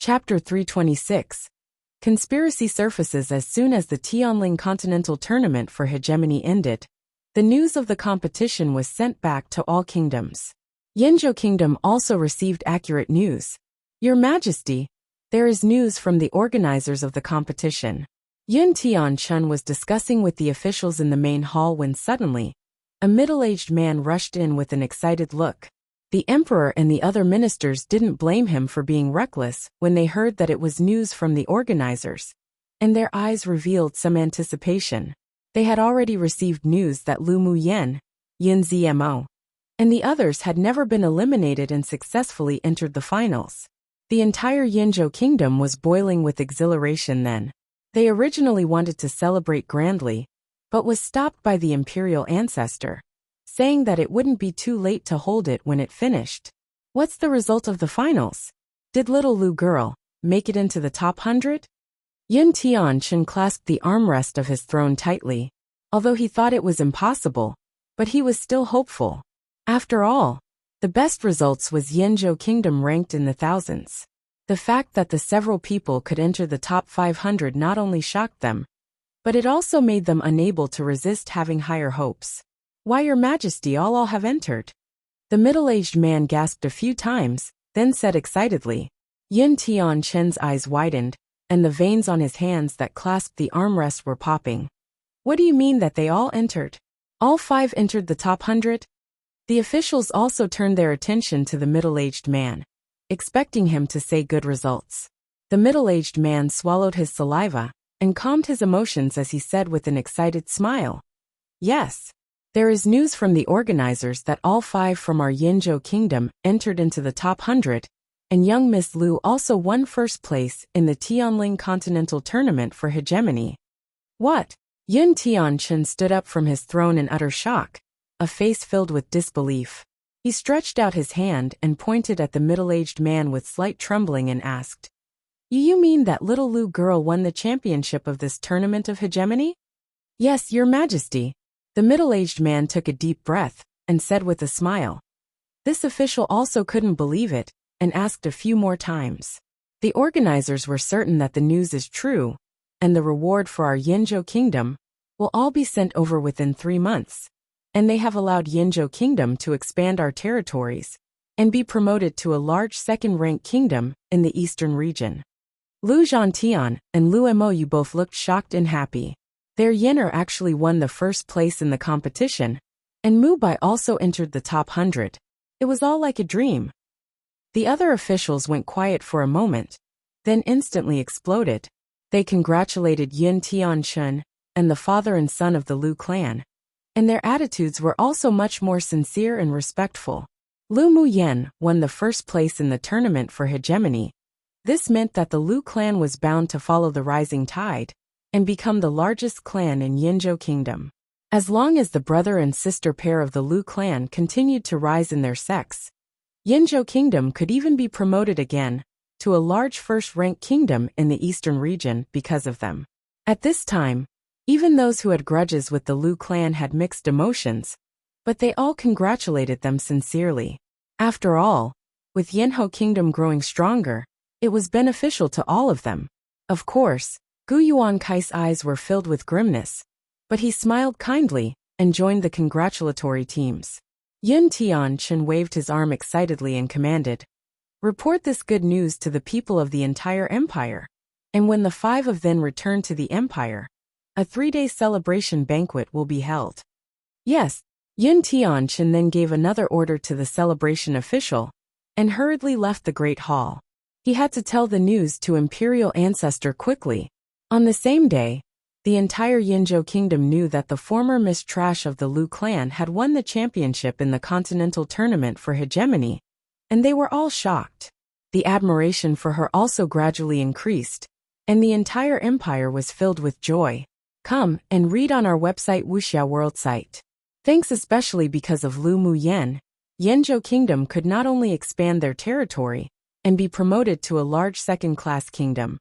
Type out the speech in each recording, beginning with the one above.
Chapter 326. Conspiracy surfaces as soon as the Tianling Continental Tournament for Hegemony ended. The news of the competition was sent back to all kingdoms. Yinzhou Kingdom also received accurate news. Your Majesty, there is news from the organizers of the competition. Yun Tianchun was discussing with the officials in the main hall when suddenly, a middle-aged man rushed in with an excited look. The emperor and the other ministers didn't blame him for being reckless when they heard that it was news from the organizers, and their eyes revealed some anticipation. They had already received news that Lu Muyen, Yin Zmo, and the others had never been eliminated and successfully entered the finals. The entire Yinzhou Kingdom was boiling with exhilaration then. They originally wanted to celebrate grandly, but was stopped by the Imperial ancestor, saying that it wouldn't be too late to hold it when it finished. What's the result of the finals? Did little Lu girl make it into the top 100? Yun Tianchun clasped the armrest of his throne tightly, although he thought it was impossible, but he was still hopeful. After all, the best results was Yinzhou Kingdom ranked in the thousands. The fact that the several people could enter the top 500 not only shocked them, but it also made them unable to resist having higher hopes. Why, Your Majesty, all have entered. The middle-aged man gasped a few times, then said excitedly. Yun Tianchun's eyes widened, and the veins on his hands that clasped the armrest were popping. What do you mean that they all entered? All 5 entered the top 100? The officials also turned their attention to the middle-aged man, expecting him to say good results. The middle-aged man swallowed his saliva and calmed his emotions as he said with an excited smile. Yes. There is news from the organizers that all 5 from our Yinzhou Kingdom entered into the top 100, and young Miss Lu also won first place in the Tianling Continental Tournament for Hegemony. What? Yun Tianchun stood up from his throne in utter shock, a face filled with disbelief. He stretched out his hand and pointed at the middle-aged man with slight trembling and asked, You mean that little Lu girl won the championship of this tournament of hegemony? Yes, Your Majesty. The middle-aged man took a deep breath and said with a smile. This official also couldn't believe it and asked a few more times. The organizers were certain that the news is true, and the reward for our Yinzhou Kingdom will all be sent over within 3 months, and they have allowed Yinzhou Kingdom to expand our territories and be promoted to a large second-rank kingdom in the eastern region. Lu Zhantian and Lu Mo you both looked shocked and happy. Their Yin'er actually won the first place in the competition, and Mu Bai also entered the top 100. It was all like a dream. The other officials went quiet for a moment, then instantly exploded. They congratulated Yun Tianchun and the father and son of the Lu clan, and their attitudes were also much more sincere and respectful. Lu Muyen won the first place in the tournament for hegemony. This meant that the Lu clan was bound to follow the rising tide and become the largest clan in Yinzhou Kingdom. As long as the brother and sister pair of the Lu clan continued to rise in their sex, Yinzhou Kingdom could even be promoted again to a large first-rank kingdom in the eastern region because of them. At this time, even those who had grudges with the Lu clan had mixed emotions, but they all congratulated them sincerely. After all, with Yinzhou Kingdom growing stronger, it was beneficial to all of them. Of course, Gu Yuankai's eyes were filled with grimness, but he smiled kindly and joined the congratulatory teams. Yun Tianchun waved his arm excitedly and commanded, Report this good news to the people of the entire empire. And when the 5 of them return to the empire, a 3-day celebration banquet will be held. Yes, Yun Tianchun then gave another order to the celebration official and hurriedly left the great hall. He had to tell the news to Imperial ancestor quickly. On the same day, the entire Yinzhou Kingdom knew that the former Miss Trash of the Lu clan had won the championship in the Continental Tournament for Hegemony, and they were all shocked. The admiration for her also gradually increased, and the entire empire was filled with joy. Come and read on our website Wuxia World site. Thanks especially because of Lu Muyen, Yinzhou Kingdom could not only expand their territory and be promoted to a large second-class kingdom,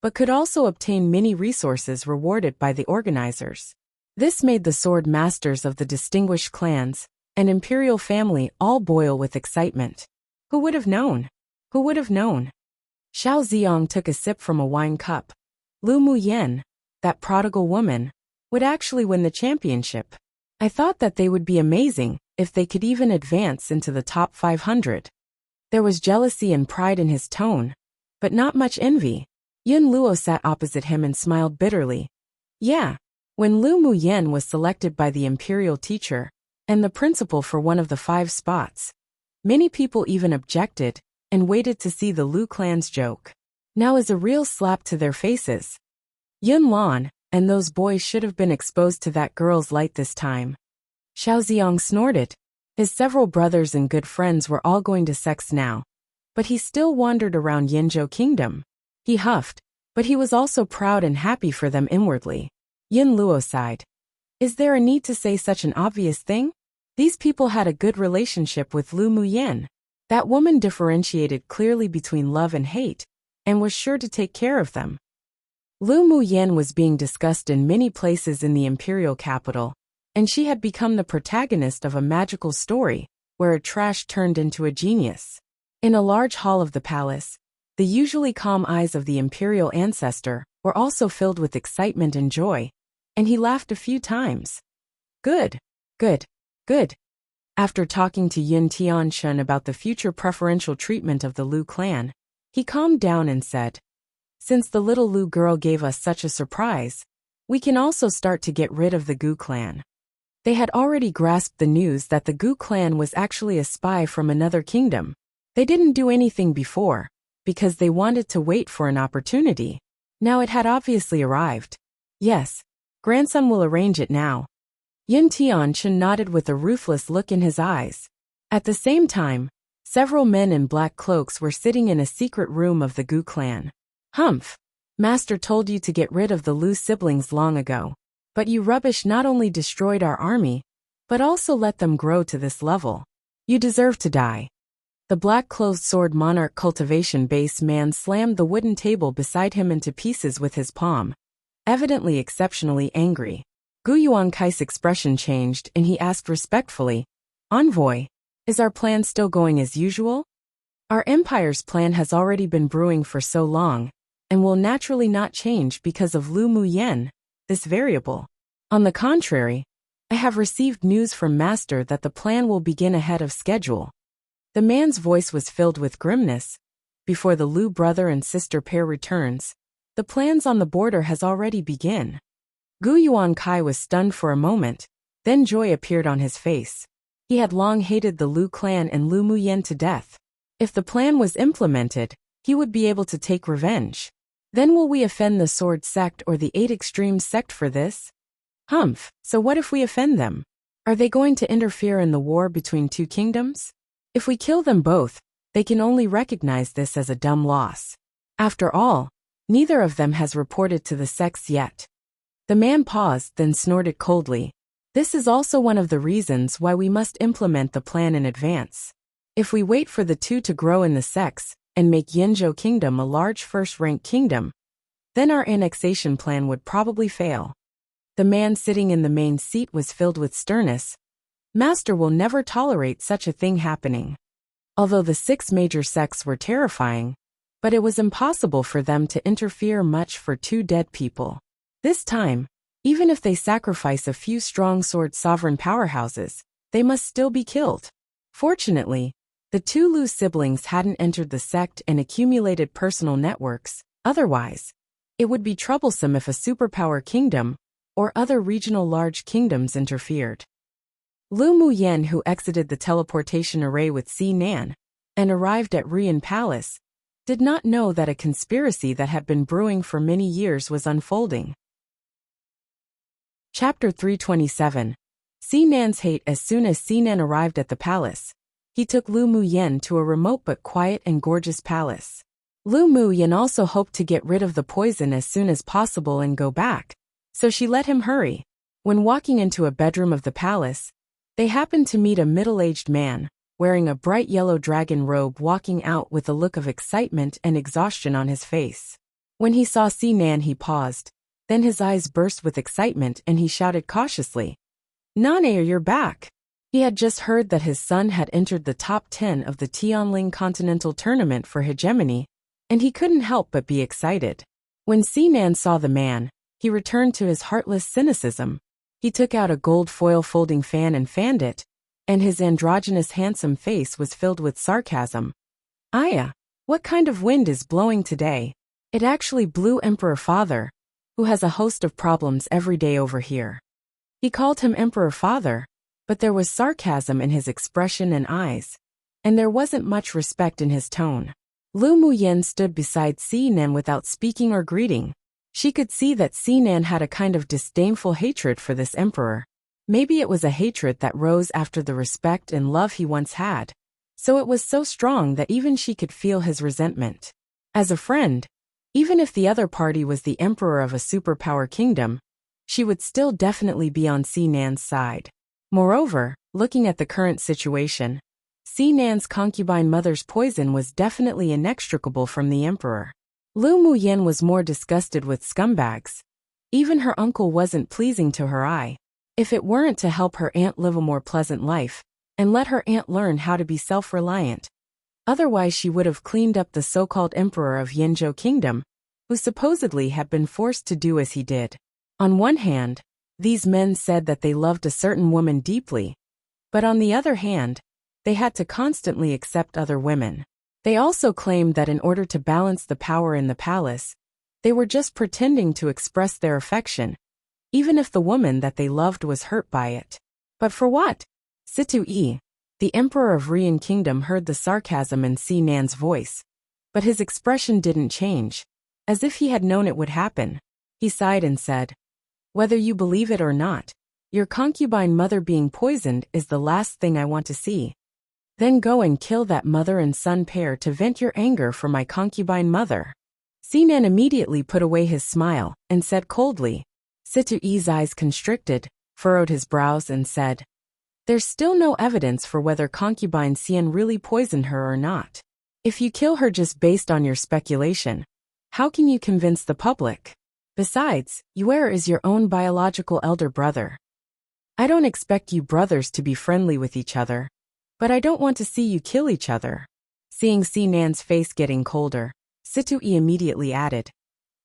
but could also obtain many resources rewarded by the organizers. This made the sword masters of the distinguished clans and imperial family all boil with excitement. Who would have known? Who would have known? Xiao Ziong took a sip from a wine cup. Lu Muyen, that prodigal woman, would actually win the championship. I thought that they would be amazing if they could even advance into the top 500. There was jealousy and pride in his tone, but not much envy. Yun Luo sat opposite him and smiled bitterly. Yeah, when Lu Muyen was selected by the Imperial teacher and the principal for one of the 5 spots, many people even objected and waited to see the Lu clan's joke. Now is a real slap to their faces. Yun Lan and those boys should have been exposed to that girl's light this time. Xiao Ziong snorted. His several brothers and good friends were all going to sex now, but he still wandered around Yinzhou Kingdom. He huffed, but he was also proud and happy for them inwardly. Yin Luo sighed. Is there a need to say such an obvious thing? These people had a good relationship with Lu Muyen. That woman differentiated clearly between love and hate, and was sure to take care of them. Lu Muyen was being discussed in many places in the imperial capital, and she had become the protagonist of a magical story, where a trash turned into a genius. In a large hall of the palace, the usually calm eyes of the imperial ancestor were also filled with excitement and joy, and he laughed a few times. Good, good, good. After talking to Yun Tianshun about the future preferential treatment of the Lu clan, he calmed down and said, since the little Lu girl gave us such a surprise, we can also start to get rid of the Gu clan. They had already grasped the news that the Gu clan was actually a spy from another kingdom. They didn't do anything before, because they wanted to wait for an opportunity. Now it had obviously arrived. Yes, grandson will arrange it now. Yun Tianchun nodded with a ruthless look in his eyes. At the same time, several men in black cloaks were sitting in a secret room of the Gu clan. Humph! Master told you to get rid of the Lu siblings long ago. But you rubbish not only destroyed our army, but also let them grow to this level. You deserve to die. The black-clothed sword monarch cultivation base man slammed the wooden table beside him into pieces with his palm, evidently exceptionally angry. Gu Yuankai's expression changed and he asked respectfully, Envoy, is our plan still going as usual? Our empire's plan has already been brewing for so long, and will naturally not change because of Lu Muyen, this variable. On the contrary, I have received news from Master that the plan will begin ahead of schedule. The man's voice was filled with grimness. Before the Lu brother and sister pair returns, the plans on the border has already begun. Gu Yuankai was stunned for a moment, then joy appeared on his face. He had long hated the Lu clan and Lu Muyen to death. If the plan was implemented, he would be able to take revenge. Then will we offend the Sword Sect or the 8 Extreme Sect for this? Humph, so what if we offend them? Are they going to interfere in the war between 2 kingdoms? If we kill them both, they can only recognize this as a dumb loss. After all, neither of them has reported to the sects yet. The man paused, then snorted coldly. This is also one of the reasons why we must implement the plan in advance. If we wait for the 2 to grow in the sects, and make Yinzhou Kingdom a large first-rank kingdom, then our annexation plan would probably fail. The man sitting in the main seat was filled with sternness. Master will never tolerate such a thing happening. Although the 6 major sects were terrifying, but it was impossible for them to interfere much for 2 dead people. This time, even if they sacrifice a few strong sword sovereign powerhouses, they must still be killed. Fortunately, the 2 Lu siblings hadn't entered the sect and accumulated personal networks. Otherwise, it would be troublesome if a superpower kingdom or other regional large kingdoms interfered. Lu Muyen, who exited the teleportation array with Si Nan and arrived at Rian Palace, did not know that a conspiracy that had been brewing for many years was unfolding. Chapter 327. Si Nan's hate. As soon as Si Nan arrived at the palace, he took Lu Muyen to a remote but quiet and gorgeous palace. Lu Muyen also hoped to get rid of the poison as soon as possible and go back, so she let him hurry. When walking into a bedroom of the palace, they happened to meet a middle-aged man, wearing a bright yellow dragon robe, walking out with a look of excitement and exhaustion on his face. When he saw Si Nan, he paused. Then his eyes burst with excitement and he shouted cautiously, Nanae, you're back! He had just heard that his son had entered the top 10 of the Tianling Continental Tournament for Hegemony, and he couldn't help but be excited. When Sinan saw the man, he returned to his heartless cynicism. He took out a gold foil folding fan and fanned it, and his androgynous handsome face was filled with sarcasm. Aya, what kind of wind is blowing today? It actually blew Emperor Father, who has a host of problems every day over here. He called him Emperor Father, but there was sarcasm in his expression and eyes, and there wasn't much respect in his tone. Lu Muyen stood beside Sinan without speaking or greeting. She could see that Sinan had a kind of disdainful hatred for this emperor. Maybe it was a hatred that rose after the respect and love he once had, so it was so strong that even she could feel his resentment. As a friend, even if the other party was the emperor of a superpower kingdom, she would still definitely be on Sinan's side. Moreover, looking at the current situation, Sinan's concubine mother's poison was definitely inextricable from the emperor. Lu Muyen was more disgusted with scumbags. Even her uncle wasn't pleasing to her eye. If it weren't to help her aunt live a more pleasant life, and let her aunt learn how to be self-reliant, otherwise she would have cleaned up the so-called emperor of Yenzhou Kingdom, who supposedly had been forced to do as he did. On one hand, these men said that they loved a certain woman deeply, but on the other hand, they had to constantly accept other women. They also claimed that in order to balance the power in the palace, they were just pretending to express their affection, even if the woman that they loved was hurt by it. But for what? Situ-yi, the emperor of Rian Kingdom, heard the sarcasm in Sinan's voice, but his expression didn't change, as if he had known it would happen. He sighed and said, "Whether you believe it or not, your concubine mother being poisoned is the last thing I want to see. Then go and kill that mother and son pair to vent your anger for my concubine mother." Sinan immediately put away his smile and said coldly. Situ-yi's eyes constricted, furrowed his brows and said, "There's still no evidence for whether concubine Xian really poisoned her or not. If you kill her just based on your speculation, how can you convince the public? Besides, Yuer is your own biological elder brother. I don't expect you brothers to be friendly with each other, but I don't want to see you kill each other." Seeing Sinan's face getting colder, Situ-yi immediately added,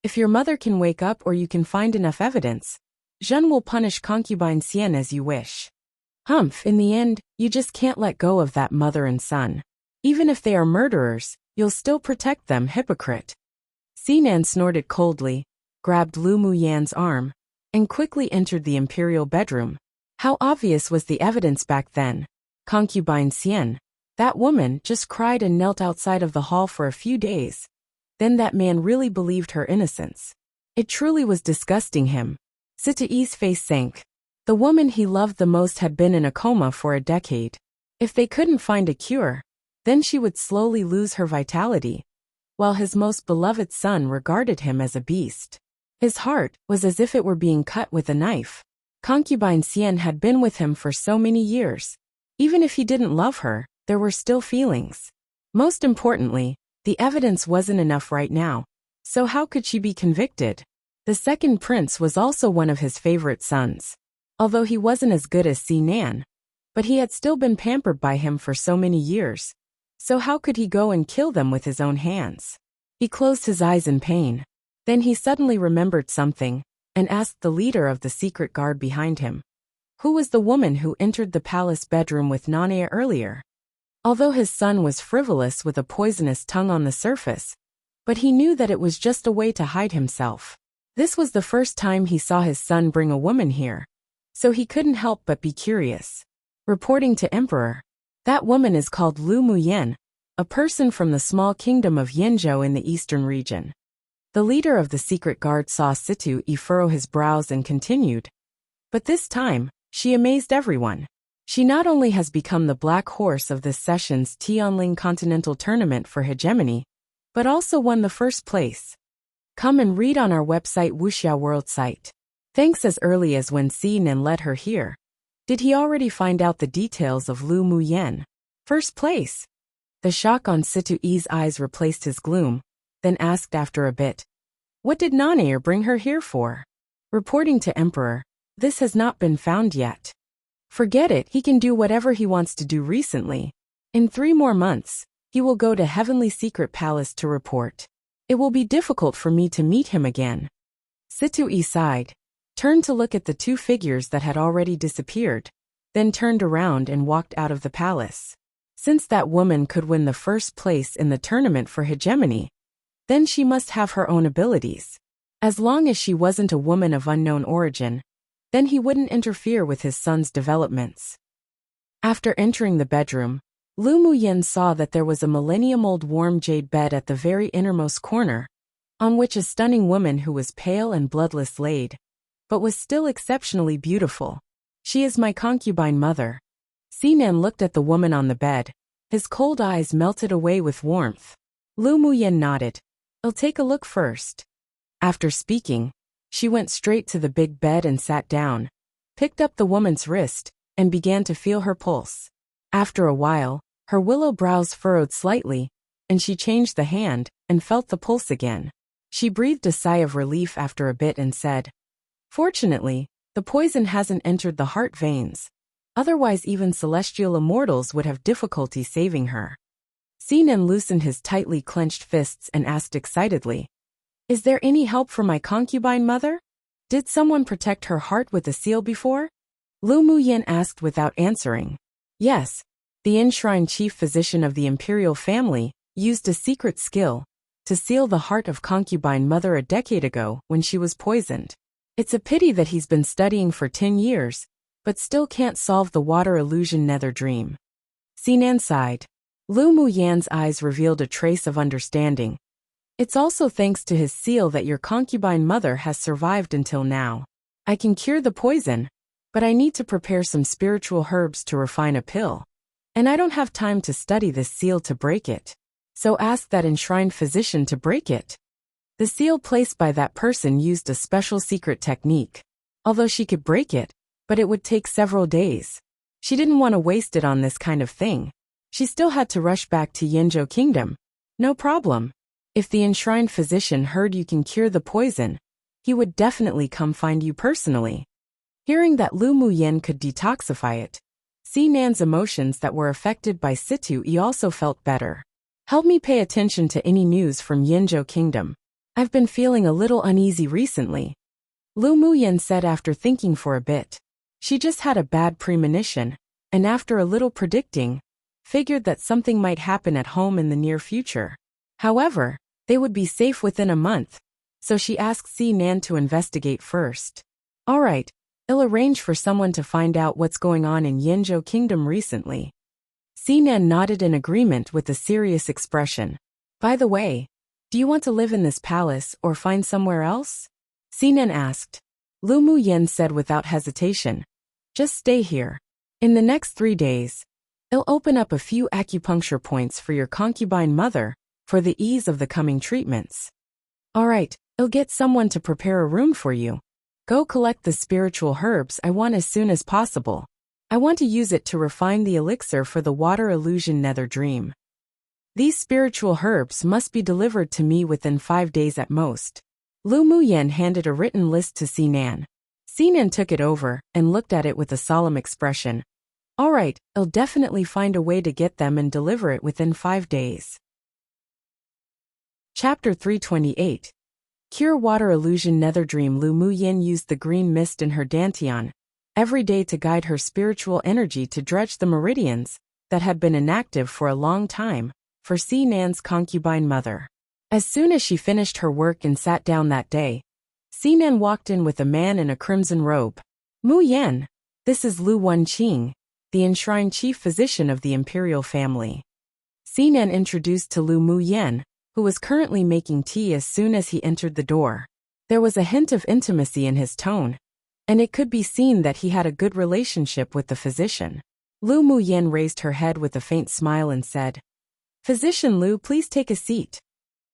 "If your mother can wake up or you can find enough evidence, Zhen will punish concubine Xian as you wish. Humph, in the end, you just can't let go of that mother and son. Even if they are murderers, you'll still protect them, hypocrite." Sinan snorted coldly, grabbed Lu Muyan's arm, and quickly entered the Imperial bedroom. How obvious was the evidence back then? Concubine Xian, that woman, just cried and knelt outside of the hall for a few days. Then that man really believed her innocence. It truly was disgusting him. Situ-yi's face sank. The woman he loved the most had been in a coma for a decade. If they couldn't find a cure, then she would slowly lose her vitality, while his most beloved son regarded him as a beast. His heart was as if it were being cut with a knife. Concubine Xian had been with him for so many years. Even if he didn't love her, there were still feelings. Most importantly, the evidence wasn't enough right now, so how could she be convicted? The second prince was also one of his favorite sons. Although he wasn't as good as Sinan, but he had still been pampered by him for so many years. So how could he go and kill them with his own hands? He closed his eyes in pain. Then he suddenly remembered something, and asked the leader of the secret guard behind him, who was the woman who entered the palace bedroom with Nanea earlier? Although his son was frivolous with a poisonous tongue on the surface, but he knew that it was just a way to hide himself. This was the first time he saw his son bring a woman here, so he couldn't help but be curious. Reporting to Emperor, that woman is called Lu Muyen, a person from the small kingdom of Yenzhou in the eastern region. The leader of the secret guard saw Situ-yi furrow his brows and continued. But this time, she amazed everyone. She not only has become the black horse of this session's Tianling Continental Tournament for Hegemony, but also won the first place. Come and read on our website Wuxia World site. Thanks. As early as when Sinan led her here, did he already find out the details of Lu Muyen? First place. The shock on Situ-yi's eyes replaced his gloom, then asked after a bit, "What did Nanea bring her here for?" Reporting to Emperor, "This has not been found yet." "Forget it, he can do whatever he wants to do recently. In 3 more months, He will go to Heavenly Secret Palace to report. It will be difficult for me to meet him again. Situ sighed, turned to look at the two figures that had already disappeared, then turned around and walked out of the palace. Since that woman could win the first place in the tournament for hegemony, then she must have her own abilities. As long as she wasn't a woman of unknown origin, then he wouldn't interfere with his son's developments. After entering the bedroom, Lu Muyin saw that there was a millennium-old warm jade bed at the very innermost corner, on which a stunning woman who was pale and bloodless laid, but was still exceptionally beautiful. She is my concubine mother. Sinan looked at the woman on the bed. His cold eyes melted away with warmth. Lu Muyin nodded. I'll take a look first. After speaking, she went straight to the big bed and sat down, picked up the woman's wrist, and began to feel her pulse. After a while, her willow brows furrowed slightly, and she changed the hand and felt the pulse again. She breathed a sigh of relief after a bit and said, "Fortunately, the poison hasn't entered the heart veins. Otherwise even celestial immortals would have difficulty saving her." Sinan loosened his tightly clenched fists and asked excitedly, "Is there any help for my concubine mother? Did someone protect her heart with a seal before?" Lu Muyin asked without answering. Yes, the enshrined chief physician of the Imperial family used a secret skill to seal the heart of concubine mother a decade ago when she was poisoned. It's a pity that he's been studying for 10 years, but still can't solve the water illusion nether dream. Sinan sighed. Lu Muyin's eyes revealed a trace of understanding. It's also thanks to his seal that your concubine mother has survived until now. I can cure the poison, but I need to prepare some spiritual herbs to refine a pill. And I don't have time to study this seal to break it. So ask that enshrined physician to break it. The seal placed by that person used a special secret technique. Although she could break it, but it would take several days. She didn't want to waste it on this kind of thing. She still had to rush back to Yinzhou Kingdom. No problem. If the enshrined physician heard you can cure the poison, he would definitely come find you personally. Hearing that Lu Muyin could detoxify it, Sinan's emotions that were affected by Situ also felt better. Help me pay attention to any news from Yinzhou Kingdom. I've been feeling a little uneasy recently. Lu Muyin said after thinking for a bit. She just had a bad premonition, and after a little predicting, figured that something might happen at home in the near future. However, they would be safe within a month, so she asked Sinan to investigate first. All right, I'll arrange for someone to find out what's going on in Yinzhou Kingdom recently. Sinan nodded in agreement with a serious expression. By the way, do you want to live in this palace or find somewhere else? Sinan asked. Lu Muyin said without hesitation. Just stay here. In the next 3 days, I'll open up a few acupuncture points for your concubine mother for the ease of the coming treatments. All right, I'll get someone to prepare a room for you. Go collect the spiritual herbs I want as soon as possible. I want to use it to refine the elixir for the water illusion nether dream. These spiritual herbs must be delivered to me within 5 days at most. Lu Muyin handed a written list to Sinan. Sinan took it over and looked at it with a solemn expression. All right, I'll definitely find a way to get them and deliver it within 5 days. Chapter 328. Cure Water Illusion Nether Dream. Lu Muyin used the green mist in her dantian every day to guide her spiritual energy to dredge the meridians that had been inactive for a long time for Sinan's concubine mother. As soon as she finished her work and sat down that day, Sinan walked in with a man in a crimson robe. Muyin, this is Lu Wenqing, the enshrined chief physician of the Imperial family. Sinan introduced to Lu Muyin, who was currently making tea as soon as he entered the door. There was a hint of intimacy in his tone, and it could be seen that he had a good relationship with the physician. Lu Muyin raised her head with a faint smile and said, "Physician Lu, please take a seat."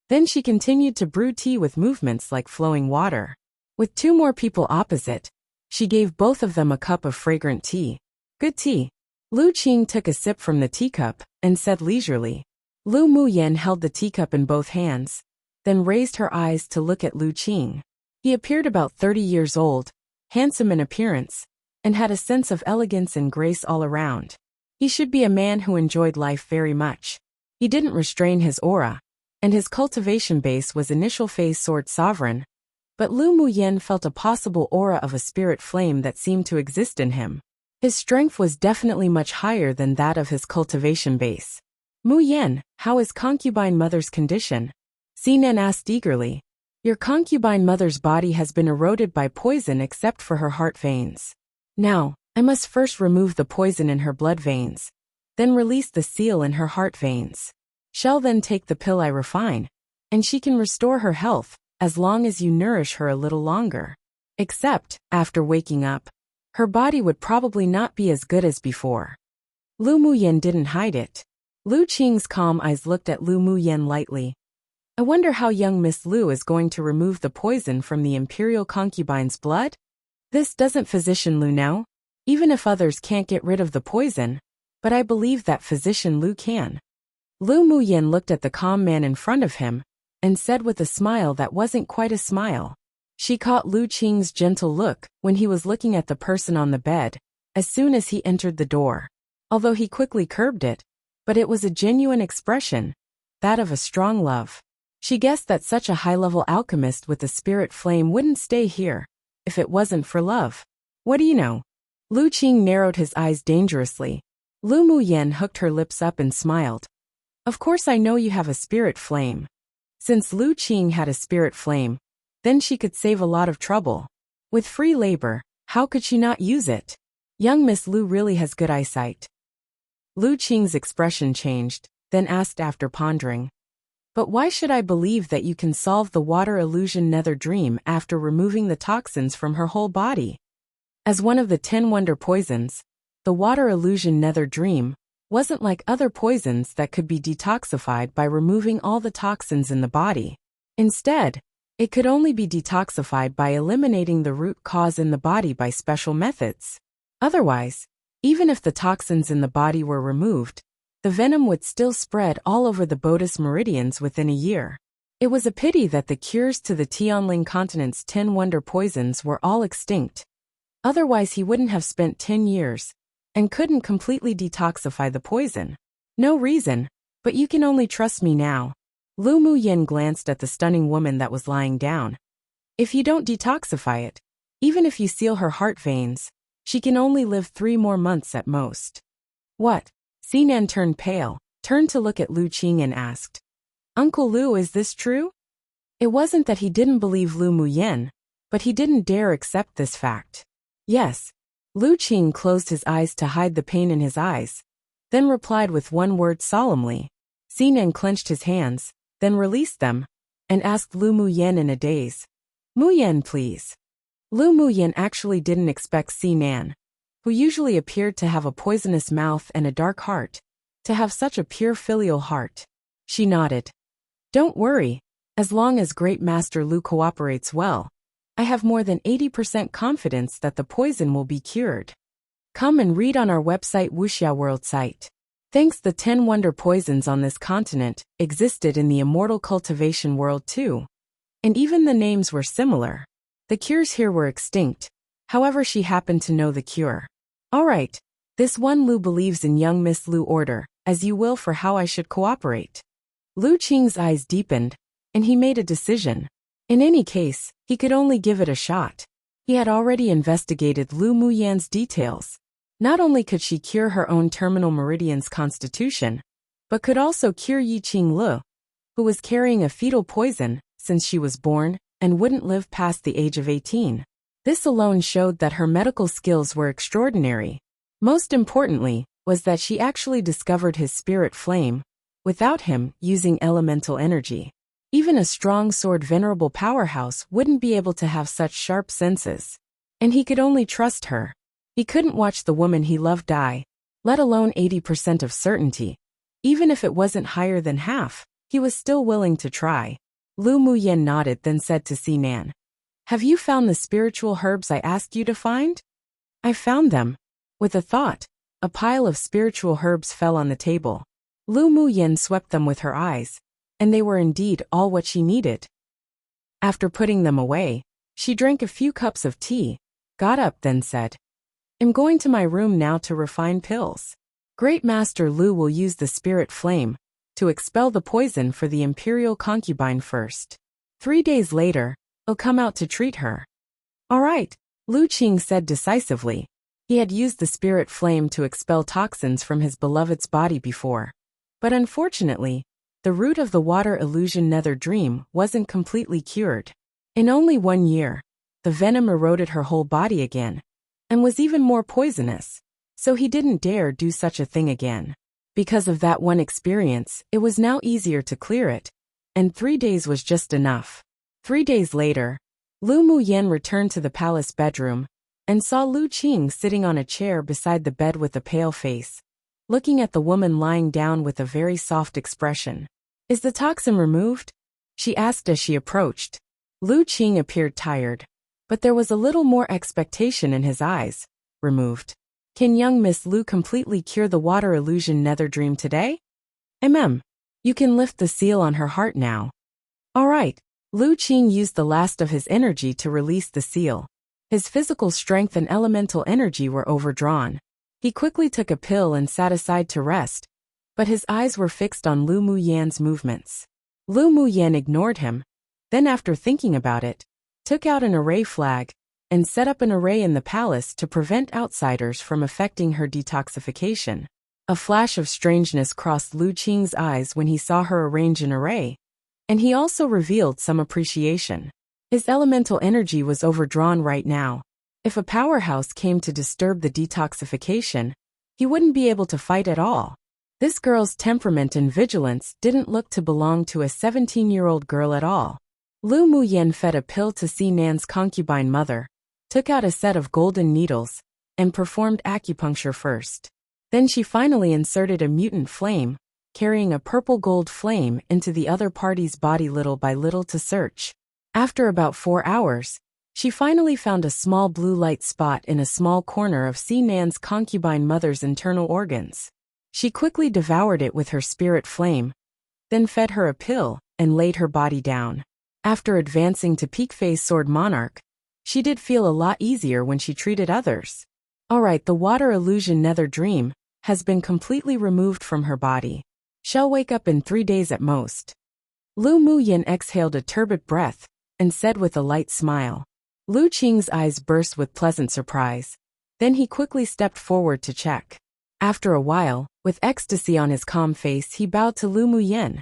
Then she continued to brew tea with movements like flowing water. With 2 more people opposite, she gave both of them a cup of fragrant tea. Good tea. Lu Qing took a sip from the teacup and said leisurely. Lu Muyin held the teacup in both hands, then raised her eyes to look at Lu Qing. He appeared about 30 years old, handsome in appearance, and had a sense of elegance and grace all around. He should be a man who enjoyed life very much. He didn't restrain his aura, and his cultivation base was initial phase sword sovereign, but Lu Muyin felt a possible aura of a spirit flame that seemed to exist in him. His strength was definitely much higher than that of his cultivation base. Muyin, how is concubine mother's condition? Sinan asked eagerly. Your concubine mother's body has been eroded by poison except for her heart veins. Now, I must first remove the poison in her blood veins, then release the seal in her heart veins. Shall then take the pill I refine, and she can restore her health, as long as you nourish her a little longer. Except, after waking up, her body would probably not be as good as before. Lu Muyin didn't hide it. Lu Qing's calm eyes looked at Lu Muyin lightly. I wonder how young Miss Lu is going to remove the poison from the Imperial concubine's blood? This doesn't Physician Lu know, even if others can't get rid of the poison, but I believe that Physician Lu can. Lu Muyin looked at the calm man in front of him, and said with a smile that wasn't quite a smile. She caught Lu Qing's gentle look when he was looking at the person on the bed, as soon as he entered the door. Although he quickly curbed it, but it was a genuine expression, that of a strong love. She guessed that such a high-level alchemist with a spirit flame wouldn't stay here, if it wasn't for love. What do you know? Lu Qing narrowed his eyes dangerously. Lu Muyin hooked her lips up and smiled. Of course I know you have a spirit flame. Since Lu Qing had a spirit flame, then she could save a lot of trouble. With free labor, how could she not use it? Young Miss Lu really has good eyesight. Lu Qing's expression changed, then asked after pondering. But why should I believe that you can solve the water illusion nether dream after removing the toxins from her whole body? As one of the 10 wonder poisons, the water illusion nether dream wasn't like other poisons that could be detoxified by removing all the toxins in the body. Instead, it could only be detoxified by eliminating the root cause in the body by special methods. Otherwise, even if the toxins in the body were removed, the venom would still spread all over the Bodhis meridians within a year. It was a pity that the cures to the Tianling continent's 10 wonder poisons were all extinct. Otherwise he wouldn't have spent 10 years, and couldn't completely detoxify the poison. No reason, but you can only trust me now. Lu Muyin glanced at the stunning woman that was lying down. If you don't detoxify it, even if you seal her heart veins, she can only live 3 more months at most. What? Sinan turned pale, turned to look at Lu Qing and asked, Uncle Lu, is this true? It wasn't that he didn't believe Lu Muyin, but he didn't dare accept this fact. Yes. Lu Qing closed his eyes to hide the pain in his eyes, then replied with one word solemnly. Sinan clenched his hands, then released them, and asked Lu Muyin in a daze. Muyin, please. Lu Muyin actually didn't expect Sinan, who usually appeared to have a poisonous mouth and a dark heart, to have such a pure filial heart. She nodded. Don't worry, as long as Great Master Lu cooperates well, I have more than 80% confidence that the poison will be cured. Come and read on our website Wuxia World site. Thanks, the 10 wonder poisons on this continent existed in the immortal cultivation world too. And even the names were similar. The cures here were extinct, however she happened to know the cure. Alright, this one Lu believes in young Miss Lu order, as you will for how I should cooperate. Lu Qing's eyes deepened, and he made a decision. In any case, he could only give it a shot. He had already investigated Lu Muyin's details. Not only could she cure her own terminal meridian's constitution, but could also cure Yiqing Lu, who was carrying a fetal poison since she was born and wouldn't live past the age of 18. This alone showed that her medical skills were extraordinary. Most importantly, was that she actually discovered his spirit flame, without him using elemental energy. Even a strong sword venerable powerhouse wouldn't be able to have such sharp senses. And he could only trust her. He couldn't watch the woman he loved die, let alone 80% of certainty. Even if it wasn't higher than half, he was still willing to try. Lu Muyin nodded, then said to Sinan, Have you found the spiritual herbs I asked you to find? I found them. With a thought, a pile of spiritual herbs fell on the table. Lu Muyin swept them with her eyes, and they were indeed all what she needed. After putting them away, she drank a few cups of tea, got up, then said, I'm going to my room now to refine pills. Great Master Lu will use the spirit flame, to expel the poison for the Imperial concubine first. 3 days later, I'll come out to treat her. All right, Lu Qing said decisively. He had used the spirit flame to expel toxins from his beloved's body before. But unfortunately, the root of the water illusion nether dream wasn't completely cured. In only 1 year, the venom eroded her whole body again, and was even more poisonous, so he didn't dare do such a thing again. Because of that one experience, it was now easier to clear it, and 3 days was just enough. 3 days later, Lu Muyan returned to the palace bedroom, and saw Lu Qing sitting on a chair beside the bed with a pale face, looking at the woman lying down with a very soft expression. Is the toxin removed? She asked as she approached. Lu Qing appeared tired, but there was a little more expectation in his eyes. Removed. Can young Miss Lu completely cure the water illusion nether dream today? You can lift the seal on her heart now. All right. Lu Qing used the last of his energy to release the seal. His physical strength and elemental energy were overdrawn. He quickly took a pill and sat aside to rest, but his eyes were fixed on Lu Muyan's movements. Lu Muyan ignored him, then after thinking about it, took out an array flag, and set up an array in the palace to prevent outsiders from affecting her detoxification. A flash of strangeness crossed Lu Qing's eyes when he saw her arrange an array, and he also revealed some appreciation. His elemental energy was overdrawn right now. If a powerhouse came to disturb the detoxification, he wouldn't be able to fight at all. This girl's temperament and vigilance didn't look to belong to a 17-year-old girl at all. Lu Muyan fed a pill to Si Nan's concubine mother, took out a set of golden needles, and performed acupuncture first. Then she finally inserted a mutant flame, carrying a purple gold flame into the other party's body little by little to search. After about 4 hours, she finally found a small blue light spot in a small corner of Si Nan's concubine mother's internal organs. She quickly devoured it with her spirit flame, then fed her a pill and laid her body down. After advancing to peak phase Sword Monarch, she did feel a lot easier when she treated others. Alright, the water illusion nether dream has been completely removed from her body. She'll wake up in 3 days at most. Lu Muyan exhaled a turbid breath and said with a light smile. Lu Qing's eyes burst with pleasant surprise. Then he quickly stepped forward to check. After a while, with ecstasy on his calm face, he bowed to Lu Muyan.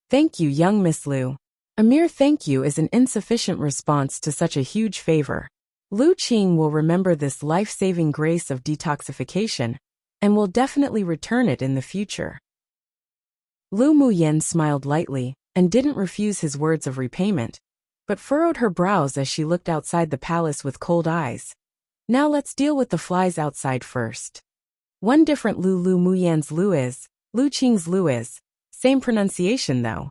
Thank you, young Miss Lu. A mere thank you is an insufficient response to such a huge favor. Lu Qing will remember this life-saving grace of detoxification, and will definitely return it in the future. Lu Muyan smiled lightly, and didn't refuse his words of repayment, but furrowed her brows as she looked outside the palace with cold eyes. Now let's deal with the flies outside first. One different Lu Muyan's Lu is, Lu Qing's Lu is. Same pronunciation though.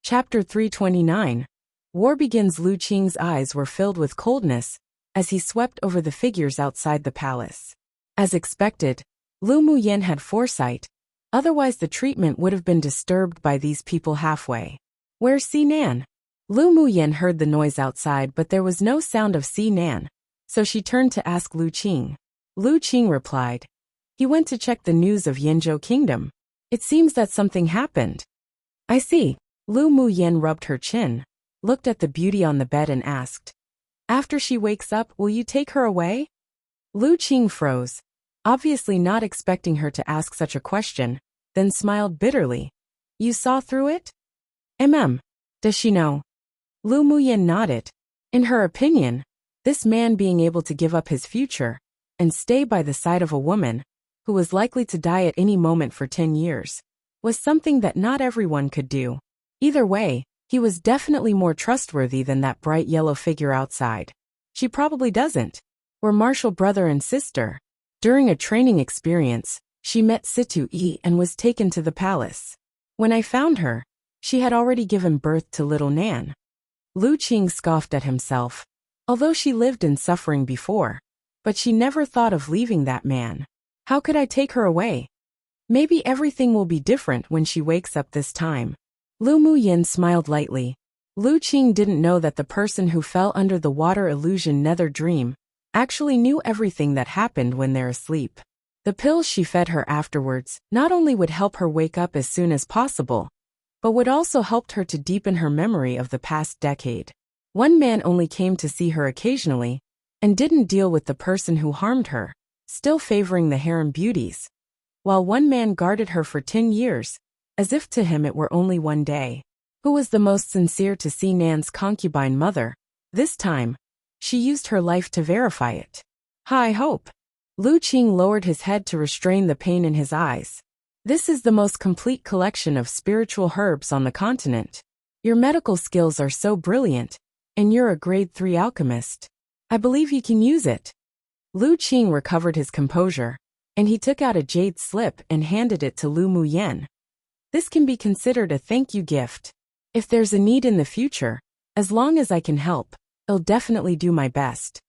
Chapter 329. War begins. Lu Qing's eyes were filled with coldness as he swept over the figures outside the palace. As expected, Lu Muyan had foresight, otherwise the treatment would have been disturbed by these people halfway. Where's Si Nan? Lu Muyan heard the noise outside, but there was no sound of Si Nan, so she turned to ask Lu Qing. Lu Qing replied. He went to check the news of Yanzhou Kingdom. It seems that something happened. I see. Lu Muyan rubbed her chin, looked at the beauty on the bed and asked. After she wakes up, will you take her away? Lu Qing froze, obviously not expecting her to ask such a question, then smiled bitterly. You saw through it? Does she know? Lu Muyan nodded. In her opinion, this man being able to give up his future and stay by the side of a woman who was likely to die at any moment for 10 years was something that not everyone could do. Either way, he was definitely more trustworthy than that bright yellow figure outside. She probably doesn't. We're martial brother and sister. During a training experience, she met Situ Yi and was taken to the palace. When I found her, she had already given birth to little Nan. Lu Qing scoffed at himself. Although she lived in suffering before, but she never thought of leaving that man. How could I take her away? Maybe everything will be different when she wakes up this time. Lu Muyan smiled lightly. Lu Qing didn't know that the person who fell under the water illusion nether dream actually knew everything that happened when they're asleep. The pills she fed her afterwards not only would help her wake up as soon as possible, but would also help her to deepen her memory of the past decade. One man only came to see her occasionally and didn't deal with the person who harmed her, still favoring the harem beauties, while one man guarded her for 10 years, as if to him it were only one day. Who was the most sincere to see Nan's concubine mother? This time, she used her life to verify it. High hope. Lu Qing lowered his head to restrain the pain in his eyes. This is the most complete collection of spiritual herbs on the continent. Your medical skills are so brilliant, and you're a grade 3 alchemist. I believe you can use it. Lu Qing recovered his composure, and he took out a jade slip and handed it to Lu Muyen. This can be considered a thank you gift. If there's a need in the future, as long as I can help, I'll definitely do my best.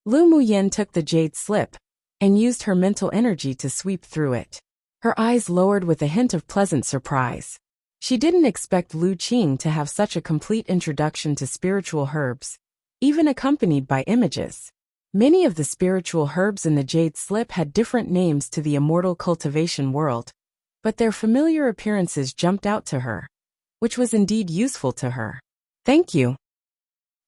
Lu Muyen took the jade slip and used her mental energy to sweep through it. Her eyes lowered with a hint of pleasant surprise. She didn't expect Lu Qing to have such a complete introduction to spiritual herbs, even accompanied by images. Many of the spiritual herbs in the jade slip had different names to the immortal cultivation world, but their familiar appearances jumped out to her, which was indeed useful to her. Thank you.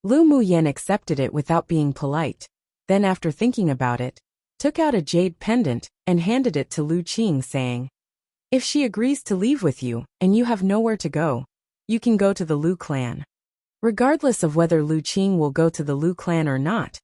Lu Muyen accepted it without being polite, then after thinking about it, took out a jade pendant and handed it to Lu Qing, saying, "If she agrees to leave with you and you have nowhere to go, you can go to the Lu clan." Regardless of whether Lu Qing will go to the Lu clan or not,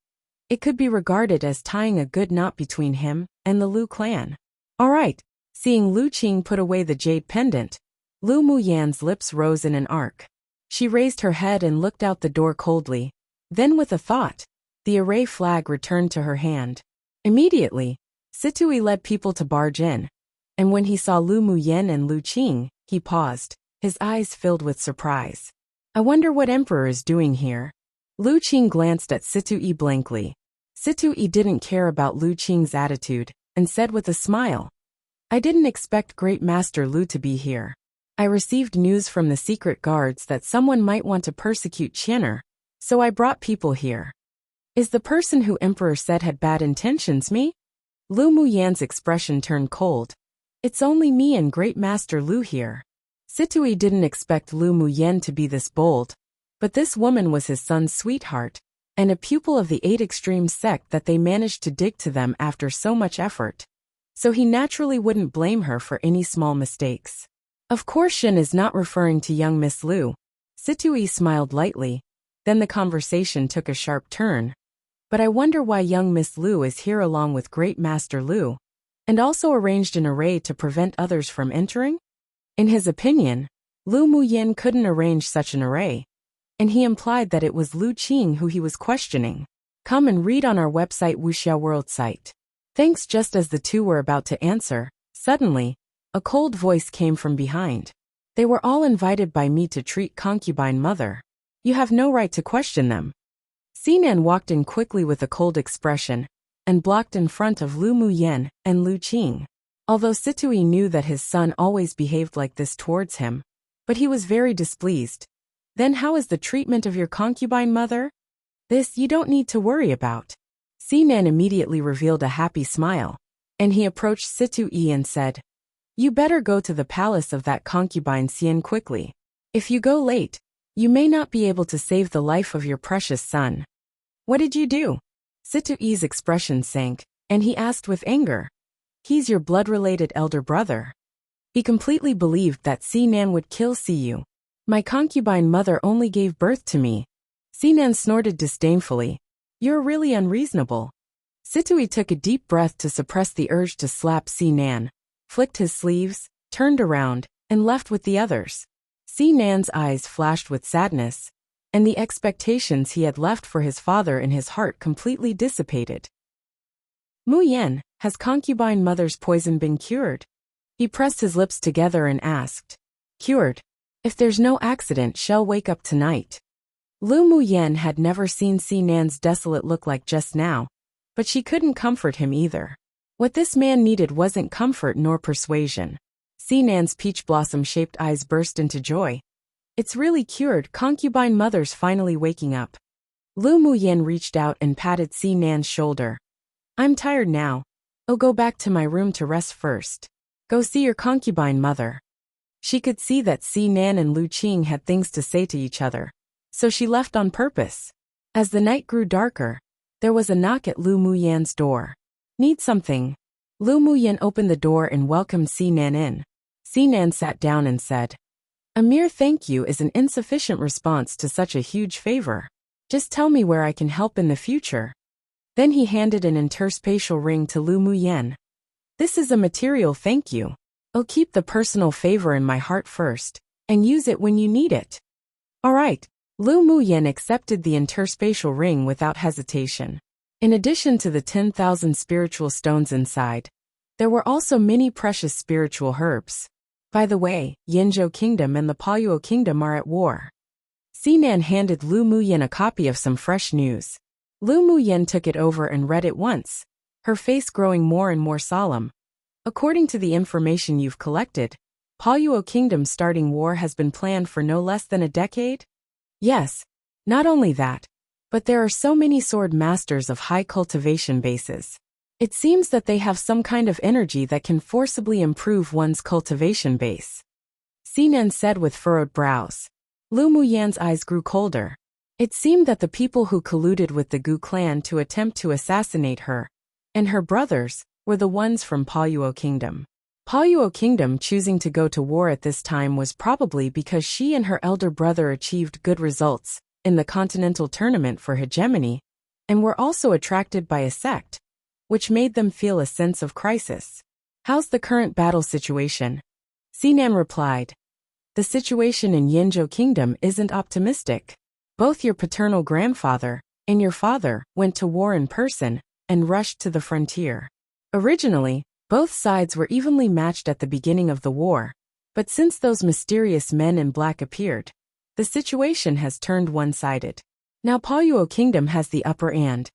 it could be regarded as tying a good knot between him and the Lu clan. All right. Seeing Lu Qing put away the jade pendant, Lu Muyan's lips rose in an arc. She raised her head and looked out the door coldly. Then with a thought, the array flag returned to her hand. Immediately, Situi led people to barge in, and when he saw Lu Muyen and Lu Qing, he paused, his eyes filled with surprise. I wonder what Emperor is doing here. Lu Qing glanced at Situi blankly. Situi didn't care about Lu Qing's attitude, and said with a smile, I didn't expect Great Master Lu to be here. I received news from the secret guards that someone might want to persecute Qianer, so I brought people here. Is the person who Emperor said had bad intentions me? Lu Muyan's expression turned cold. It's only me and Great Master Lu here. Situi didn't expect Lu Muyen to be this bold, but this woman was his son's sweetheart, and a pupil of the 8 Extreme sect that they managed to dig to them after so much effort. So he naturally wouldn't blame her for any small mistakes. Of course Shin is not referring to young Miss Lu. Situi smiled lightly, then the conversation took a sharp turn. But I wonder why young Miss Lu is here along with Great Master Lu, and also arranged an array to prevent others from entering? In his opinion, Lu Muyen couldn't arrange such an array, and he implied that it was Lu Qing who he was questioning. Come and read on our website Wuxia World site. Thanks. Just as the two were about to answer, suddenly, a cold voice came from behind. They were all invited by me to treat concubine mother. You have no right to question them. Sinan walked in quickly with a cold expression, and blocked in front of Lu Muyen and Lu Qing. Although Situi knew that his son always behaved like this towards him, but he was very displeased. Then how is the treatment of your concubine mother? This you don't need to worry about. Sinan immediately revealed a happy smile, and he approached Situi and said, You better go to the palace of that concubine Xian quickly. If you go late, you may not be able to save the life of your precious son. What did you do? Situi's expression sank, and he asked with anger. He's your blood-related elder brother. He completely believed that Sinan would kill Siyu. My concubine mother only gave birth to me. Sinan snorted disdainfully. You're really unreasonable. Situi took a deep breath to suppress the urge to slap Sinan, flicked his sleeves, turned around, and left with the others. Sinan's eyes flashed with sadness, and the expectations he had left for his father in his heart completely dissipated. Muyen, has concubine mother's poison been cured? He pressed his lips together and asked. Cured. If there's no accident, she'll wake up tonight. Lu Muyen had never seen Sinan's desolate look like just now, but she couldn't comfort him either. What this man needed wasn't comfort nor persuasion. Sinan's peach blossom-shaped eyes burst into joy. It's really cured. Concubine mother's finally waking up. Lu Muyen reached out and patted Sinan's shoulder. I'm tired now. "Oh, go back to my room to rest first. Go see your concubine mother." She could see that Si Nan and Lu Qing had things to say to each other, so she left on purpose. As the night grew darker, there was a knock at Lu Muyan's door. "Need something?" Lu Muyan opened the door and welcomed Si Nan in. Si Nan sat down and said, "A mere thank you is an insufficient response to such a huge favor. Just tell me where I can help in the future." Then he handed an interspatial ring to Lu Muyan. "This is a material thank you. I'll keep the personal favor in my heart first, and use it when you need it." "All right." Lu Muyan accepted the interspatial ring without hesitation. In addition to the 10,000 spiritual stones inside, there were also many precious spiritual herbs. By the way, Yinzhou Kingdom and the Payuo Kingdom are at war. Sinan handed Lu Muyan a copy of some fresh news. Lu Muyan took it over and read it once, her face growing more and more solemn. "According to the information you've collected, Payuo Kingdom's starting war has been planned for no less than a decade?" "Yes. Not only that, but there are so many sword masters of high cultivation bases. It seems that they have some kind of energy that can forcibly improve one's cultivation base," Sinan said with furrowed brows. Lu Muyan's eyes grew colder. It seemed that the people who colluded with the Gu clan to attempt to assassinate her and her brothers were the ones from Payuo Kingdom. Payuo Kingdom choosing to go to war at this time was probably because she and her elder brother achieved good results in the continental tournament for hegemony, and were also attracted by a sect, which made them feel a sense of crisis. "How's the current battle situation?" Sinan replied. "The situation in Yinzhou Kingdom isn't optimistic. Both your paternal grandfather and your father went to war in person and rushed to the frontier. Originally, both sides were evenly matched at the beginning of the war, but since those mysterious men in black appeared, the situation has turned one-sided. Now Payuo Kingdom has the upper hand,"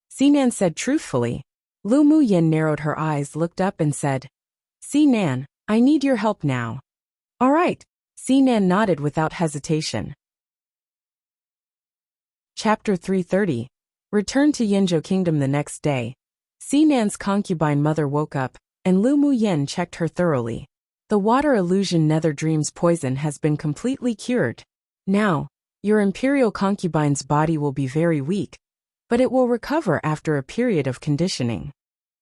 Sinan said truthfully. Lu Muyan narrowed her eyes, looked up and said, "Sinan, I need your help now." "All right," Sinan nodded without hesitation. Chapter 330. Returned to Yinzhou Kingdom the next day. Sinan's concubine mother woke up, and Lu Muyan checked her thoroughly. The water illusion Nether Dream's poison has been completely cured. Now, your Imperial concubine's body will be very weak, but it will recover after a period of conditioning,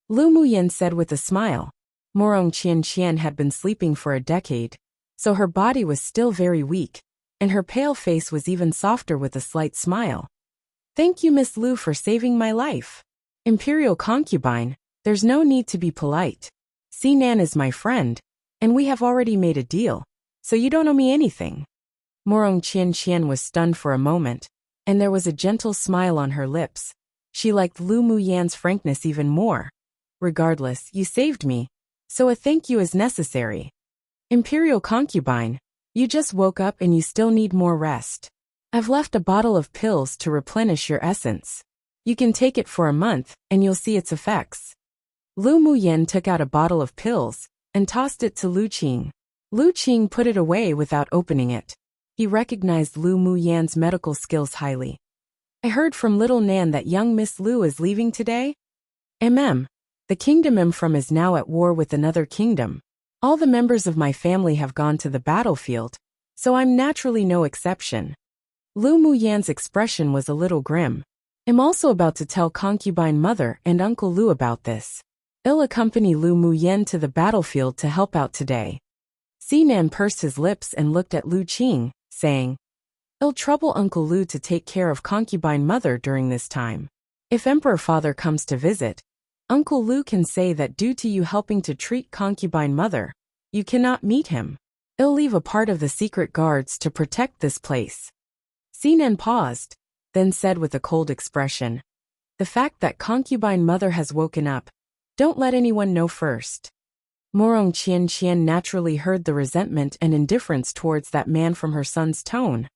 Lu Muyan said with a smile. Morong Qian had been sleeping for a decade, so her body was still very weak, and her pale face was even softer with a slight smile. "Thank you, Miss Lu, for saving my life. Imperial concubine, there's no need to be polite. Sinan is my friend, and we have already made a deal, so you don't owe me anything." Morong Qian was stunned for a moment, and there was a gentle smile on her lips. She liked Lu Muyan's frankness even more. "Regardless, you saved me, so a thank you is necessary. Imperial concubine, you just woke up and you still need more rest. I've left a bottle of pills to replenish your essence. You can take it for a month, and you'll see its effects." Lu Muyan took out a bottle of pills and tossed it to Lu Qing. Lu Qing put it away without opening it. He recognized Lu Muyan's medical skills highly. "I heard from little Nan that young Miss Lu is leaving today? The kingdom from is now at war with another kingdom. All the members of my family have gone to the battlefield, so I'm naturally no exception." Lu Muyan's expression was a little grim. "I'm also about to tell concubine mother and Uncle Lu about this. I'll accompany Lu Muyan to the battlefield to help out today." Sinan pursed his lips and looked at Lu Qing, saying, "I'll trouble Uncle Lu to take care of concubine mother during this time. If Emperor Father comes to visit, Uncle Lu can say that due to you helping to treat concubine mother, you cannot meet him. I'll leave a part of the secret guards to protect this place." Sinan paused, then said with a cold expression, "The fact that concubine mother has woken up, don't let anyone know first." Morong Qian naturally heard the resentment and indifference towards that man from her son's tone.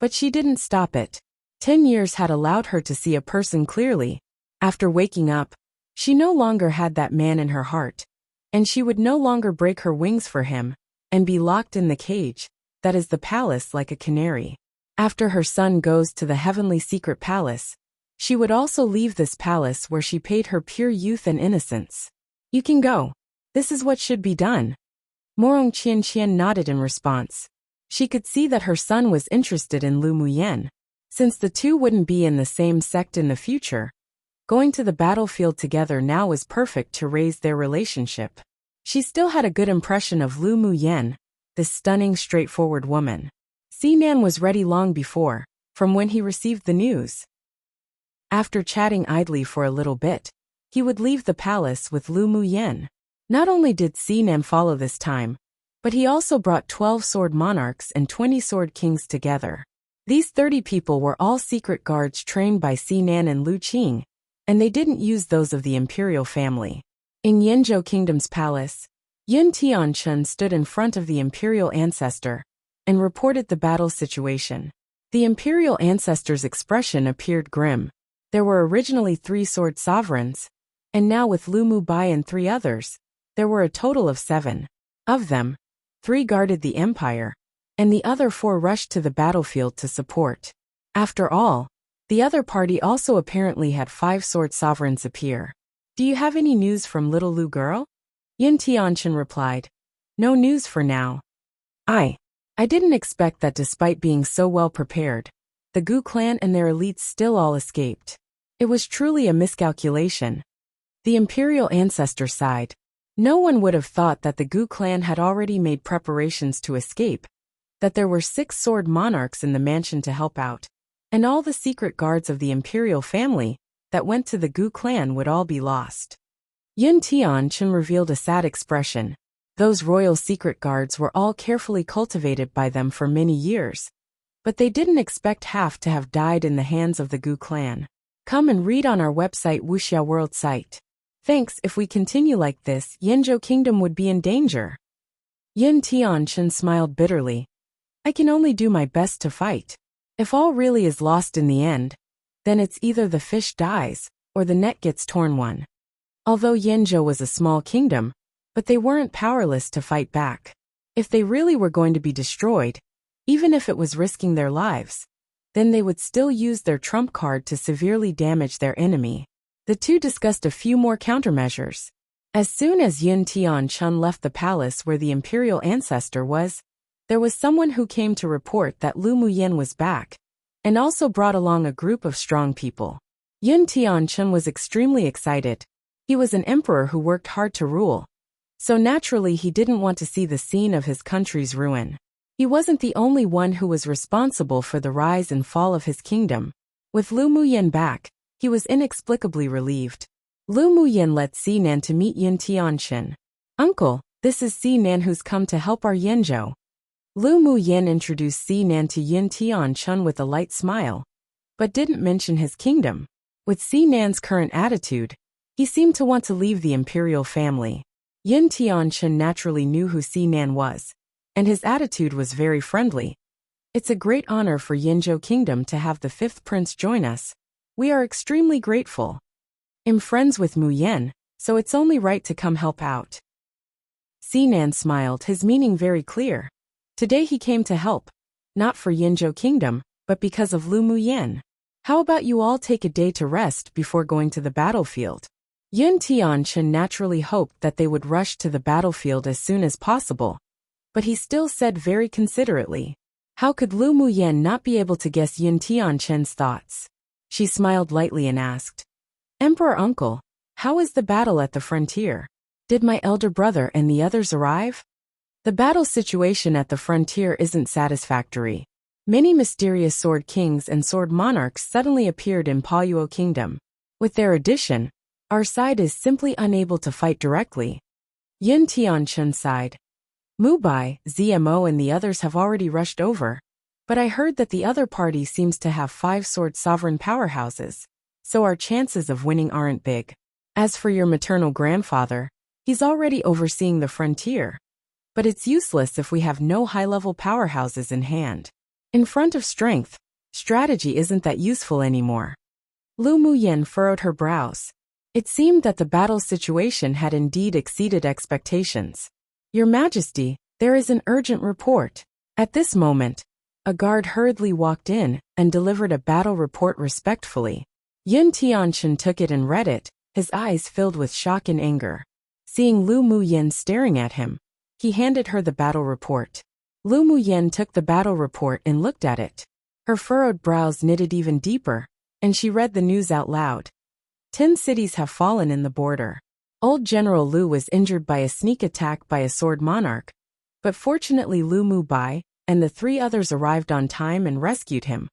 But she didn't stop it. 10 years had allowed her to see a person clearly. After waking up, she no longer had that man in her heart, and she would no longer break her wings for him and be locked in the cage that is the palace like a canary. After her son goes to the heavenly secret palace, she would also leave this palace where she paid her pure youth and innocence. You can go. This is what should be done. Morong Qian nodded in response. She could see that her son was interested in Lu Muyen. Since the two wouldn't be in the same sect in the future, going to the battlefield together now was perfect to raise their relationship. She still had a good impression of Lu Muyen, this stunning, straightforward woman. Sinan was ready long before, from when he received the news. After chatting idly for a little bit, he would leave the palace with Lu Muyen. Not only did Sinan follow this time, but he also brought 12 sword monarchs and 20 sword kings together. These 30 people were all secret guards trained by Sinan and Lu Qing, and they didn't use those of the Imperial family. In Yanzhou Kingdom's palace, Yun Tianchun stood in front of the Imperial ancestor and reported the battle situation. The Imperial ancestor's expression appeared grim. There were originally 3 sword sovereigns, and now with Lu Mubai and 3 others, there were a total of 7. Of them, 3 guarded the empire, and the other 4 rushed to the battlefield to support. After all, the other party also apparently had 5 sword sovereigns appear. Do you have any news from little Lu girl? Yin Tianchen replied. No news for now. I didn't expect that despite being so well prepared, the Gu clan and their elites still all escaped. It was truly a miscalculation. The Imperial ancestor sighed. No one would have thought that the Gu clan had already made preparations to escape, that there were 6 sword monarchs in the mansion to help out, and all the secret guards of the Imperial family that went to the Gu clan would all be lost. Yun Tianchen revealed a sad expression. Those royal secret guards were all carefully cultivated by them for many years, but they didn't expect half to have died in the hands of the Gu clan. Come and read on our website Wuxia World site. Thanks. If we continue like this, Yanzhou Kingdom would be in danger. Yin Tianchen smiled bitterly. I can only do my best to fight. If all really is lost in the end, then it's either the fish dies, or the net gets torn one. Although Yanzhou was a small kingdom, but they weren't powerless to fight back. If they really were going to be destroyed, even if it was risking their lives, then they would still use their trump card to severely damage their enemy. The two discussed a few more countermeasures. As soon as Yun Tianchun left the palace where the Imperial ancestor was, there was someone who came to report that Lu Muyen was back, and also brought along a group of strong people. Yun Tianchun was extremely excited. He was an emperor who worked hard to rule, so naturally he didn't want to see the scene of his country's ruin. He wasn't the only one who was responsible for the rise and fall of his kingdom. With Lu Muyen back, he was inexplicably relieved. Lu Muyen led Sinan to meet Yun Tianchen. Uncle, this is Sinan who's come to help our Yanzhou. Lu Muyen introduced Sinan to Yun Tianchen with a light smile, but didn't mention his kingdom. With Sinan's current attitude, he seemed to want to leave the Imperial family. Yun Tianchen naturally knew who Sinan was, and his attitude was very friendly. It's a great honor for Yanzhou Kingdom to have the 5th prince join us. We are extremely grateful. I'm friends with Muyen, so it's only right to come help out. Sinan smiled, his meaning very clear. Today he came to help, not for Yanzhou Kingdom, but because of Lu Muyen. How about you all take a day to rest before going to the battlefield? Yun Tianchen naturally hoped that they would rush to the battlefield as soon as possible, but he still said very considerately. How could Lu Muyen not be able to guess Yun Tianchen's thoughts? She smiled lightly and asked, Emperor Uncle, how is the battle at the frontier? Did my elder brother and the others arrive? The battle situation at the frontier isn't satisfactory. Many mysterious sword kings and sword monarchs suddenly appeared in Payuo Kingdom. With their addition, our side is simply unable to fight directly. Yun Tianchen sighed. Mubai, ZMO and the others have already rushed over, but I heard that the other party seems to have 5 sword sovereign powerhouses, so our chances of winning aren't big. As for your maternal grandfather, he's already overseeing the frontier. But it's useless if we have no high-level powerhouses in hand. In front of strength, strategy isn't that useful anymore. Lu Muyen furrowed her brows. It seemed that the battle situation had indeed exceeded expectations. Your Majesty, there is an urgent report. At this moment, a guard hurriedly walked in and delivered a battle report respectfully. Yun Tianchen took it and read it, his eyes filled with shock and anger. Seeing Lu Muyen staring at him, he handed her the battle report. Lu Muyen took the battle report and looked at it. Her furrowed brows knitted even deeper, and she read the news out loud. 10 cities have fallen in the border. Old General Lu was injured by a sneak attack by a sword monarch, but fortunately Lu Mubai and the 3 others arrived on time and rescued him.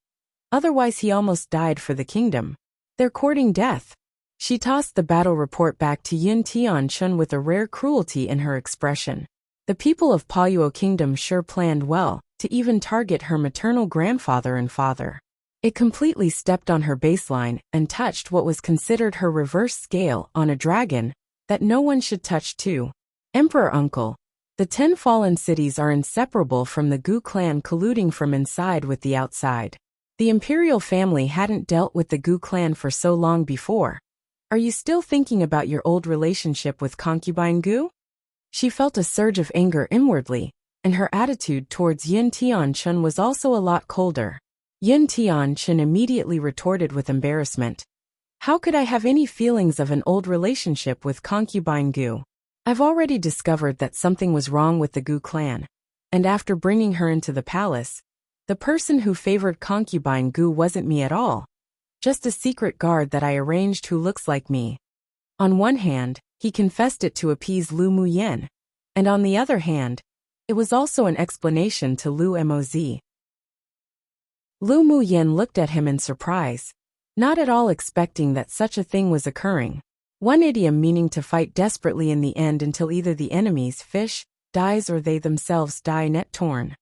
Otherwise he almost died for the kingdom. They're courting death. She tossed the battle report back to Yin Tianchun with a rare cruelty in her expression. The people of Payuo Kingdom sure planned well to even target her maternal grandfather and father. It completely stepped on her baseline and touched what was considered her reverse scale on a dragon that no one should touch too. Emperor Uncle, the 10 fallen cities are inseparable from the Gu clan colluding from inside with the outside. The Imperial family hadn't dealt with the Gu clan for so long before. Are you still thinking about your old relationship with concubine Gu? She felt a surge of anger inwardly, and her attitude towards Yin Tianchun was also a lot colder. Yin Tianchun immediately retorted with embarrassment. How could I have any feelings of an old relationship with concubine Gu? I've already discovered that something was wrong with the Gu clan, and after bringing her into the palace, the person who favored concubine Gu wasn't me at all. Just a secret guard that I arranged who looks like me. On one hand, he confessed it to appease Lu Muyen, and on the other hand, it was also an explanation to Lu Moz. Lu Muyen looked at him in surprise, not at all expecting that such a thing was occurring. One idiom meaning to fight desperately in the end until either the enemy's fish dies or they themselves die net torn.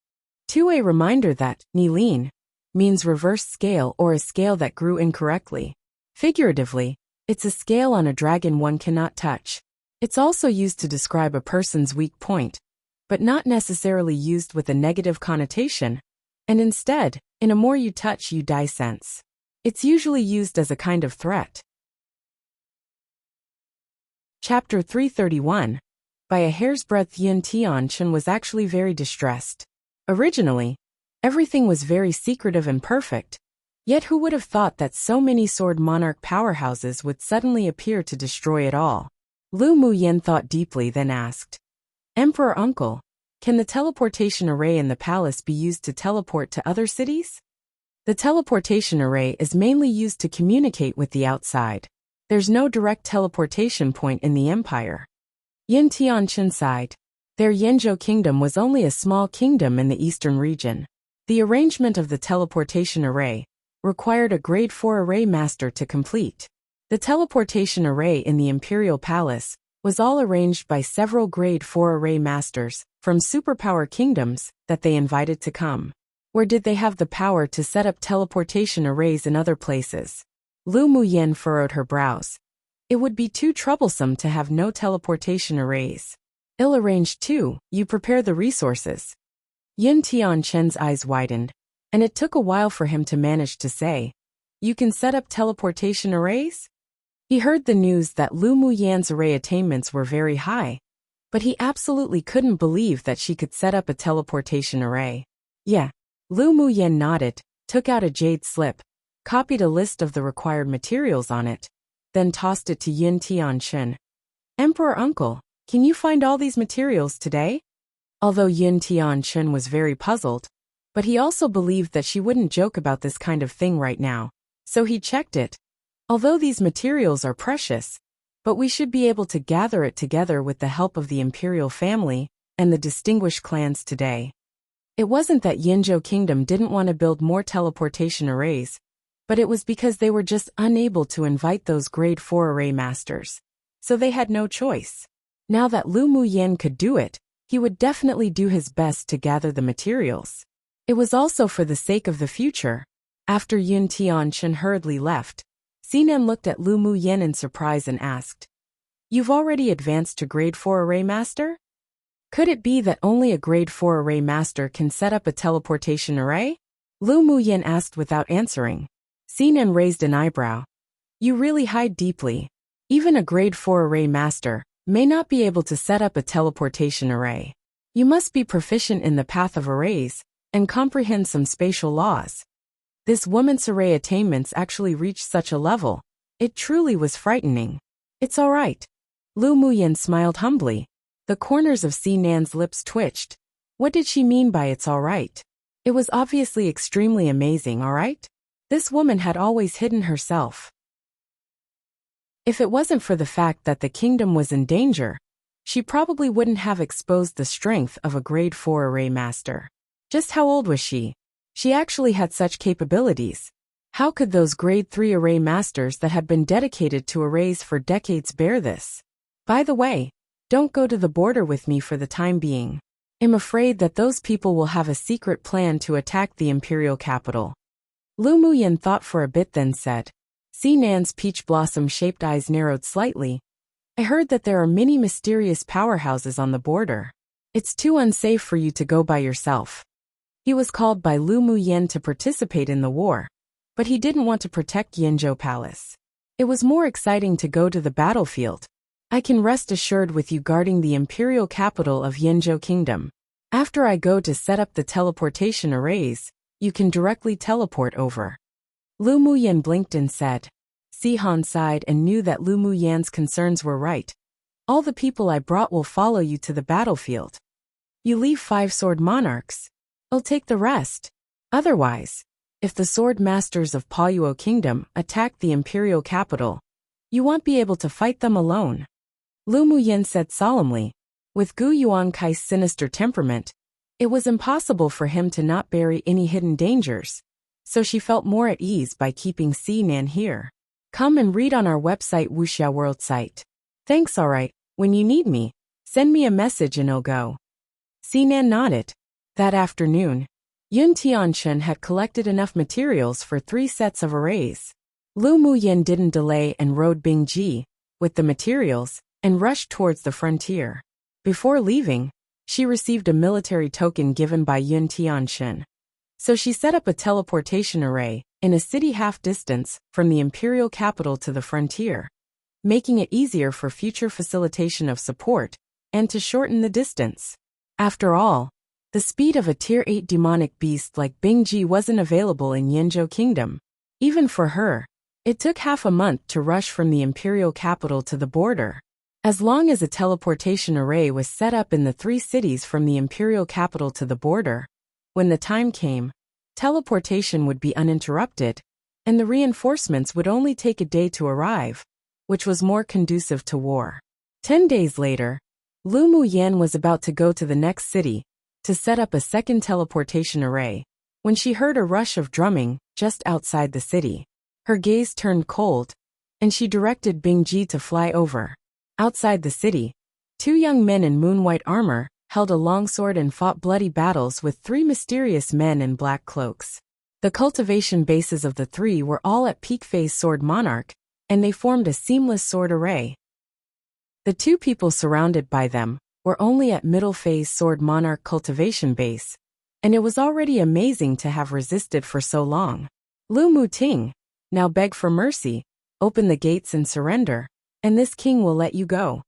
2. A reminder that Nilin means reverse scale or a scale that grew incorrectly. Figuratively, it's a scale on a dragon one cannot touch. It's also used to describe a person's weak point, but not necessarily used with a negative connotation, and instead, in a more you touch you die sense. It's usually used as a kind of threat. Chapter 331. By a hair's breadth Yin Tianchun was actually very distressed. Originally, everything was very secretive and perfect, yet who would have thought that so many sword monarch powerhouses would suddenly appear to destroy it all? Lu Muyen thought deeply, then asked, Emperor Uncle, can the teleportation array in the palace be used to teleport to other cities? The teleportation array is mainly used to communicate with the outside. There's no direct teleportation point in the empire. Yin Tianchun sighed. Their Yanzhou kingdom was only a small kingdom in the eastern region. The arrangement of the teleportation array required a grade 4 array master to complete. The teleportation array in the Imperial Palace was all arranged by several grade 4 array masters from superpower kingdoms that they invited to come. Where did they have the power to set up teleportation arrays in other places? Lu Muyen furrowed her brows. It would be too troublesome to have no teleportation arrays. Ill-arranged too, you prepare the resources. Yin Tianchun's eyes widened, and it took a while for him to manage to say, You can set up teleportation arrays? He heard the news that Lu Muyen's array attainments were very high, but he absolutely couldn't believe that she could set up a teleportation array. Yeah. Lu Muyen nodded, took out a jade slip, copied a list of the required materials on it, then tossed it to Yin Tianchun. Emperor Uncle, can you find all these materials today? Although Yin Tianchun was very puzzled, but he also believed that she wouldn't joke about this kind of thing right now, so he checked it. Although these materials are precious, but we should be able to gather it together with the help of the Imperial family and the distinguished clans today. It wasn't that Yanzhou Kingdom didn't want to build more teleportation arrays, but it was because they were just unable to invite those grade 4 array masters. So they had no choice. Now that Lu Muyen could do it, he would definitely do his best to gather the materials. It was also for the sake of the future. After Yin Tianchun hurriedly left, Sinan looked at Lu Muyen in surprise and asked, You've already advanced to grade 4 array master? Could it be that only a grade 4 array master can set up a teleportation array? Lu Muyen asked without answering. Sinan raised an eyebrow. You really hide deeply. Even a grade 4 array master may not be able to set up a teleportation array. You must be proficient in the path of arrays and comprehend some spatial laws. This woman's array attainments actually reached such a level. It truly was frightening. It's all right. Lu Muyin smiled humbly. The corners of Si Nan's lips twitched. What did she mean by it's all right? It was obviously extremely amazing, all right? This woman had always hidden herself. If it wasn't for the fact that the kingdom was in danger, she probably wouldn't have exposed the strength of a grade 4 array master. Just how old was she? She actually had such capabilities. How could those grade 3 array masters that had been dedicated to arrays for decades bear this? By the way, don't go to the border with me for the time being. I'm afraid that those people will have a secret plan to attack the Imperial capital. Lu Muyin thought for a bit then said. Si Nan's peach blossom-shaped eyes narrowed slightly. I heard that there are many mysterious powerhouses on the border. It's too unsafe for you to go by yourself. He was called by Lu Muyin to participate in the war, but he didn't want to protect Yinzhou Palace. It was more exciting to go to the battlefield. I can rest assured with you guarding the imperial capital of Yinzhou Kingdom. After I go to set up the teleportation arrays, you can directly teleport over. Lu Muyin blinked and said. Si Han sighed and knew that Lu Muyin's concerns were right. All the people I brought will follow you to the battlefield. You leave 5 sword monarchs. I'll take the rest. Otherwise, if the sword masters of Payuo Kingdom attack the imperial capital, you won't be able to fight them alone. Lu Muyin said solemnly. With Gu Yuankai's sinister temperament, it was impossible for him to not bury any hidden dangers, so she felt more at ease by keeping Si Nan here. Come and read on our website Wuxia World site. Thanks, alright. When you need me, send me a message and I'll go. Si Nan nodded. That afternoon, Yun Tianchen had collected enough materials for 3 sets of arrays. Lu Muyin didn't delay and rode Bingji with the materials and rushed towards the frontier. Before leaving, she received a military token given by Yun Tianchen. So she set up a teleportation array in a city half distance from the imperial capital to the frontier, making it easier for future facilitation of support and to shorten the distance. After all, the speed of a tier 8 demonic beast like Bingji wasn't available in Yinzhou Kingdom. Even for her, it took half a month to rush from the imperial capital to the border. As long as a teleportation array was set up in the 3 cities from the imperial capital to the border, when the time came, teleportation would be uninterrupted, and the reinforcements would only take a day to arrive, which was more conducive to war. 10 days later, Lu Muyin was about to go to the next city to set up a second teleportation array, when she heard a rush of drumming just outside the city. Her gaze turned cold, and she directed Bingji to fly over. Outside the city, 2 young men in moon-white armor held a longsword and fought bloody battles with 3 mysterious men in black cloaks. The cultivation bases of the 3 were all at peak phase sword monarch, and they formed a seamless sword array. The 2 people surrounded by them were only at middle phase sword monarch cultivation base, and it was already amazing to have resisted for so long. Lu Muting, now beg for mercy, open the gates and surrender, and this king will let you go.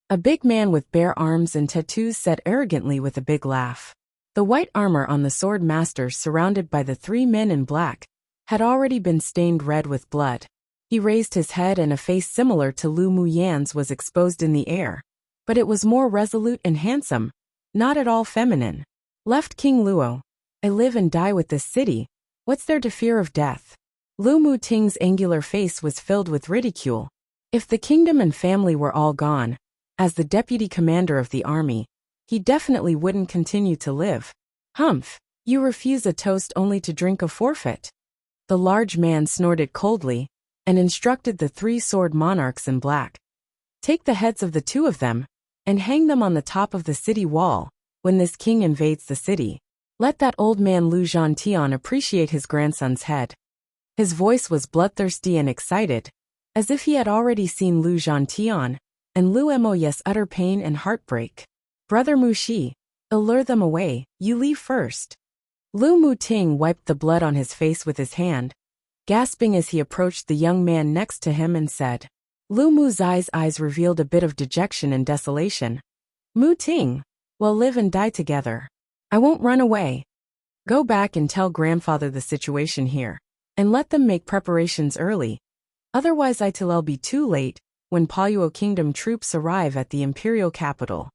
A big man with bare arms and tattoos said arrogantly with a big laugh. The white armor on the sword masters surrounded by the 3 men in black had already been stained red with blood. He raised his head and a face similar to Lu Muyin's was exposed in the air, but it was more resolute and handsome, not at all feminine. Left King Luo. I live and die with this city. What's there to fear of death? Lu Muting's angular face was filled with ridicule. If the kingdom and family were all gone, as the deputy commander of the army, he definitely wouldn't continue to live. Humph, you refuse a toast only to drink a forfeit. The large man snorted coldly and instructed the 3 sword monarchs in black. Take the heads of the 2 of them and hang them on the top of the city wall when this king invades the city. Let that old man Lu Zhantian appreciate his grandson's head. His voice was bloodthirsty and excited, as if he had already seen Lu Zhantian and Lu Moyes utter pain and heartbreak. Brother Mushi, allure them away, you leave first. Lu Muting wiped the blood on his face with his hand, gasping as he approached the young man next to him and said. Lu Muzai's eyes revealed a bit of dejection and desolation. Muting, we'll live and die together. I won't run away. Go back and tell grandfather the situation here, and let them make preparations early. Otherwise it'll be too late when Payuo Kingdom troops arrive at the Imperial capital.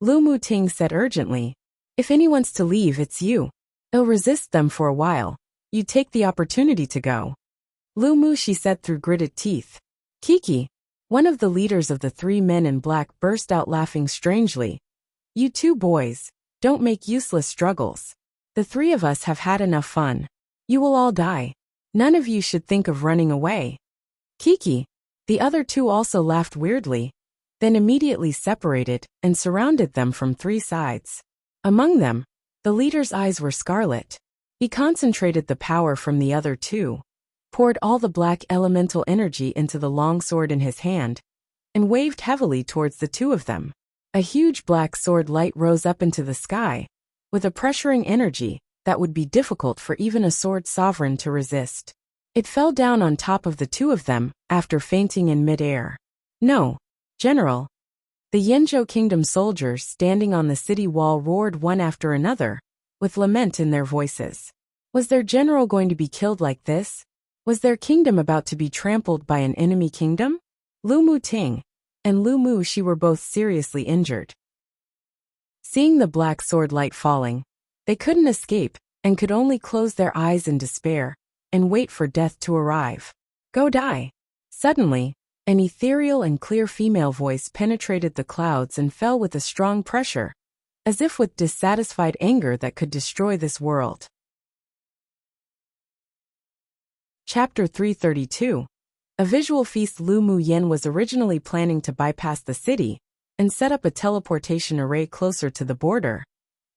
Lu Muting said urgently, "If anyone's to leave, it's you. I'll resist them for a while. You take the opportunity to go." Lu Mu, she said through gritted teeth. Kiki, one of the leaders of the three men in black, burst out laughing strangely. "You two boys, don't make useless struggles. The three of us have had enough fun. You will all die. None of you should think of running away." Kiki, the other two, also laughed weirdly, then immediately separated and surrounded them from three sides. Among them, the leader's eyes were scarlet. He concentrated the power from the other two, poured all the black elemental energy into the long sword in his hand, and waved heavily towards the two of them. A huge black sword light rose up into the sky, with a pressuring energy that would be difficult for even a sword sovereign to resist. It fell down on top of the two of them after fainting in mid-air. "No, General!" The Yenzhou Kingdom soldiers standing on the city wall roared one after another, with lament in their voices. Was their general going to be killed like this? Was their kingdom about to be trampled by an enemy kingdom? Lu Muting and Lu Mu, she were both seriously injured. Seeing the black sword light falling, they couldn't escape and could only close their eyes in despair and wait for death to arrive. "Go die!" Suddenly, an ethereal and clear female voice penetrated the clouds and fell with a strong pressure, as if with dissatisfied anger that could destroy this world. Chapter 332. A visual feast. Lu Mu Yen was originally planning to bypass the city and set up a teleportation array closer to the border.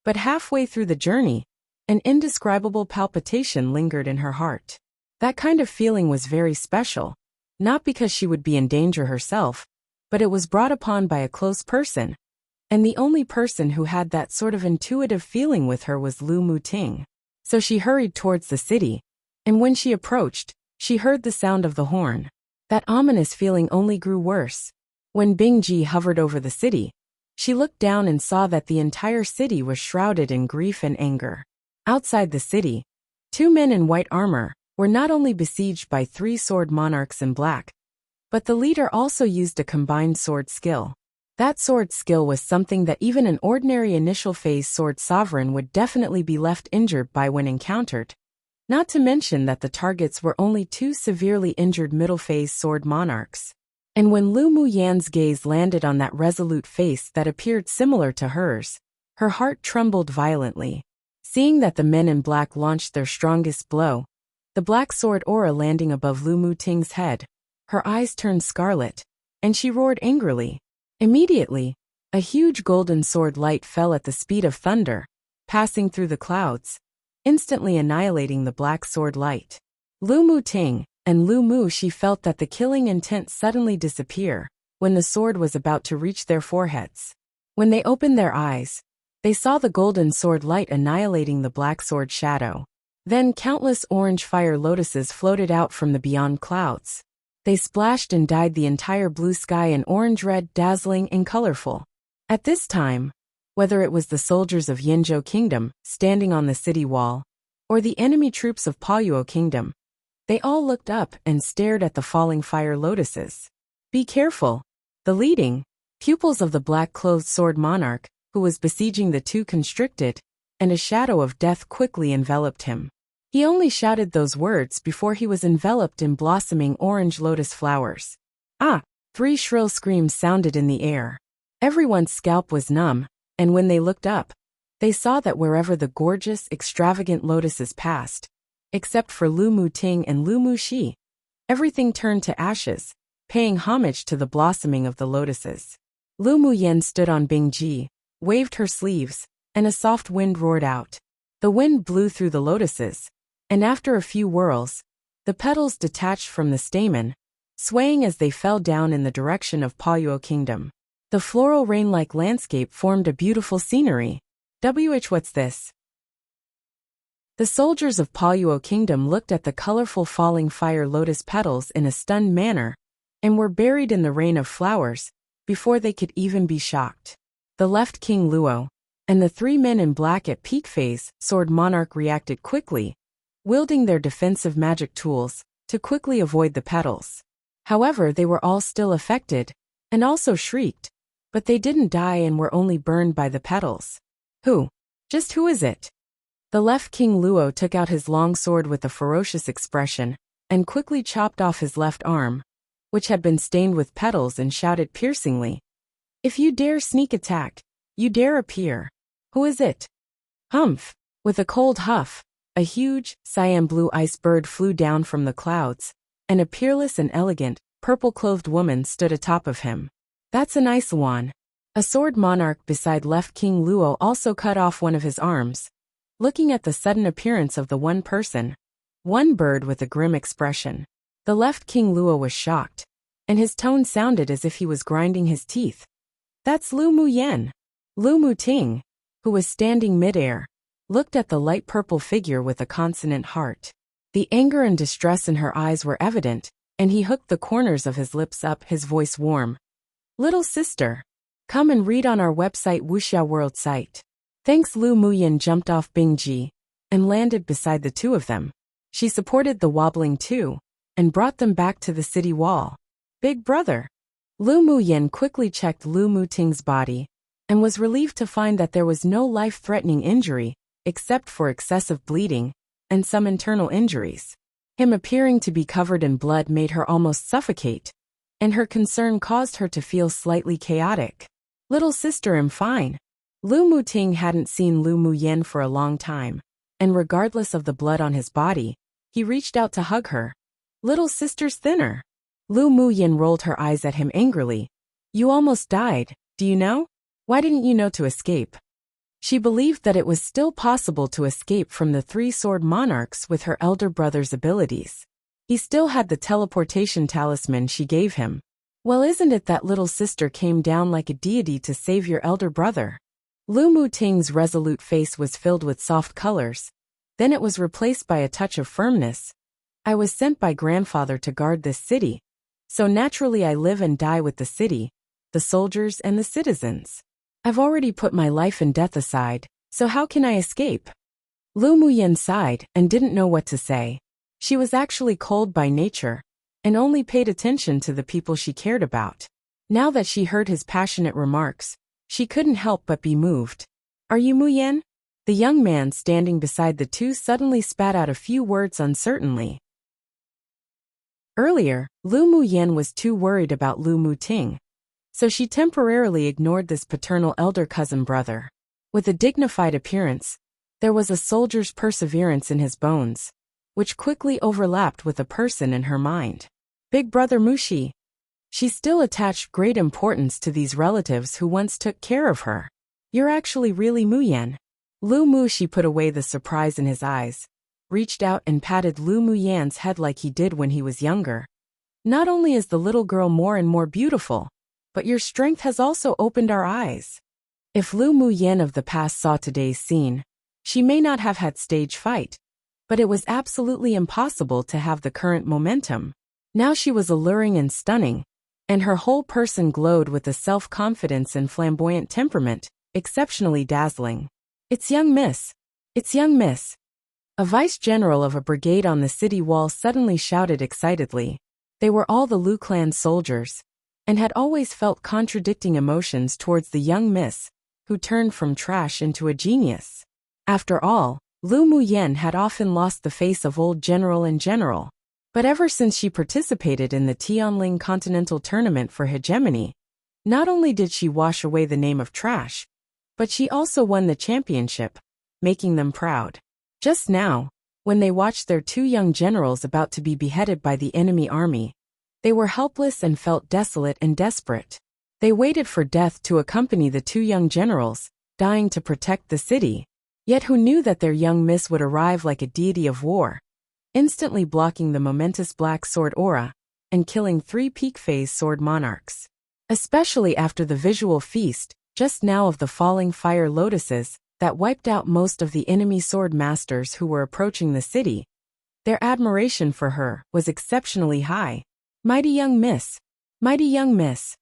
But halfway through the journey, an indescribable palpitation lingered in her heart. That kind of feeling was very special, not because she would be in danger herself, but it was brought upon by a close person, and the only person who had that sort of intuitive feeling with her was Lu Muting. So she hurried towards the city, and when she approached, she heard the sound of the horn. That ominous feeling only grew worse. When Bingji hovered over the city, she looked down and saw that the entire city was shrouded in grief and anger. Outside the city, two men in white armor were not only besieged by three sword monarchs in black, but the leader also used a combined sword skill. That sword skill was something that even an ordinary initial phase sword sovereign would definitely be left injured by when encountered. Not to mention that the targets were only two severely injured middle phase sword monarchs. And when Lu Mu Yan's gaze landed on that resolute face that appeared similar to hers, her heart trembled violently. Seeing that the men in black launched their strongest blow, the black sword aura landing above Lu Muting's head, her eyes turned scarlet, and she roared angrily. Immediately, a huge golden sword light fell at the speed of thunder, passing through the clouds, instantly annihilating the black sword light. Lu Muting and Lu Mu, she felt that the killing intent suddenly disappear when the sword was about to reach their foreheads. When they opened their eyes, they saw the golden sword light annihilating the black sword shadow. Then countless orange fire lotuses floated out from the beyond clouds. They splashed and dyed the entire blue sky in orange-red, dazzling and colorful. At this time, whether it was the soldiers of Yenzhou Kingdom standing on the city wall, or the enemy troops of Payuo Kingdom, they all looked up and stared at the falling fire lotuses. "Be careful!" The leading pupils of the black-clothed sword monarch, who was besieging the two, constricted, and a shadow of death quickly enveloped him. He only shouted those words before he was enveloped in blossoming orange lotus flowers. "Ah!" 3 shrill screams sounded in the air. Everyone's scalp was numb, and when they looked up, they saw that wherever the gorgeous, extravagant lotuses passed, except for Lu Muting and Lu Muxi, everything turned to ashes, paying homage to the blossoming of the lotuses. Lu Muyen stood on Bingji, waved her sleeves, and a soft wind roared out. The wind blew through the lotuses, and after a few whirls, the petals detached from the stamen, swaying as they fell down in the direction of Payuo Kingdom. The floral rain-like landscape formed a beautiful scenery. What's this? The soldiers of Payuo Kingdom looked at the colorful falling fire lotus petals in a stunned manner, and were buried in the rain of flowers before they could even be shocked. The left King Luo and the 3 men in black at peak phase sword monarch reacted quickly, wielding their defensive magic tools to quickly avoid the petals. However, they were all still affected, and also shrieked, but they didn't die and were only burned by the petals. Who? Just who is it? The left King Luo took out his long sword with a ferocious expression, and quickly chopped off his left arm, which had been stained with petals, and shouted piercingly, "If you dare sneak attack, you dare appear. Who is it?" Humph! With a cold huff, a huge, cyan blue ice bird flew down from the clouds, and a peerless and elegant, purple-clothed woman stood atop of him. "That's a nice one." A sword monarch beside left King Luo also cut off one of his arms, looking at the sudden appearance of the one person, one bird with a grim expression. The left King Luo was shocked, and his tone sounded as if he was grinding his teeth. "That's Lu Muyen." Lu Muting, who was standing midair, looked at the light purple figure with a consonant heart. The anger and distress in her eyes were evident, and he hooked the corners of his lips up, his voice warm. "Little sister, come and read on our website Wuxia World site." Thanks. Lu Muyen jumped off Bingji and landed beside the two of them. She supported the wobbling two and brought them back to the city wall. "Big brother." Lu Muyen quickly checked Lu Muting's body and was relieved to find that there was no life-threatening injury except for excessive bleeding and some internal injuries. Him appearing to be covered in blood made her almost suffocate, and her concern caused her to feel slightly chaotic. "Little sister, I'm fine." Lu Muting hadn't seen Lu Muyen for a long time, and regardless of the blood on his body, he reached out to hug her. "Little sister's thinner." Lu Muyen rolled her eyes at him angrily. "You almost died, do you know? Why didn't you know to escape?" She believed that it was still possible to escape from the three sword monarchs with her elder brother's abilities. He still had the teleportation talisman she gave him. Well, isn't it that little sister came down like a deity to save your elder brother? Lu Muting's resolute face was filled with soft colors. Then it was replaced by a touch of firmness. "I was sent by grandfather to guard this city, so naturally I live and die with the city, the soldiers and the citizens. I've already put my life and death aside, so how can I escape?" Lu Muyen sighed and didn't know what to say. She was actually cold by nature, and only paid attention to the people she cared about. Now that she heard his passionate remarks, she couldn't help but be moved. "Are you Muyen?" The young man standing beside the two suddenly spat out a few words uncertainly. Earlier, Lu Muyen was too worried about Lu Muting, so she temporarily ignored this paternal elder cousin brother. With a dignified appearance, there was a soldier's perseverance in his bones, which quickly overlapped with a person in her mind. "Big brother Mushi." She still attached great importance to these relatives who once took care of her. "You're actually really Muyen." Lu Mushi put away the surprise in his eyes, reached out and patted Lu Muyen's head like he did when he was younger. "Not only is the little girl more and more beautiful, but your strength has also opened our eyes." If Lu Muyen of the past saw today's scene, she may not have had stage fright, but it was absolutely impossible to have the current momentum. Now she was alluring and stunning, and her whole person glowed with a self-confidence and flamboyant temperament, exceptionally dazzling. "It's young miss. It's young miss." A vice-general of a brigade on the city wall suddenly shouted excitedly. They were all the Lu clan soldiers, and had always felt contradicting emotions towards the young miss, who turned from trash into a genius. After all, Lu Muyen had often lost the face of old general in general. But ever since she participated in the Tianling Continental Tournament for Hegemony, not only did she wash away the name of trash, but she also won the championship, making them proud. Just now, when they watched their two young generals about to be beheaded by the enemy army, they were helpless and felt desolate and desperate. They waited for death to accompany the two young generals, dying to protect the city. Yet who knew that their young miss would arrive like a deity of war, instantly blocking the momentous black sword aura and killing 3 peak phase sword monarchs. Especially after the visual feast, just now of the falling fire lotuses, that wiped out most of the enemy sword masters who were approaching the city. Their admiration for her was exceptionally high. "Mighty young miss! Mighty young miss!"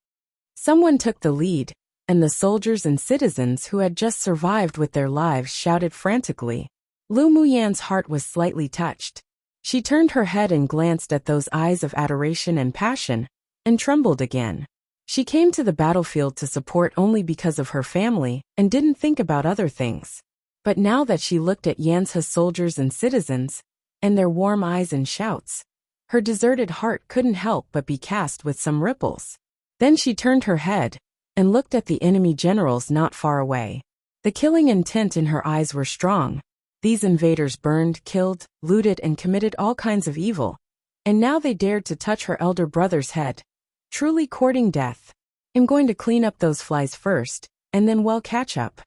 Someone took the lead, and the soldiers and citizens who had just survived with their lives shouted frantically. Lu Muyan's heart was slightly touched. She turned her head and glanced at those eyes of adoration and passion, and trembled again. She came to the battlefield to support only because of her family and didn't think about other things. But now that she looked at Yan's soldiers and citizens, and their warm eyes and shouts, her deserted heart couldn't help but be cast with some ripples. Then she turned her head and looked at the enemy generals not far away. The killing intent in her eyes were strong. These invaders burned, killed, looted, and committed all kinds of evil. And now they dared to touch her elder brother's head. Truly courting death. I'm going to clean up those flies first, and then we'll catch up.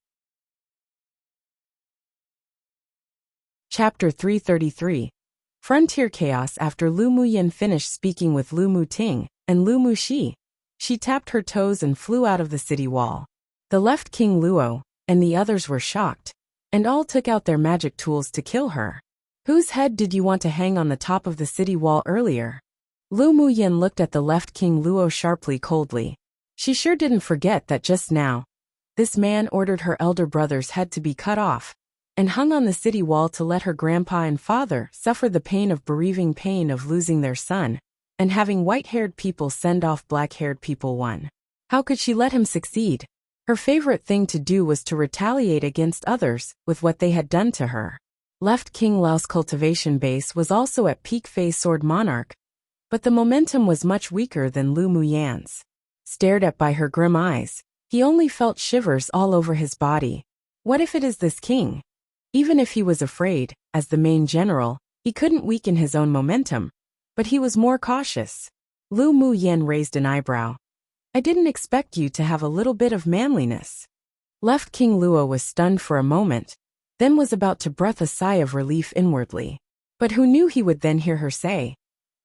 Chapter 333. Frontier Chaos. After Lu Muyin finished speaking with Lu Muting and Lu Muxi, she tapped her toes and flew out of the city wall. The left King Luo and the others were shocked, and all took out their magic tools to kill her. Whose head did you want to hang on the top of the city wall earlier? Lu Muyin looked at the left King Luo sharply, coldly. She sure didn't forget that just now, this man ordered her elder brother's head to be cut off and hung on the city wall to let her grandpa and father suffer the pain of bereaving pain of losing their son and having white-haired people send off black-haired people one. How could she let him succeed? Her favorite thing to do was to retaliate against others with what they had done to her. Left King Lao's cultivation base was also at peak phase Sword Monarch, but the momentum was much weaker than Lu Muyan's. Stared at by her grim eyes, he only felt shivers all over his body. What if it is this king? Even if he was afraid, as the main general, he couldn't weaken his own momentum, but he was more cautious. Lu Muyan raised an eyebrow. I didn't expect you to have a little bit of manliness. Left King Luo was stunned for a moment, then was about to breath a sigh of relief inwardly. But who knew he would then hear her say,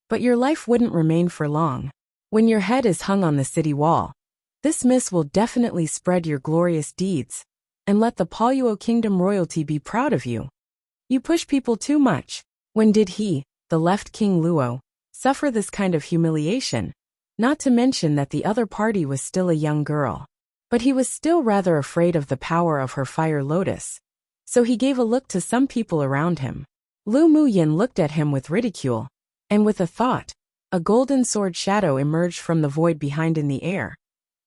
but your life wouldn't remain for long. When your head is hung on the city wall, this mist will definitely spread your glorious deeds, and let the Paluo Kingdom royalty be proud of you. You push people too much. When did he, the left King Luo, suffer this kind of humiliation? Not to mention that the other party was still a young girl. But he was still rather afraid of the power of her fire lotus. So he gave a look to some people around him. Lu Muyin looked at him with ridicule, and with a thought, a golden sword shadow emerged from the void behind in the air,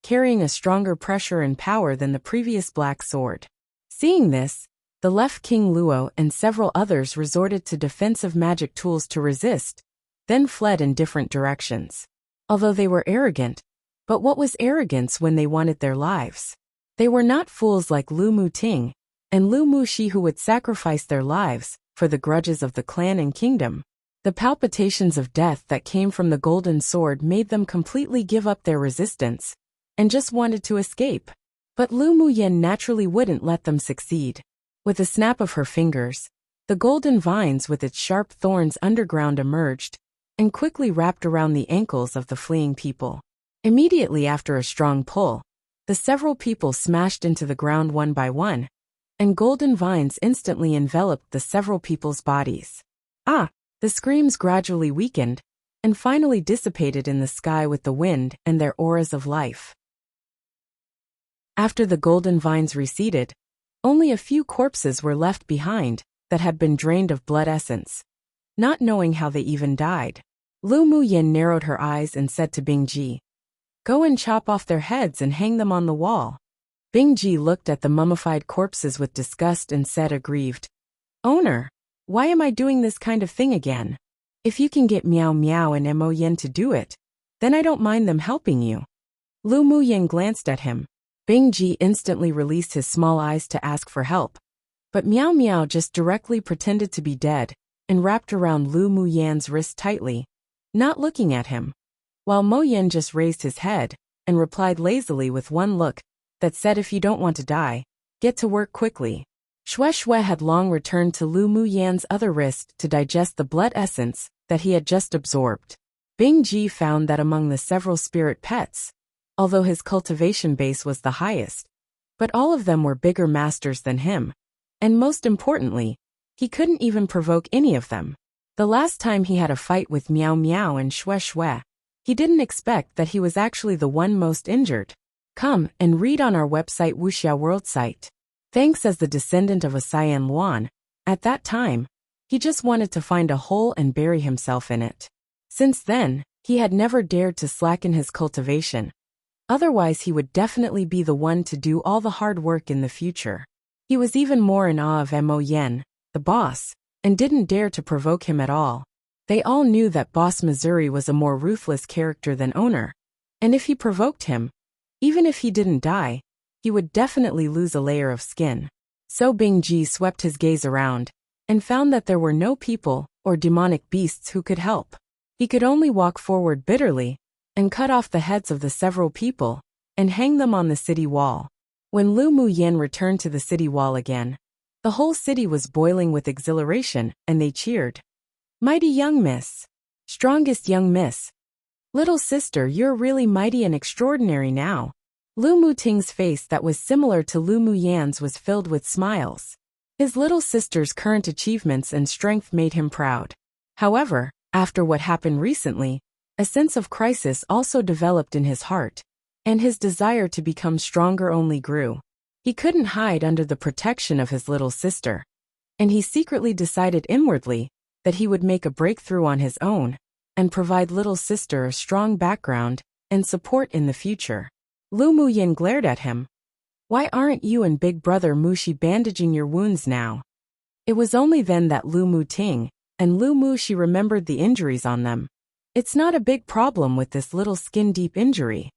carrying a stronger pressure and power than the previous black sword. Seeing this, the left King Luo and several others resorted to defensive magic tools to resist, then fled in different directions. Although they were arrogant, but what was arrogance when they wanted their lives? They were not fools like Lu Muting and Lu Muxi who would sacrifice their lives for the grudges of the clan and kingdom. The palpitations of death that came from the golden sword made them completely give up their resistance and just wanted to escape. But Lu Muyin naturally wouldn't let them succeed. With a snap of her fingers, the golden vines with its sharp thorns underground emerged and quickly wrapped around the ankles of the fleeing people. Immediately after a strong pull, the several people smashed into the ground one by one, and golden vines instantly enveloped the several people's bodies. The screams gradually weakened and finally dissipated in the sky with the wind and their auras of life. After the golden vines receded, only a few corpses were left behind that had been drained of blood essence. Not knowing how they even died, Lu Muyin narrowed her eyes and said to Bingji, "Go and chop off their heads and hang them on the wall." Bingji looked at the mummified corpses with disgust and said aggrieved, "Owner, why am I doing this kind of thing again? If you can get Miao Miao and Mo Yen to do it, then I don't mind them helping you." Lu Muyin glanced at him. Bingji instantly released his small eyes to ask for help, but Miao Miao just directly pretended to be dead and wrapped around Lu Muyin's wrist tightly, not looking at him, while Mo Yen just raised his head and replied lazily with one look that said, "If you don't want to die, get to work quickly." Xue Xue had long returned to Lu Muyan's other wrist to digest the blood essence that he had just absorbed. Bingji found that among the several spirit pets, although his cultivation base was the highest, but all of them were bigger masters than him, and most importantly, he couldn't even provoke any of them. The last time he had a fight with Miao Miao and Xue Xue, he didn't expect that he was actually the one most injured. Come and read on our website Wuxia World site. Thanks as the descendant of a Cyan Luan, at that time, He just wanted to find a hole and bury himself in it. Since then, he had never dared to slacken his cultivation. Otherwise, he would definitely be the one to do all the hard work in the future. He was even more in awe of Mo Yen, the boss, and didn't dare to provoke him at all. They all knew that Boss Missouri was a more ruthless character than owner, and if he provoked him, even if he didn't die, he would definitely lose a layer of skin. So Bing-ji swept his gaze around, and found that there were no people or demonic beasts who could help. He could only walk forward bitterly, and cut off the heads of the several people, and hang them on the city wall. When Lu Muyen returned to the city wall again, the whole city was boiling with exhilaration, and they cheered. "Mighty young miss! Strongest young miss! Little sister, you're really mighty and extraordinary now." Lu Muting's face that was similar to Lu Muyan's was filled with smiles. His little sister's current achievements and strength made him proud. However, after what happened recently, a sense of crisis also developed in his heart, and his desire to become stronger only grew. He couldn't hide under the protection of his little sister, and he secretly decided inwardly that he would make a breakthrough on his own and provide little sister a strong background and support in the future. Lu Muyin glared at him. "Why aren't you and big brother Mushi bandaging your wounds now?" It was only then that Lu Muting and Lu Mushi remembered the injuries on them. "It's not a big problem with this little skin-deep injury.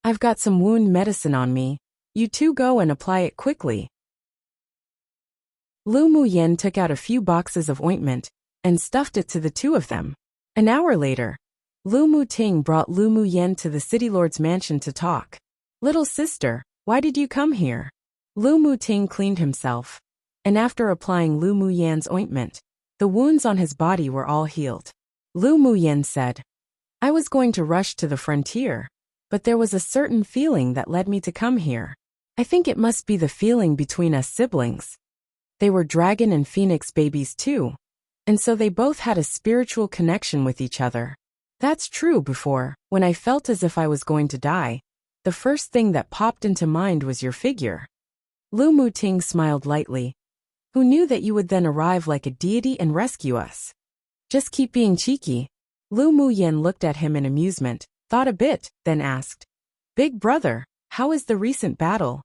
I've got some wound medicine on me. You two go and apply it quickly." Lu Muyen took out a few boxes of ointment and stuffed it to the two of them. An hour later, Lu Muting brought Lu Muyen to the city lord's mansion to talk. "Little sister, why did you come here?" Lu Muting cleaned himself, and after applying Lu Muyen's ointment, the wounds on his body were all healed. Lu Muyen said, "I was going to rush to the frontier, but there was a certain feeling that led me to come here. I think it must be the feeling between us siblings. They were dragon and phoenix babies too, and so they both had a spiritual connection with each other. That's true. Before, when I felt as if I was going to die, the first thing that popped into mind was your figure." Lu Muting smiled lightly. "Who knew that you would then arrive like a deity and rescue us?" "Just keep being cheeky." Lu Muyen looked at him in amusement, thought a bit, then asked, "Big brother, how is the recent battle?"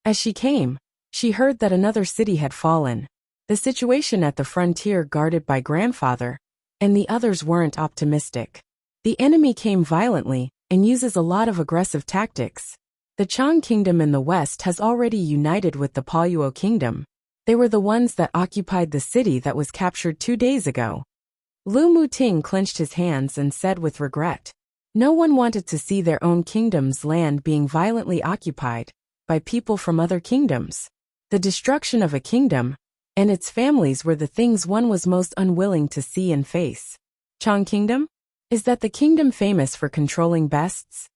As she came, she heard that another city had fallen. The situation at the frontier guarded by grandfather, and the others weren't optimistic. The enemy came violently and uses a lot of aggressive tactics. The Chang Kingdom in the west has already united with the Palyuo Kingdom. They were the ones that occupied the city that was captured 2 days ago. Lu Muting clenched his hands and said with regret, "No one wanted to see their own kingdom's land being violently occupied by people from other kingdoms. The destruction of a kingdom and its families were the things one was most unwilling to see and face." "Chang Kingdom? Is that the kingdom famous for controlling beasts?"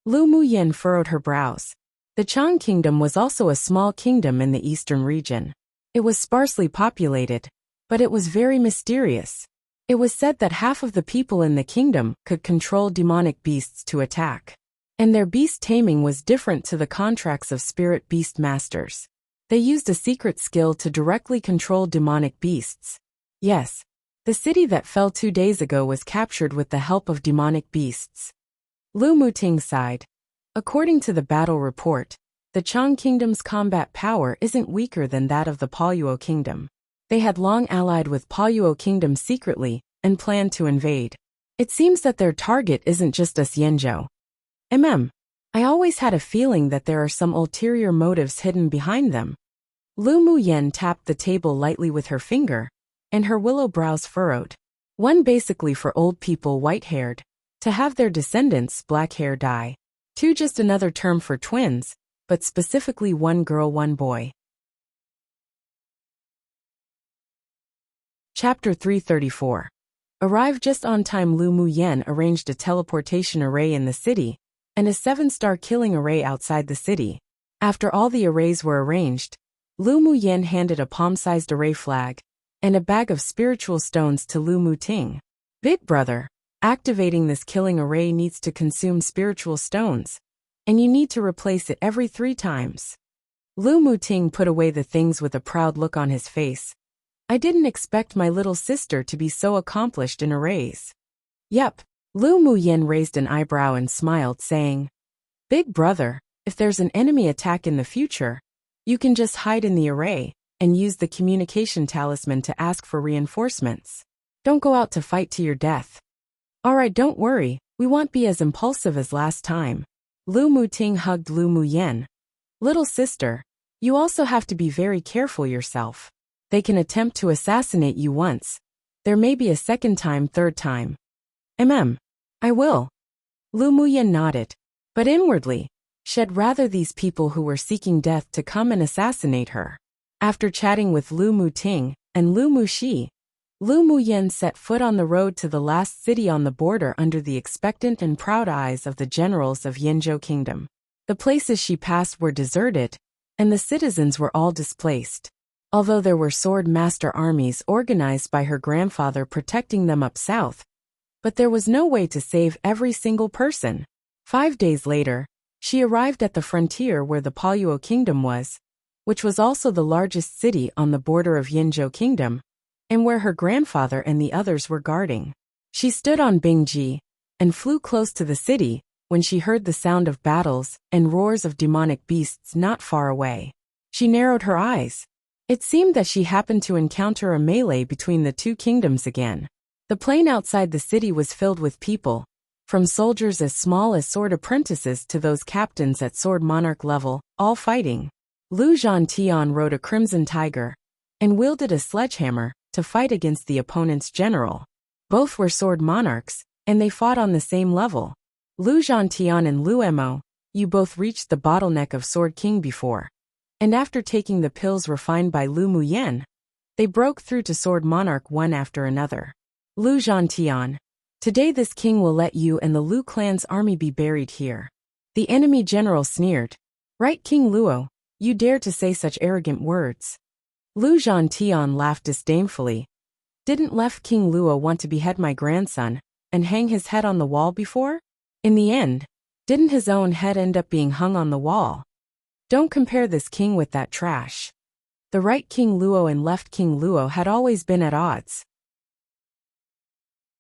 Lu Muyen furrowed her brows. The Chang Kingdom was also a small kingdom in the eastern region. It was sparsely populated, but it was very mysterious. It was said that half of the people in the kingdom could control demonic beasts to attack, and their beast taming was different to the contracts of spirit beast masters. They used a secret skill to directly control demonic beasts. Yes, the city that fell 2 days ago was captured with the help of demonic beasts. Lu Muting sighed. According to the battle report, the Chang Kingdom's combat power isn't weaker than that of the Palyuo Kingdom. They had long allied with Palyuo Kingdom secretly and planned to invade. It seems that their target isn't just us Yanzhou. I always had a feeling that there are some ulterior motives hidden behind them." Lu Muyen tapped the table lightly with her finger, and her willow brows furrowed. "One basically for old people white-haired, to have their descendants black hair dye. 2 just another term for twins, but specifically 1 girl 1 boy." Chapter 334. Arrived just on time. Lu Muyen arranged a teleportation array in the city, and a 7-star killing array outside the city. After all the arrays were arranged, Lu Muyen handed a palm-sized array flag and a bag of spiritual stones to Lu Muting. "Big brother, activating this killing array needs to consume spiritual stones, and you need to replace it every 3 times. Lu Muting put away the things with a proud look on his face. I didn't expect my little sister to be so accomplished in arrays. Yep. Lu Muyin raised an eyebrow and smiled, saying, Big brother, if there's an enemy attack in the future, you can just hide in the array and use the communication talisman to ask for reinforcements. Don't go out to fight to your death. Alright, don't worry, we won't be as impulsive as last time. Lu Muting hugged Lu Muyin. Little sister, you also have to be very careful yourself. They can attempt to assassinate you once. There may be a second time, third time. I will. Lu Muyin nodded, but inwardly, she'd rather these people who were seeking death to come and assassinate her. After chatting with Lu Muting and Lu Muxi, Lu Muyin set foot on the road to the last city on the border under the expectant and proud eyes of the generals of Yinzhou Kingdom. The places she passed were deserted, and the citizens were all displaced. Although there were sword master armies organized by her grandfather protecting them up south, but there was no way to save every single person. 5 days later, she arrived at the frontier where the Palyuo Kingdom was, which was also the largest city on the border of Yinzhou Kingdom, and where her grandfather and the others were guarding. She stood on Bingji and flew close to the city when she heard the sound of battles and roars of demonic beasts not far away. She narrowed her eyes. It seemed that she happened to encounter a melee between the two kingdoms again. The plain outside the city was filled with people, from soldiers as small as sword apprentices to those captains at sword monarch level, all fighting. Lu Zhantian rode a crimson tiger and wielded a sledgehammer to fight against the opponent's general. Both were sword monarchs, and they fought on the same level. Lu Zhantian and Lu Mo, you both reached the bottleneck of Sword King before. And after taking the pills refined by Lu Muyin, they broke through to Sword Monarch one after another. Lu Zhantian, today this king will let you and the Lu clan's army be buried here. The enemy general sneered. Right, King Luo, you dare to say such arrogant words. Lu Zhantian laughed disdainfully. Didn't left King Luo want to behead my grandson and hang his head on the wall before? In the end, didn't his own head end up being hung on the wall? Don't compare this king with that trash. The right King Luo and left King Luo had always been at odds.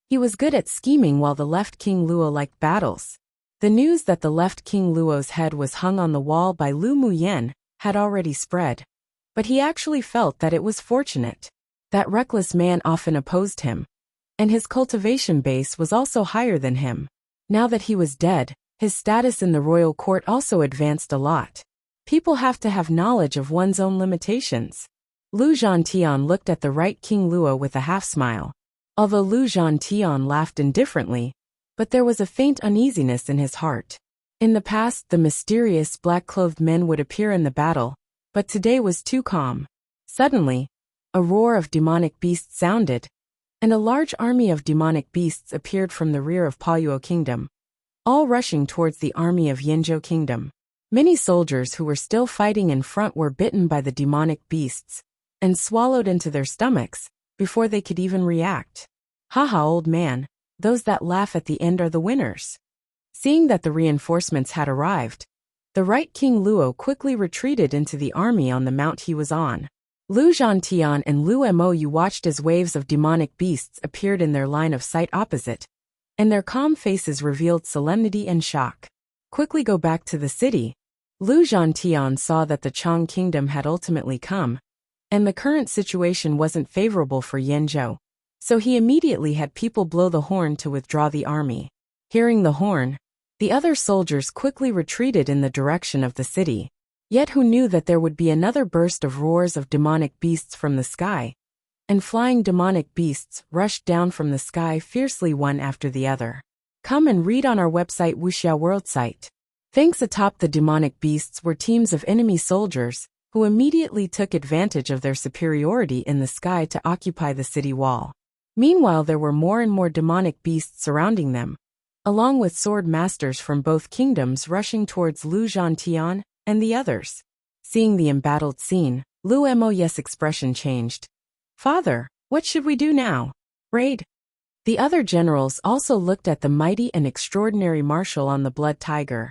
He was good at scheming while the left King Luo liked battles. The news that the left King Luo's head was hung on the wall by Lu Muyin had already spread. But he actually felt that it was fortunate. That reckless man often opposed him, and his cultivation base was also higher than him. Now that he was dead, his status in the royal court also advanced a lot. People have to have knowledge of one's own limitations. Lu Zhantian looked at the right King Luo with a half-smile. Although Lu Zhantian laughed indifferently, but there was a faint uneasiness in his heart. In the past, the mysterious black-clothed men would appear in the battle, but today was too calm. Suddenly, a roar of demonic beasts sounded, and a large army of demonic beasts appeared from the rear of Palyuo Kingdom, all rushing towards the army of Yinzhou Kingdom. Many soldiers who were still fighting in front were bitten by the demonic beasts and swallowed into their stomachs before they could even react. Haha, old man, those that laugh at the end are the winners. Seeing that the reinforcements had arrived, the right King Luo quickly retreated into the army on the mount he was on. Lu Zhantian and Lu Mo watched as waves of demonic beasts appeared in their line of sight opposite, and their calm faces revealed solemnity and shock. Quickly go back to the city. Lu Zhantian saw that the Chang Kingdom had ultimately come, and the current situation wasn't favorable for Yinzhou, so he immediately had people blow the horn to withdraw the army. Hearing the horn, the other soldiers quickly retreated in the direction of the city. Yet who knew that there would be another burst of roars of demonic beasts from the sky, and flying demonic beasts rushed down from the sky fiercely one after the other. Come and read on our website Wuxia World site. Thanks atop the demonic beasts were teams of enemy soldiers, who immediately took advantage of their superiority in the sky to occupy the city wall. Meanwhile, there were more and more demonic beasts surrounding them, along with sword masters from both kingdoms rushing towards Lu Zhantian and the others. Seeing the embattled scene, Lu Mo's expression changed. Father, what should we do now? Raid? The other generals also looked at the mighty and extraordinary marshal on the blood tiger,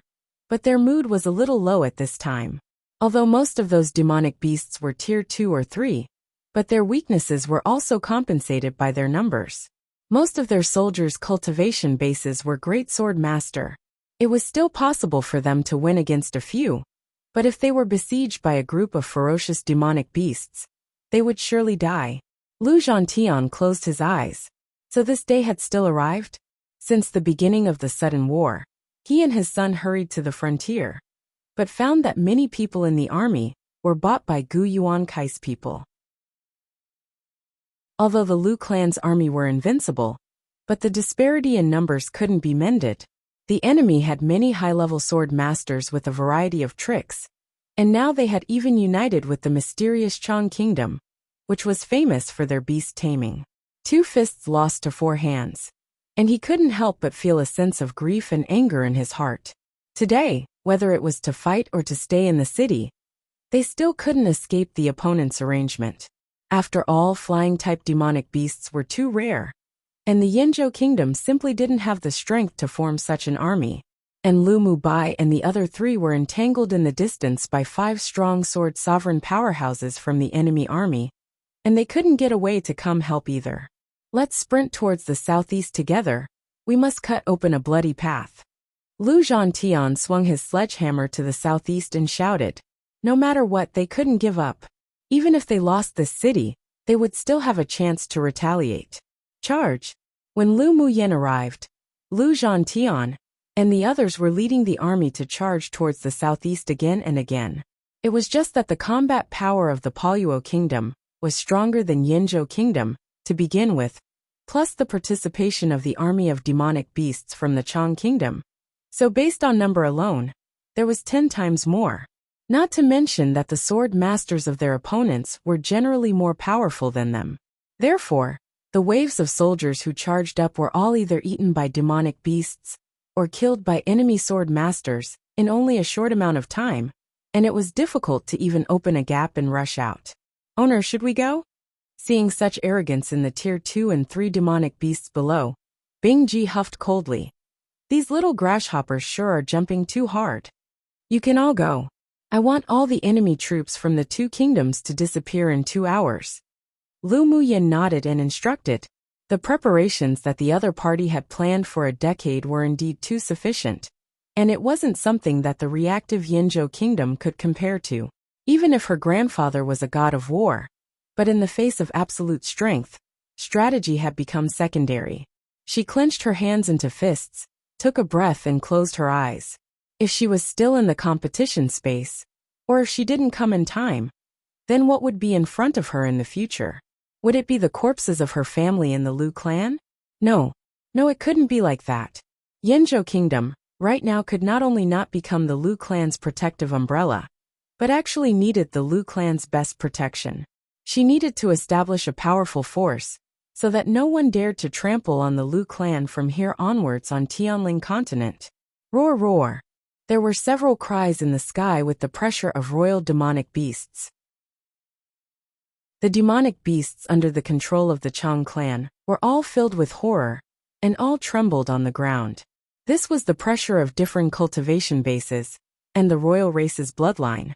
but their mood was a little low at this time. Although most of those demonic beasts were tier 2 or 3, But their weaknesses were also compensated by their numbers. Most of their soldiers' cultivation bases were great sword master. It was still possible for them to win against a few, but if they were besieged by a group of ferocious demonic beasts, they would surely die. Lu Zhantian closed his eyes. So this day had still arrived? Since the beginning of the sudden war, he and his son hurried to the frontier, but found that many people in the army were bought by Gu Yuankai's people. Although the Lu clan's army were invincible, but the disparity in numbers couldn't be mended. The enemy had many high-level sword masters with a variety of tricks, and now they had even united with the mysterious Chang kingdom, which was famous for their beast taming. 2 fists lost to 4 hands, and he couldn't help but feel a sense of grief and anger in his heart. Today, whether it was to fight or to stay in the city, they still couldn't escape the opponent's arrangement. After all, flying-type demonic beasts were too rare, and the Yinzhou kingdom simply didn't have the strength to form such an army. And Lu Mubai and the other 3 were entangled in the distance by 5 strong sword sovereign powerhouses from the enemy army, and they couldn't get away to come help either. Let's sprint towards the southeast together. We must cut open a bloody path. Lu Zhantian swung his sledgehammer to the southeast and shouted. No matter what, they couldn't give up. Even if they lost this city, they would still have a chance to retaliate. Charge! When Lu Muyen arrived, Lu Zhantian and the others were leading the army to charge towards the southeast again and again. It was just that the combat power of the Paluo kingdom was stronger than Yinzhou kingdom, to begin with, plus the participation of the army of demonic beasts from the Chang kingdom. So based on number alone, there was 10 times more. Not to mention that the sword masters of their opponents were generally more powerful than them. Therefore, the waves of soldiers who charged up were all either eaten by demonic beasts or killed by enemy sword masters in only a short amount of time, and it was difficult to even open a gap and rush out. Owner, should we go? Seeing such arrogance in the tier 2 and 3 demonic beasts below, Bing Ji huffed coldly. These little grasshoppers sure are jumping too hard. You can all go. I want all the enemy troops from the 2 kingdoms to disappear in 2 hours. Lu Muyin nodded and instructed. The preparations that the other party had planned for a decade were indeed too sufficient, and it wasn't something that the reactive Yinzhou kingdom could compare to, even if her grandfather was a god of war. But in the face of absolute strength, strategy had become secondary. She clenched her hands into fists, took a breath and closed her eyes. If she was still in the competition space, or if she didn't come in time, then what would be in front of her in the future? Would it be the corpses of her family in the Lu clan? No, it couldn't be like that. Yinzhou kingdom, right now, could not only not become the Lu clan's protective umbrella, but actually needed the Lu clan's best protection. She needed to establish a powerful force, so that no one dared to trample on the Lu clan from here onwards on Tianling continent. Roar, roar. There were several cries in the sky with the pressure of royal demonic beasts. The demonic beasts under the control of the Chang clan were all filled with horror, and all trembled on the ground. This was the pressure of different cultivation bases, and the royal race's bloodline.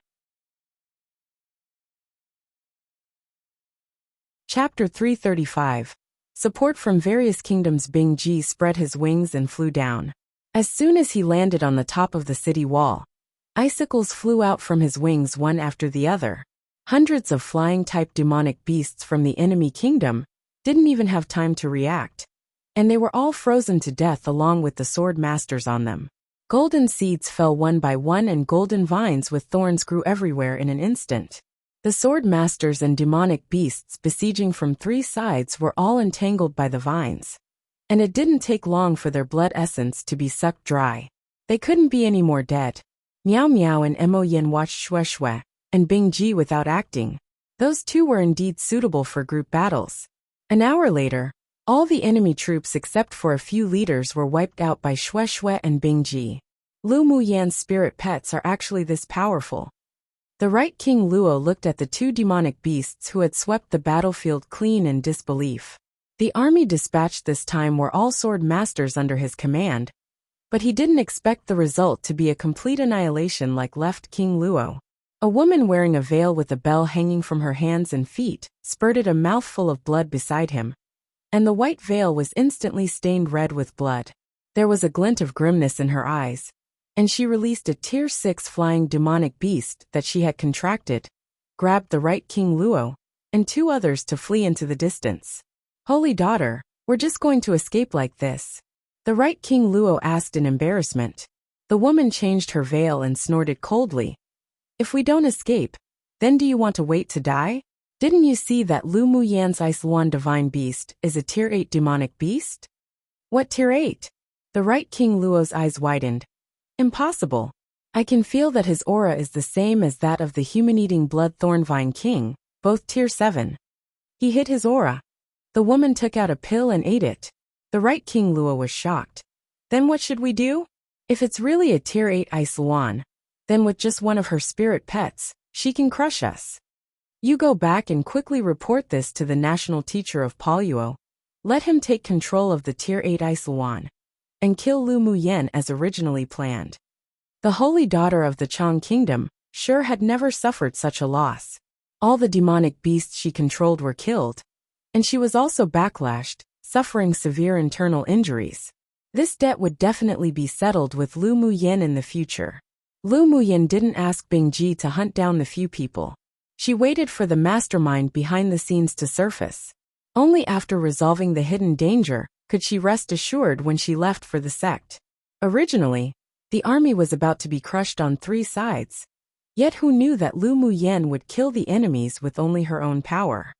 Chapter 335. Support from various kingdoms. Bing Ji spread his wings and flew down. As soon as he landed on the top of the city wall, icicles flew out from his wings one after the other. Hundreds of flying-type demonic beasts from the enemy kingdom didn't even have time to react, and they were all frozen to death along with the sword masters on them. Golden seeds fell one by one and golden vines with thorns grew everywhere in an instant. The sword masters and demonic beasts besieging from 3 sides were all entangled by the vines, and it didn't take long for their blood essence to be sucked dry. They couldn't be any more dead. Miao Miao and Mo Yin watched Xue Xue and Bing Ji without acting. Those 2 were indeed suitable for group battles. An hour later, all the enemy troops except for a few leaders were wiped out by Xue Xue and Bing Ji. Lu Muyan's spirit pets are actually this powerful. The right King Luo looked at the 2 demonic beasts who had swept the battlefield clean in disbelief. The army dispatched this time were all sword masters under his command, but he didn't expect the result to be a complete annihilation like left King Luo. A woman wearing a veil with a bell hanging from her hands and feet spurted a mouthful of blood beside him, and the white veil was instantly stained red with blood. There was a glint of grimness in her eyes, and she released a Tier 6 flying demonic beast that she had contracted, grabbed the right King Luo, and 2 others to flee into the distance. Holy daughter, we're just going to escape like this? The right King Luo asked in embarrassment. The woman changed her veil and snorted coldly. If we don't escape, then do you want to wait to die? Didn't you see that Lu Muyan's Ice Luan divine beast is a Tier 8 demonic beast? What Tier 8? The right King Luo's eyes widened. Impossible. I can feel that his aura is the same as that of the human-eating blood thornvine king, both Tier 7. He hid his aura. The woman took out a pill and ate it. The right King Luo was shocked. Then what should we do? If it's really a Tier 8 Ice Luan, then with just one of her spirit pets, she can crush us. You go back and quickly report this to the national teacher of Paluo. Let him take control of the Tier 8 Ice Luan and kill Lu Muyan as originally planned. The holy daughter of the Chang Kingdom sure had never suffered such a loss. All the demonic beasts she controlled were killed, and she was also backlashed, suffering severe internal injuries. This debt would definitely be settled with Lu Muyan in the future. Lu Muyan didn't ask Bing Ji to hunt down the few people. She waited for the mastermind behind the scenes to surface. Only after resolving the hidden danger could she rest assured when she left for the sect. Originally, the army was about to be crushed on 3 sides. Yet who knew that Lu Muyan would kill the enemies with only her own power?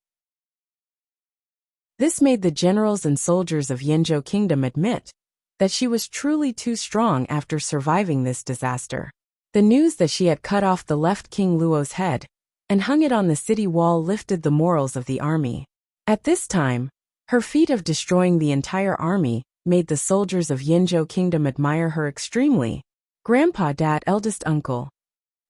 This made the generals and soldiers of Yanzhou Kingdom admit that she was truly too strong after surviving this disaster. The news that she had cut off the left King Luo's head and hung it on the city wall lifted the morals of the army. At this time, her feat of destroying the entire army made the soldiers of Yanzhou Kingdom admire her extremely. Grandpa, Dad, eldest uncle.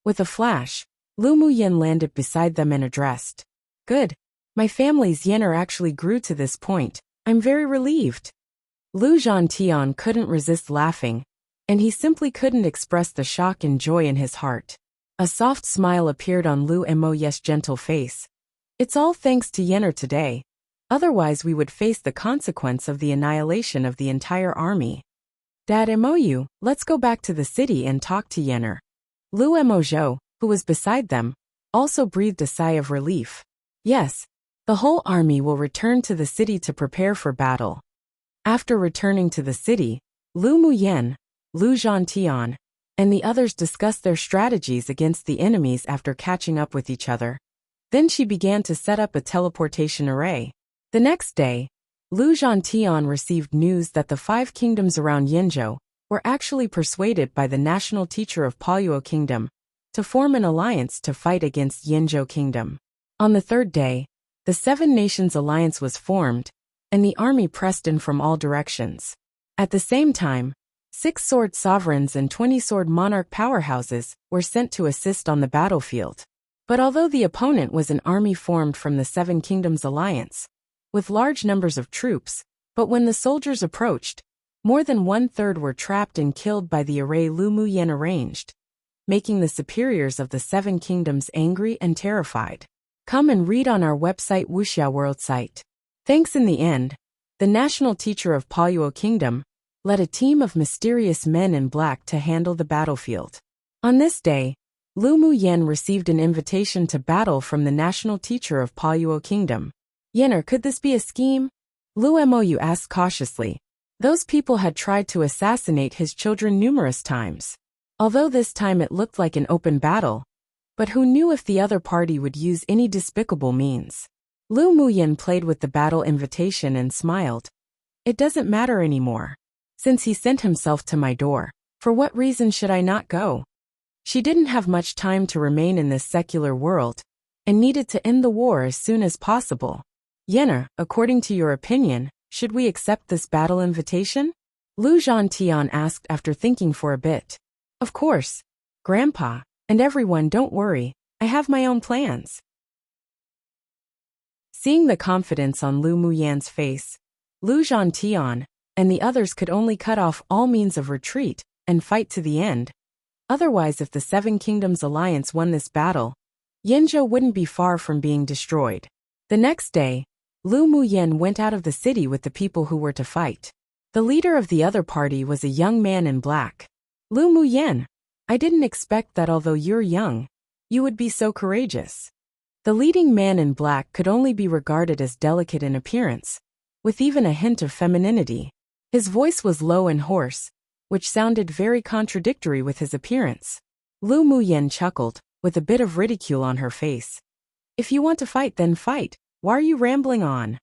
With a flash, Lu Muyan landed beside them and addressed. Good. My family's yener actually grew to this point. I'm very relieved. Lu Zhantian couldn't resist laughing, and he simply couldn't express the shock and joy in his heart. A soft smile appeared on Lu Moyes' gentle face. It's all thanks to Yener today. Otherwise we would face the consequence of the annihilation of the entire army. Dad Mou, let's go back to the city and talk to Yener. Lu Mozhou, who was beside them, also breathed a sigh of relief. Yes, the whole army will return to the city to prepare for battle. After returning to the city, Lu Muyan, Lu Zhantian, and the others discussed their strategies against the enemies after catching up with each other. Then she began to set up a teleportation array. The next day, Lu Zhantian received news that the 5 kingdoms around Yanzhou were actually persuaded by the national teacher of Paluo Kingdom to form an alliance to fight against Yanzhou Kingdom. On the 3rd day, the 7 Nations Alliance was formed, and the army pressed in from all directions. At the same time, 6 sword sovereigns and 20 sword monarch powerhouses were sent to assist on the battlefield. But although the opponent was an army formed from the 7 Kingdoms Alliance, with large numbers of troops, but when the soldiers approached, more than 1/3 were trapped and killed by the array Lu Muyan arranged, making the superiors of the 7 kingdoms angry and terrified. Come and read on our website Wuxia World site. Thanks. In the end, the national teacher of Paluo Kingdom led a team of mysterious men in black to handle the battlefield. On this day, Lu Muyan received an invitation to battle from the national teacher of Paluo Kingdom. Yener, could this be a scheme? Lu Mou asked cautiously. Those people had tried to assassinate his children numerous times. Although this time it looked like an open battle, but who knew if the other party would use any despicable means? Lu Muyan played with the battle invitation and smiled. It doesn't matter anymore. Since he sent himself to my door, for what reason should I not go? She didn't have much time to remain in this secular world, and needed to end the war as soon as possible. Yener, according to your opinion, should we accept this battle invitation? Lu Zhantian asked after thinking for a bit. Of course, Grandpa, and everyone, don't worry, I have my own plans. Seeing the confidence on Lu Muyan's face, Lu Zhantian and the others could only cut off all means of retreat and fight to the end. Otherwise, if the Seven Kingdoms Alliance won this battle, Yinzhou wouldn't be far from being destroyed. The next day, Lu Muyen went out of the city with the people who were to fight. The leader of the other party was a young man in black. Lu Muyen, I didn't expect that although you're young, you would be so courageous. The leading man in black could only be regarded as delicate in appearance, with even a hint of femininity. His voice was low and hoarse, which sounded very contradictory with his appearance. Lu Muyen chuckled, with a bit of ridicule on her face. If you want to fight, then fight. Why are you rambling on?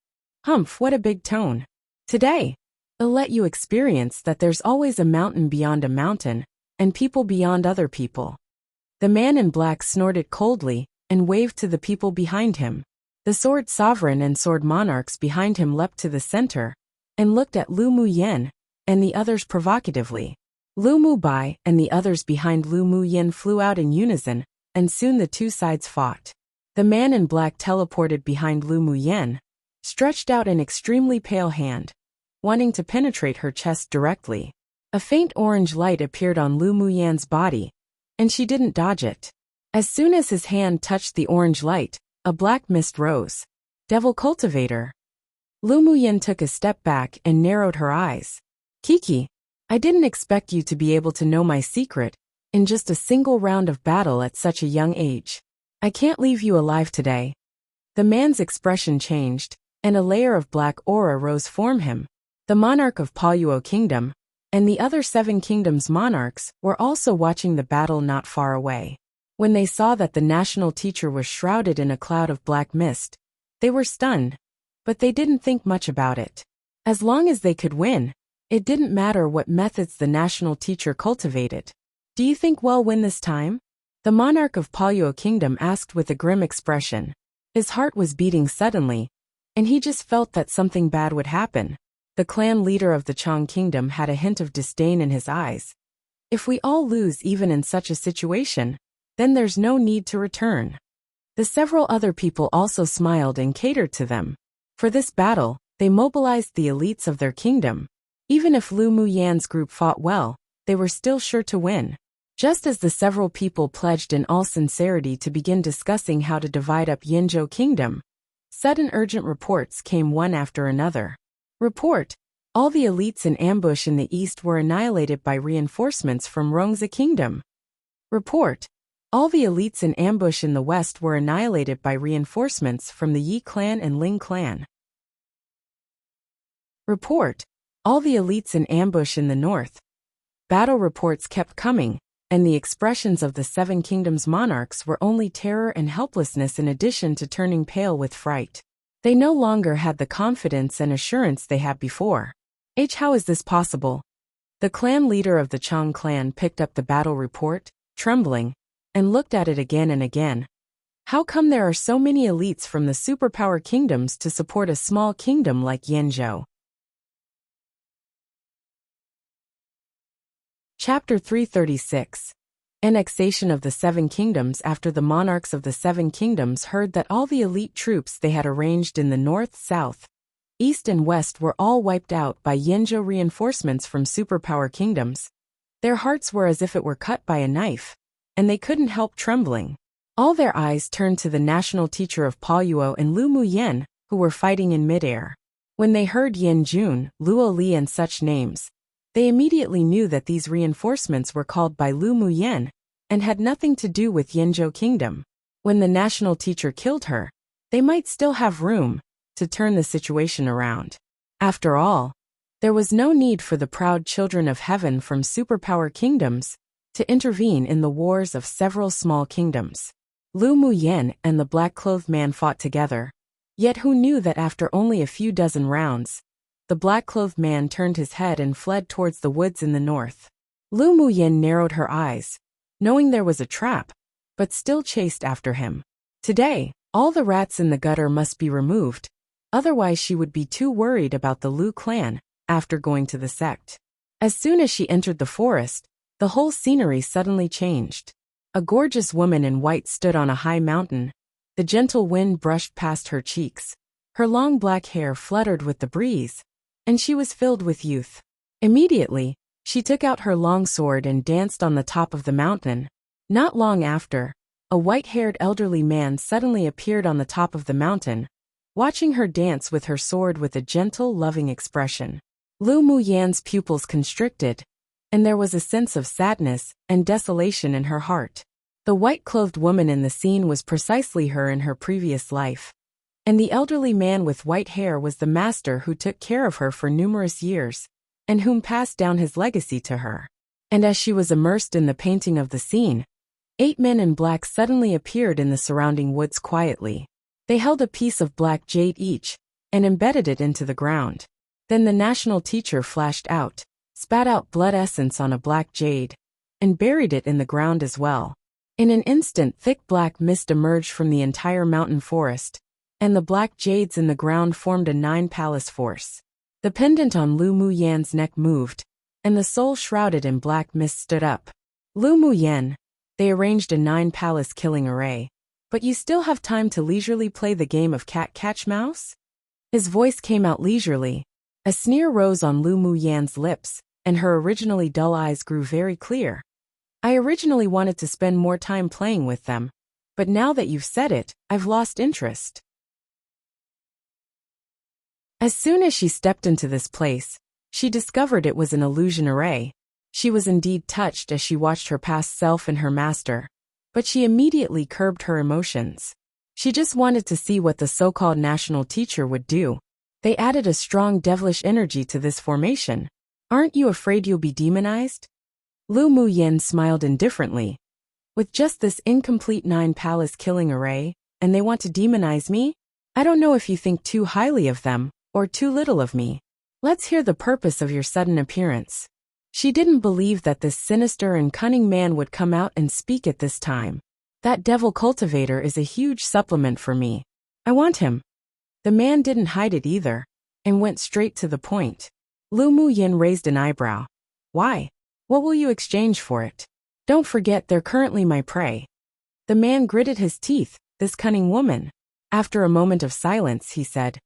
Humph, what a big tone. Today, I'll let you experience that there's always a mountain beyond a mountain, and people beyond other people. The man in black snorted coldly, and waved to the people behind him. The sword sovereign and sword monarchs behind him leapt to the center, and looked at Lu Muyen, and the others provocatively. Lu Mubai and the others behind Lu Muyen flew out in unison, and soon the two sides fought. The man in black teleported behind Lu Muyen, stretched out an extremely pale hand, wanting to penetrate her chest directly. A faint orange light appeared on Lu Muyen's body, and she didn't dodge it. As soon as his hand touched the orange light, a black mist rose. Devil Cultivator. Lu Muyen took a step back and narrowed her eyes. Kiki, I didn't expect you to be able to know my secret in just a single round of battle at such a young age. I can't leave you alive today. The man's expression changed, and a layer of black aura rose from him. The monarch of Palyuo Kingdom, and the other Seven Kingdoms monarchs were also watching the battle not far away. When they saw that the national teacher was shrouded in a cloud of black mist, they were stunned, but they didn't think much about it. As long as they could win, it didn't matter what methods the national teacher cultivated. Do you think we'll win this time? The monarch of Palyuo Kingdom asked with a grim expression. His heart was beating suddenly, and he just felt that something bad would happen. The clan leader of the Chang Kingdom had a hint of disdain in his eyes. If we all lose even in such a situation, then there's no need to return. The several other people also smiled and catered to them. For this battle, they mobilized the elites of their kingdom. Even if Lu Muyen's group fought well, they were still sure to win. Just as the several people pledged in all sincerity to begin discussing how to divide up Yinzhou Kingdom, sudden urgent reports came one after another. Report: all the elites in ambush in the east were annihilated by reinforcements from Rongzi Kingdom. Report: all the elites in ambush in the west were annihilated by reinforcements from the Yi clan and Ling clan. Report: all the elites in ambush in the north. Battle reports kept coming, and the expressions of the Seven Kingdoms monarchs were only terror and helplessness in addition to turning pale with fright. They no longer had the confidence and assurance they had before. How is this possible? The clan leader of the Chang clan picked up the battle report, trembling, and looked at it again and again. How come there are so many elites from the superpower kingdoms to support a small kingdom like Yinzhou? Chapter 336. Annexation of the Seven Kingdoms. After the monarchs of the Seven Kingdoms heard that all the elite troops they had arranged in the north, south, east and west were all wiped out by Yinzhou reinforcements from superpower kingdoms, their hearts were as if it were cut by a knife, and they couldn't help trembling. All their eyes turned to the national teacher of Palyuo and Lu Muyen, who were fighting in midair. When they heard Yin Jun, Luo Li and such names, they immediately knew that these reinforcements were called by Lu Muyen, and had nothing to do with Yinzhou Kingdom. When the national teacher killed her, they might still have room to turn the situation around. After all, there was no need for the proud children of heaven from superpower kingdoms to intervene in the wars of several small kingdoms. Lu Muyen and the black-clothed man fought together, yet who knew that after only a few dozen rounds, the black-clothed man turned his head and fled towards the woods in the north. Lu Muyen narrowed her eyes, knowing there was a trap, but still chased after him. Today, all the rats in the gutter must be removed, otherwise she would be too worried about the Lu clan after going to the sect. As soon as she entered the forest, the whole scenery suddenly changed. A gorgeous woman in white stood on a high mountain. The gentle wind brushed past her cheeks. Her long black hair fluttered with the breeze, and she was filled with youth. Immediately, She took out her long sword and danced on the top of the mountain. Not long after, a white-haired elderly man suddenly appeared on the top of the mountain, watching her dance with her sword with a gentle, loving expression. Lu Muyan's pupils constricted, and there was a sense of sadness and desolation in her heart. The white-clothed woman in the scene was precisely her in her previous life. And the elderly man with white hair was the master who took care of her for numerous years, and whom passed down his legacy to her. And as she was immersed in the painting of the scene, 8 men in black suddenly appeared in the surrounding woods quietly. They held a piece of black jade each, and embedded it into the ground. Then the national teacher flashed out, spat out blood essence on a black jade, and buried it in the ground as well. In an instant, thick black mist emerged from the entire mountain forest, and the black jades in the ground formed a 9-palace force. The pendant on Lu Muyan's neck moved, and the soul shrouded in black mist stood up. Lu Muyan, they arranged a 9-palace killing array. But you still have time to leisurely play the game of cat-catch-mouse? His voice came out leisurely. A sneer rose on Lu Muyan's lips, and her originally dull eyes grew very clear. I originally wanted to spend more time playing with them, but now that you've said it, I've lost interest. As soon as she stepped into this place, she discovered it was an illusion array. She was indeed touched as she watched her past self and her master, but she immediately curbed her emotions. She just wanted to see what the so-called national teacher would do. They added a strong devilish energy to this formation. Aren't you afraid you'll be demonized? Lu Muyan smiled indifferently. With just this incomplete 9-palace killing array, and they want to demonize me? I don't know if you think too highly of them, or too little of me. Let's hear the purpose of your sudden appearance. She didn't believe that this sinister and cunning man would come out and speak at this time. That devil cultivator is a huge supplement for me. I want him. The man didn't hide it either, and went straight to the point. Lu Muyan raised an eyebrow. Why? What will you exchange for it? Don't forget they're currently my prey. The man gritted his teeth, this cunning woman. After a moment of silence, he said,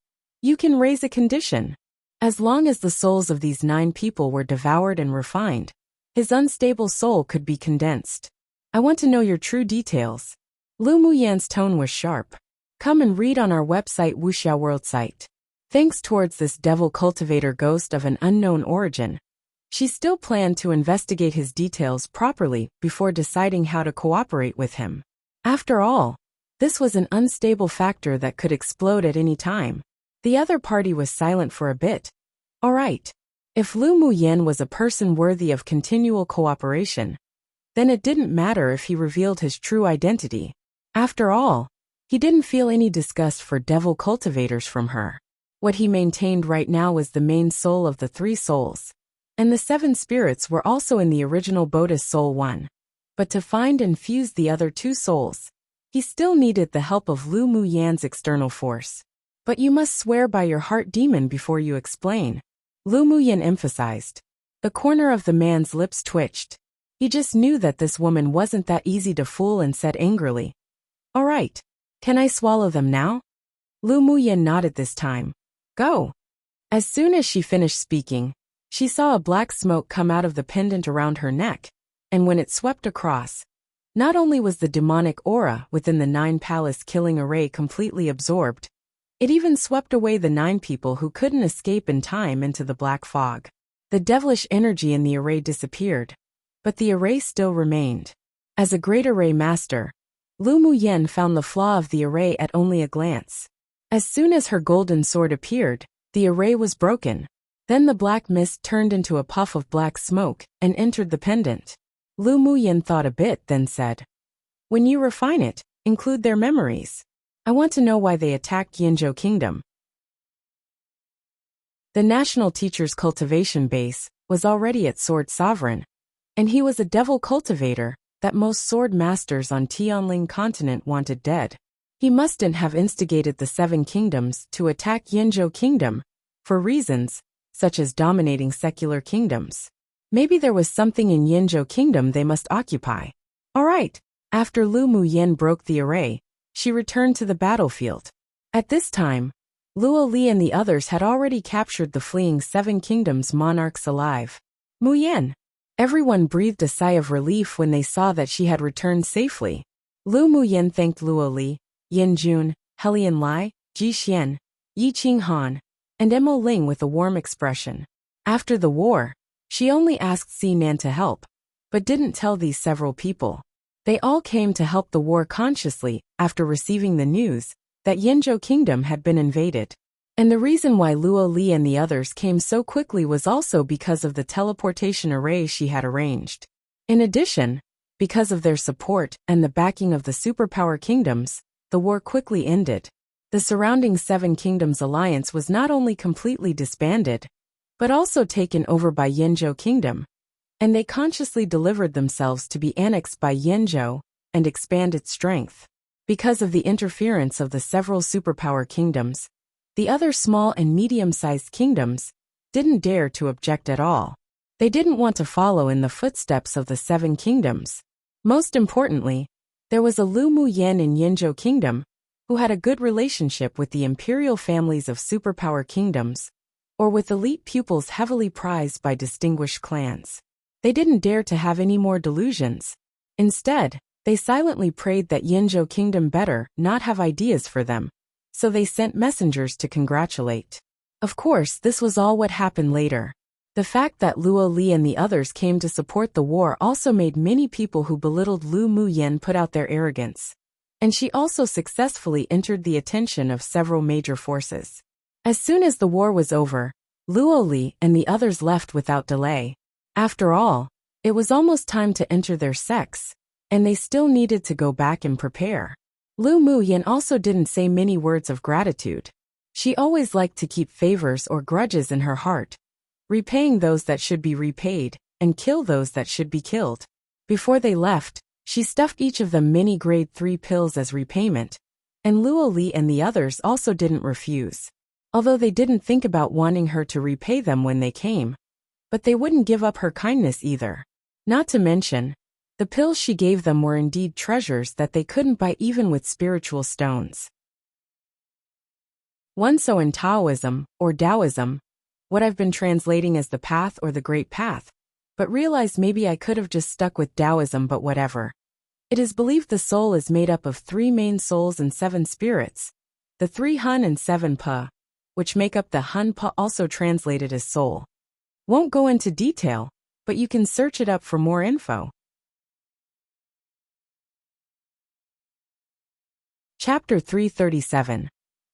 You can raise a condition. As long as the souls of these 9 people were devoured and refined, his unstable soul could be condensed. I want to know your true details. Lu Muyan's tone was sharp. Come and read on our website Wuxia World site. Thanks towards this devil cultivator ghost of an unknown origin. She still planned to investigate his details properly before deciding how to cooperate with him. After all, this was an unstable factor that could explode at any time. The other party was silent for a bit. All right. If Lu Muyan was a person worthy of continual cooperation, then it didn't matter if he revealed his true identity. After all, he didn't feel any disgust for devil cultivators from her. What he maintained right now was the main soul of the 3 souls. And the 7 spirits were also in the original Bodhi's soul 1. But to find and fuse the other 2 souls, he still needed the help of Lu Muyan's external force. But you must swear by your heart demon before you explain. Lu Muyan emphasized. The corner of the man's lips twitched. He just knew that this woman wasn't that easy to fool and said angrily, All right. Can I swallow them now? Lu Muyan nodded this time. Go. As soon as she finished speaking, she saw a black smoke come out of the pendant around her neck, and when it swept across, not only was the demonic aura within the 9-palace killing array completely absorbed, it even swept away the 9 people who couldn't escape in time into the black fog. The devilish energy in the array disappeared, but the array still remained. As a great array master, Lu Muyan found the flaw of the array at only a glance. As soon as her golden sword appeared, the array was broken. Then the black mist turned into a puff of black smoke and entered the pendant. Lu Muyan thought a bit, then said, When you refine it, include their memories. I want to know why they attacked Yinzhou Kingdom. The national teacher's cultivation base was already at Sword Sovereign, and he was a devil cultivator that most sword masters on Tianling continent wanted dead. He mustn't have instigated the 7 kingdoms to attack Yinzhou Kingdom, for reasons such as dominating secular kingdoms. Maybe there was something in Yinzhou Kingdom they must occupy. All right. After Lu Muyan broke the array, she returned to the battlefield. At this time, Luo Li and the others had already captured the fleeing 7 kingdoms monarchs alive. Mu Yan. Everyone breathed a sigh of relief when they saw that she had returned safely. Lu Muyan thanked Luo Li, Yin Jun, Helian Lai, Ji Xian, Yi Qing Han, and Mo Ling with a warm expression. After the war, she only asked Si Nan to help, but didn't tell these several people. They all came to help the war consciously after receiving the news that Yinzhou Kingdom had been invaded. And the reason why Luo Li and the others came so quickly was also because of the teleportation array she had arranged. In addition, because of their support and the backing of the superpower kingdoms, the war quickly ended. The surrounding Seven Kingdoms alliance was not only completely disbanded, but also taken over by Yinzhou Kingdom, and they consciously delivered themselves to be annexed by Yinzhou and expand its strength. Because of the interference of the several superpower kingdoms, the other small and medium-sized kingdoms didn't dare to object at all. They didn't want to follow in the footsteps of the Seven Kingdoms. Most importantly, there was a Lu Mu Yan in Yinzhou Kingdom who had a good relationship with the imperial families of superpower kingdoms, or with elite pupils heavily prized by distinguished clans. They didn't dare to have any more delusions. Instead, they silently prayed that Yinzhou Kingdom better not have ideas for them, so they sent messengers to congratulate. Of course, this was all what happened later. The fact that Luo Li and the others came to support the war also made many people who belittled Lu Mu Yan put out their arrogance. And she also successfully entered the attention of several major forces. As soon as the war was over, Luo Li and the others left without delay. After all, it was almost time to enter their sects, and they still needed to go back and prepare. Lu Mu Yan also didn't say many words of gratitude. She always liked to keep favors or grudges in her heart, repaying those that should be repaid, and kill those that should be killed. Before they left, she stuffed each of them many grade 3 pills as repayment, and Luo Li and the others also didn't refuse. Although they didn't think about wanting her to repay them when they came, but they wouldn't give up her kindness either. Not to mention, the pills she gave them were indeed treasures that they couldn't buy even with spiritual stones. So in Taoism, or Taoism, what I've been translating as the path or the great path, but realized maybe I could have just stuck with Taoism, but whatever. It is believed the soul is made up of 3 main souls and 7 spirits, the 3 Hun and 7 Pa, which make up the Hun Pa, also translated as soul. Won't go into detail, but you can search it up for more info. Chapter 337.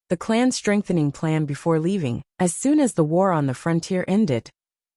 The clan strengthening plan before leaving. As soon as the war on the frontier ended,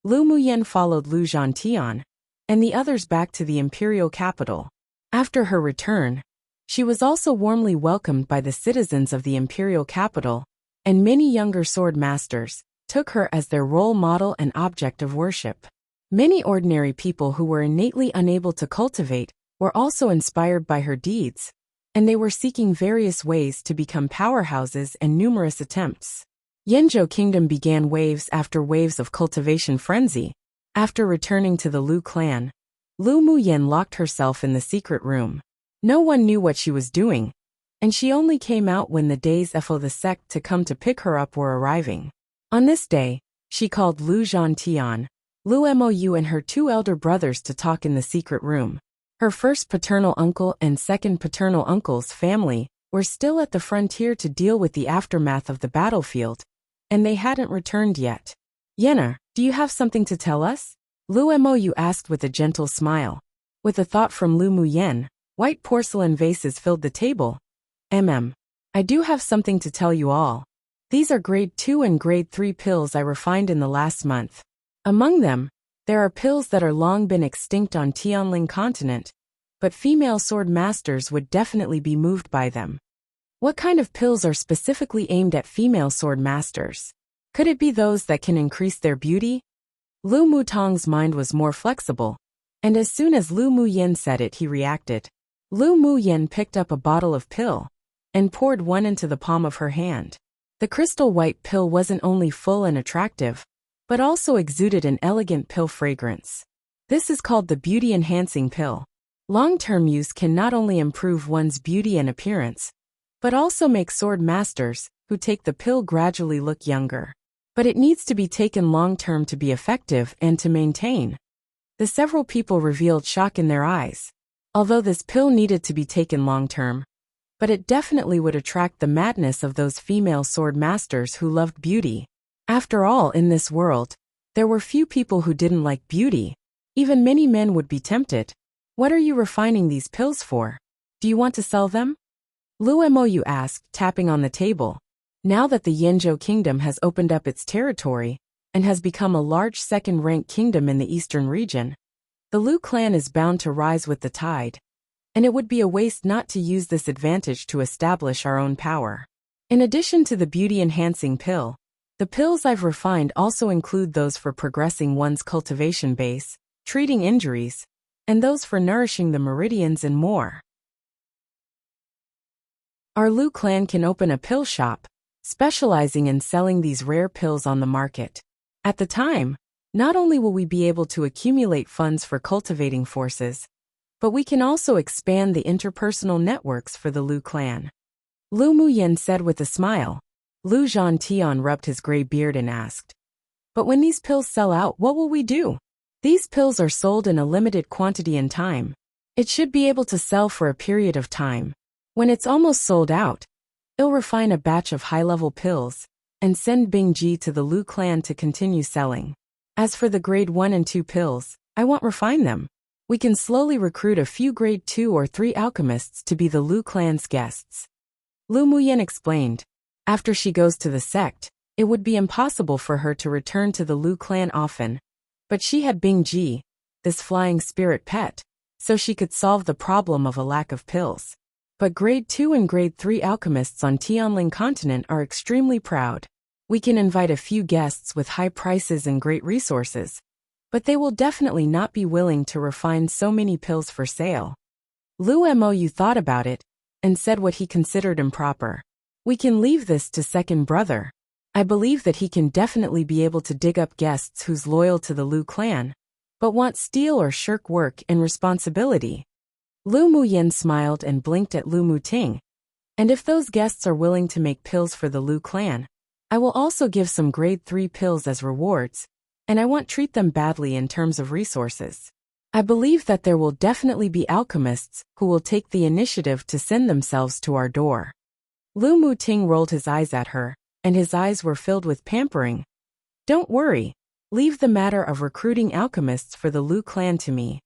Lu Muyan followed Lu Zhantian and the others back to the imperial capital. After her return, she was also warmly welcomed by the citizens of the imperial capital, and many younger sword masters took her as their role model and object of worship. Many ordinary people who were innately unable to cultivate were also inspired by her deeds, and they were seeking various ways to become powerhouses and numerous attempts. Yinzhou Kingdom began waves after waves of cultivation frenzy. After returning to the Lu clan, Lu Muyan locked herself in the secret room. No one knew what she was doing, and she only came out when the days for the sect to come to pick her up were arriving. On this day, she called Lu Zhantian, Lu Mou and her 2 elder brothers to talk in the secret room. Her first paternal uncle and second paternal uncle's family were still at the frontier to deal with the aftermath of the battlefield, and they hadn't returned yet. "Yenna, do you have something to tell us?" Lu Mou asked with a gentle smile. With a thought from Lu Muyan, white porcelain vases filled the table. I do have something to tell you all. These are grade 2 and grade 3 pills I refined in the last month. Among them, there are pills that are long been extinct on Tianling continent, but female sword masters would definitely be moved by them. What kind of pills are specifically aimed at female sword masters? Could it be those that can increase their beauty? Lu Mutong's mind was more flexible, and as soon as Lu Muyan said it, he reacted. Lu Muyan picked up a bottle of pill and poured one into the palm of her hand. The crystal white pill wasn't only full and attractive, but also exuded an elegant pill fragrance. This is called the beauty-enhancing pill. Long-term use can not only improve one's beauty and appearance, but also make sword masters who take the pill gradually look younger. But it needs to be taken long-term to be effective and to maintain. The several people revealed shock in their eyes. Although this pill needed to be taken long-term, but it definitely would attract the madness of those female sword masters who loved beauty. After all, in this world, there were few people who didn't like beauty. Even many men would be tempted. What are you refining these pills for? Do you want to sell them? Lu Mou asked, tapping on the table. Now that the Yanzhou kingdom has opened up its territory and has become a large second-rank kingdom in the eastern region, the Lu clan is bound to rise with the tide, and it would be a waste not to use this advantage to establish our own power. In addition to the beauty-enhancing pill, the pills I've refined also include those for progressing one's cultivation base, treating injuries, and those for nourishing the meridians and more. Our Lu clan can open a pill shop, specializing in selling these rare pills on the market. At the time, not only will we be able to accumulate funds for cultivating forces, but we can also expand the interpersonal networks for the Lu clan. Lu Muyan said with a smile. Lu Zhantian rubbed his gray beard and asked, "But when these pills sell out, what will we do?" "These pills are sold in a limited quantity and time. It should be able to sell for a period of time. When it's almost sold out, I'll refine a batch of high-level pills and send Bingji to the Lu clan to continue selling. As for the grade 1 and 2 pills, I won't refine them. We can slowly recruit a few grade 2 or 3 alchemists to be the Lu clan's guests." Lu Muyan explained. After she goes to the sect, it would be impossible for her to return to the Lu clan often, but she had Bingji, this flying spirit pet, so she could solve the problem of a lack of pills. But grade 2 and grade 3 alchemists on Tianling continent are extremely proud. We can invite a few guests with high prices and great resources, but they will definitely not be willing to refine so many pills for sale. Lu Mou thought about it and said what he considered improper. "We can leave this to second brother. I believe that he can definitely be able to dig up guests who's loyal to the Lu clan, but want steal or shirk work and responsibility." Lu Muyan smiled and blinked at Lu Muting. "And if those guests are willing to make pills for the Lu clan, I will also give some grade 3 pills as rewards, and I won't treat them badly in terms of resources. I believe that there will definitely be alchemists who will take the initiative to send themselves to our door." Lu Muting rolled his eyes at her, and his eyes were filled with pampering. "Don't worry. Leave the matter of recruiting alchemists for the Lu clan to me.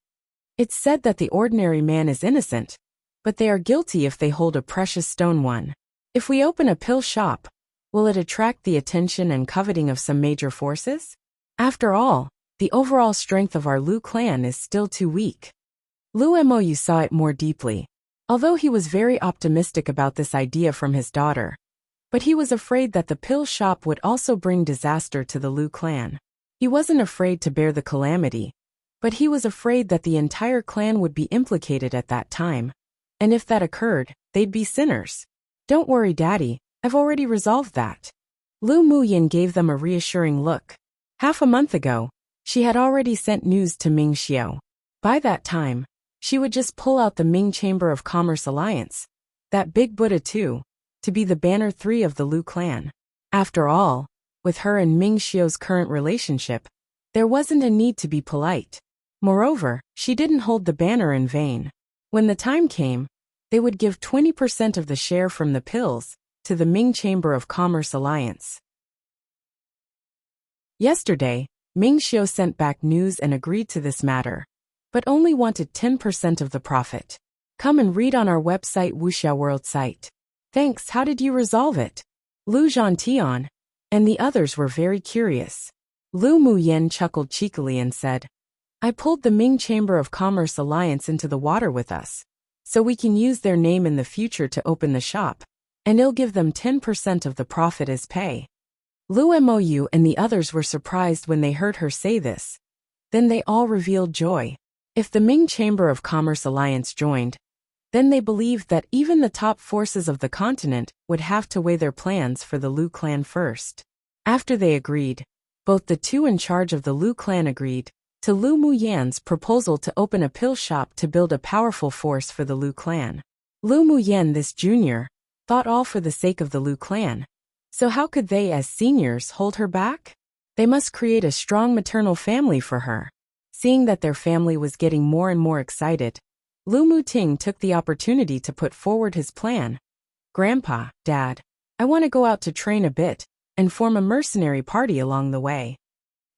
It's said that the ordinary man is innocent, but they are guilty if they hold a precious stone one. If we open a pill shop, will it attract the attention and coveting of some major forces? After all, the overall strength of our Lu clan is still too weak." Lu Mou saw it more deeply. Although he was very optimistic about this idea from his daughter, but he was afraid that the pill shop would also bring disaster to the Lu clan. He wasn't afraid to bear the calamity, but he was afraid that the entire clan would be implicated at that time, and if that occurred, they'd be sinners. "Don't worry, Daddy, I've already resolved that." Lu Muyan gave them a reassuring look. Half a month ago, she had already sent news to Ming Xiao. By that time, she would just pull out the Ming Chamber of Commerce Alliance, that big Buddha too, to be the banner 3 of the Lu clan. After all, with her and Ming Xiao's current relationship, there wasn't a need to be polite. Moreover, she didn't hold the banner in vain. When the time came, they would give 20% of the share from the pills to the Ming Chamber of Commerce Alliance. Yesterday, Ming Xiao sent back news and agreed to this matter, but only wanted 10% of the profit. Come and read on our website Wuxia World site. Thanks, how did you resolve it? Lu Zhantian and the others were very curious. Lu Muyan chuckled cheekily and said, "I pulled the Ming Chamber of Commerce Alliance into the water with us, so we can use their name in the future to open the shop, and it'll give them 10% of the profit as pay." Lu Mou and the others were surprised when they heard her say this. Then they all revealed joy. If the Ming Chamber of Commerce Alliance joined, then they believed that even the top forces of the continent would have to weigh their plans for the Lu clan first. After they agreed, both the two in charge of the Lu clan agreed to Lu Muyan's proposal to open a pill shop to build a powerful force for the Lu clan. Lu Muyan, this junior, thought all for the sake of the Lu clan. So how could they as seniors hold her back? They must create a strong maternal family for her. Seeing that their family was getting more and more excited, Lu Muting took the opportunity to put forward his plan. Grandpa, Dad, I want to go out to train a bit and form a mercenary party along the way.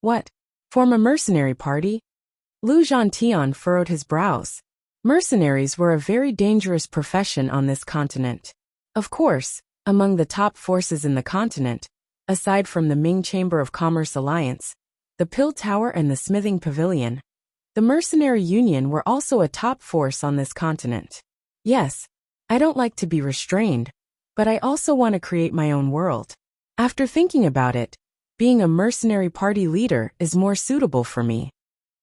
What? Form a mercenary party? Lu Zhantian furrowed his brows. Mercenaries were a very dangerous profession on this continent. Of course, among the top forces in the continent, aside from the Ming Chamber of Commerce Alliance, the Pill Tower and the Smithing Pavilion, the Mercenary Union were also a top force on this continent. Yes, I don't like to be restrained, but I also want to create my own world. After thinking about it, being a mercenary party leader is more suitable for me.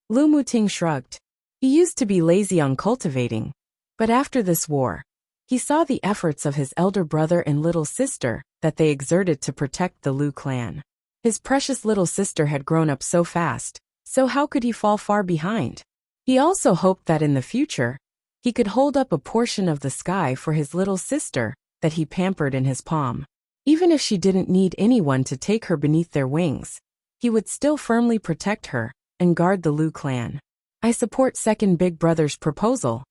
Lu Muting shrugged. He used to be lazy on cultivating, but after this war, he saw the efforts of his elder brother and little sister that they exerted to protect the Lu clan. His precious little sister had grown up so fast, so how could he fall far behind? He also hoped that in the future, he could hold up a portion of the sky for his little sister that he pampered in his palm. Even if she didn't need anyone to take her beneath their wings, he would still firmly protect her and guard the Lu clan. I support second big brother's proposal.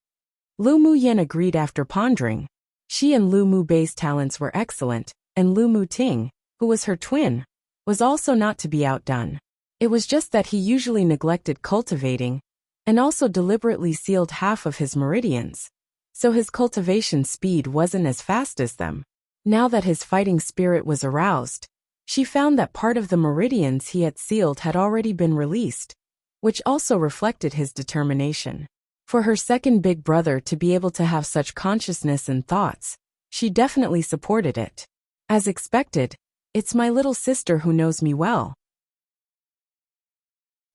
Lu Muyen agreed after pondering. She and Lu Mubei's talents were excellent, and Lu Muting, who was her twin, was also not to be outdone. It was just that he usually neglected cultivating, and also deliberately sealed half of his meridians, so his cultivation speed wasn't as fast as them. Now that his fighting spirit was aroused, she found that part of the meridians he had sealed had already been released, which also reflected his determination. For her second big brother to be able to have such consciousness and thoughts, she definitely supported it. As expected, it's my little sister who knows me well.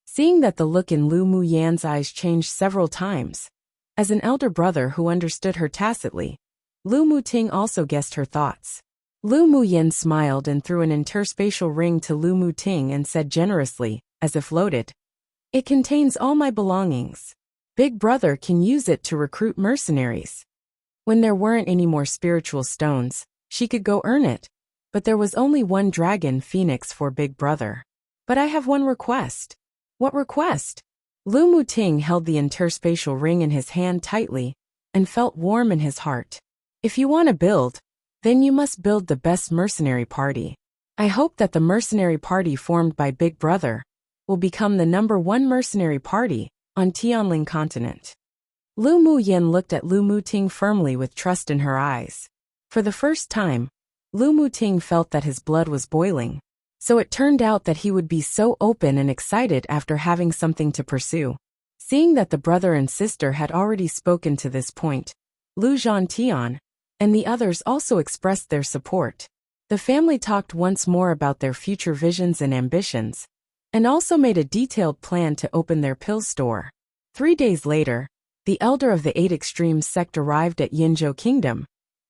Seeing that the look in Lu Muyan's eyes changed several times, as an elder brother who understood her tacitly, Lu Muting also guessed her thoughts. Lu Muyan smiled and threw an interspatial ring to Lu Muting and said generously, as if loaded, "It contains all my belongings. Big brother can use it to recruit mercenaries." When there weren't any more spiritual stones, she could go earn it, but there was only one dragon phoenix for big brother. But I have one request. What request? Lu Muting held the interspatial ring in his hand tightly and felt warm in his heart. If you want to build, then you must build the best mercenary party. I hope that the mercenary party formed by Big Brother will become the #1 mercenary party on Tianling continent. Lu Muyen looked at Lu Muting firmly with trust in her eyes. For the first time, Lu Muting felt that his blood was boiling. So it turned out that he would be so open and excited after having something to pursue. Seeing that the brother and sister had already spoken to this point, Lu Zhantian and the others also expressed their support. The family talked once more about their future visions and ambitions, and also made a detailed plan to open their pill store. 3 days later, the elder of the 8 Extremes sect arrived at Yinzhou Kingdom,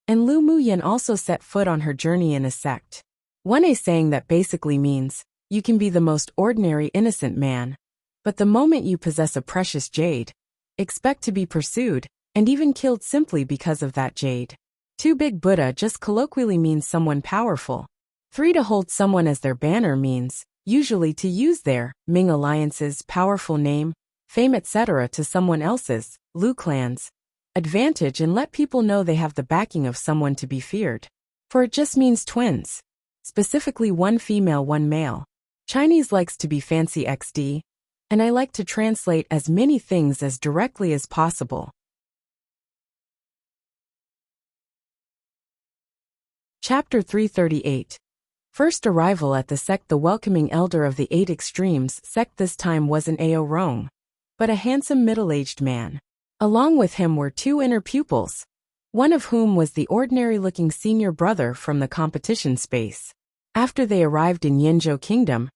and Lu Muyen also set foot on her journey in a sect. One a saying that basically means, you can be the most ordinary innocent man, but the moment you possess a precious jade, expect to be pursued, and even killed simply because of that jade. 2 Big Buddha just colloquially means someone powerful. 3 to hold someone as their banner means, usually to use their Ming Alliance's powerful name, fame etc. to someone else's, Lu clan's, advantage and let people know they have the backing of someone to be feared. For it just means twins. Specifically 1 female 1 male. Chinese likes to be fancy XD, and I like to translate as many things as directly as possible. Chapter 338. First arrival at the sect. The welcoming elder of the 8 Extremes sect this time wasn't Ao Rong, but a handsome middle-aged man. Along with him were 2 inner pupils, one of whom was the ordinary-looking senior brother from the competition space. After they arrived in Yinzhou Kingdom,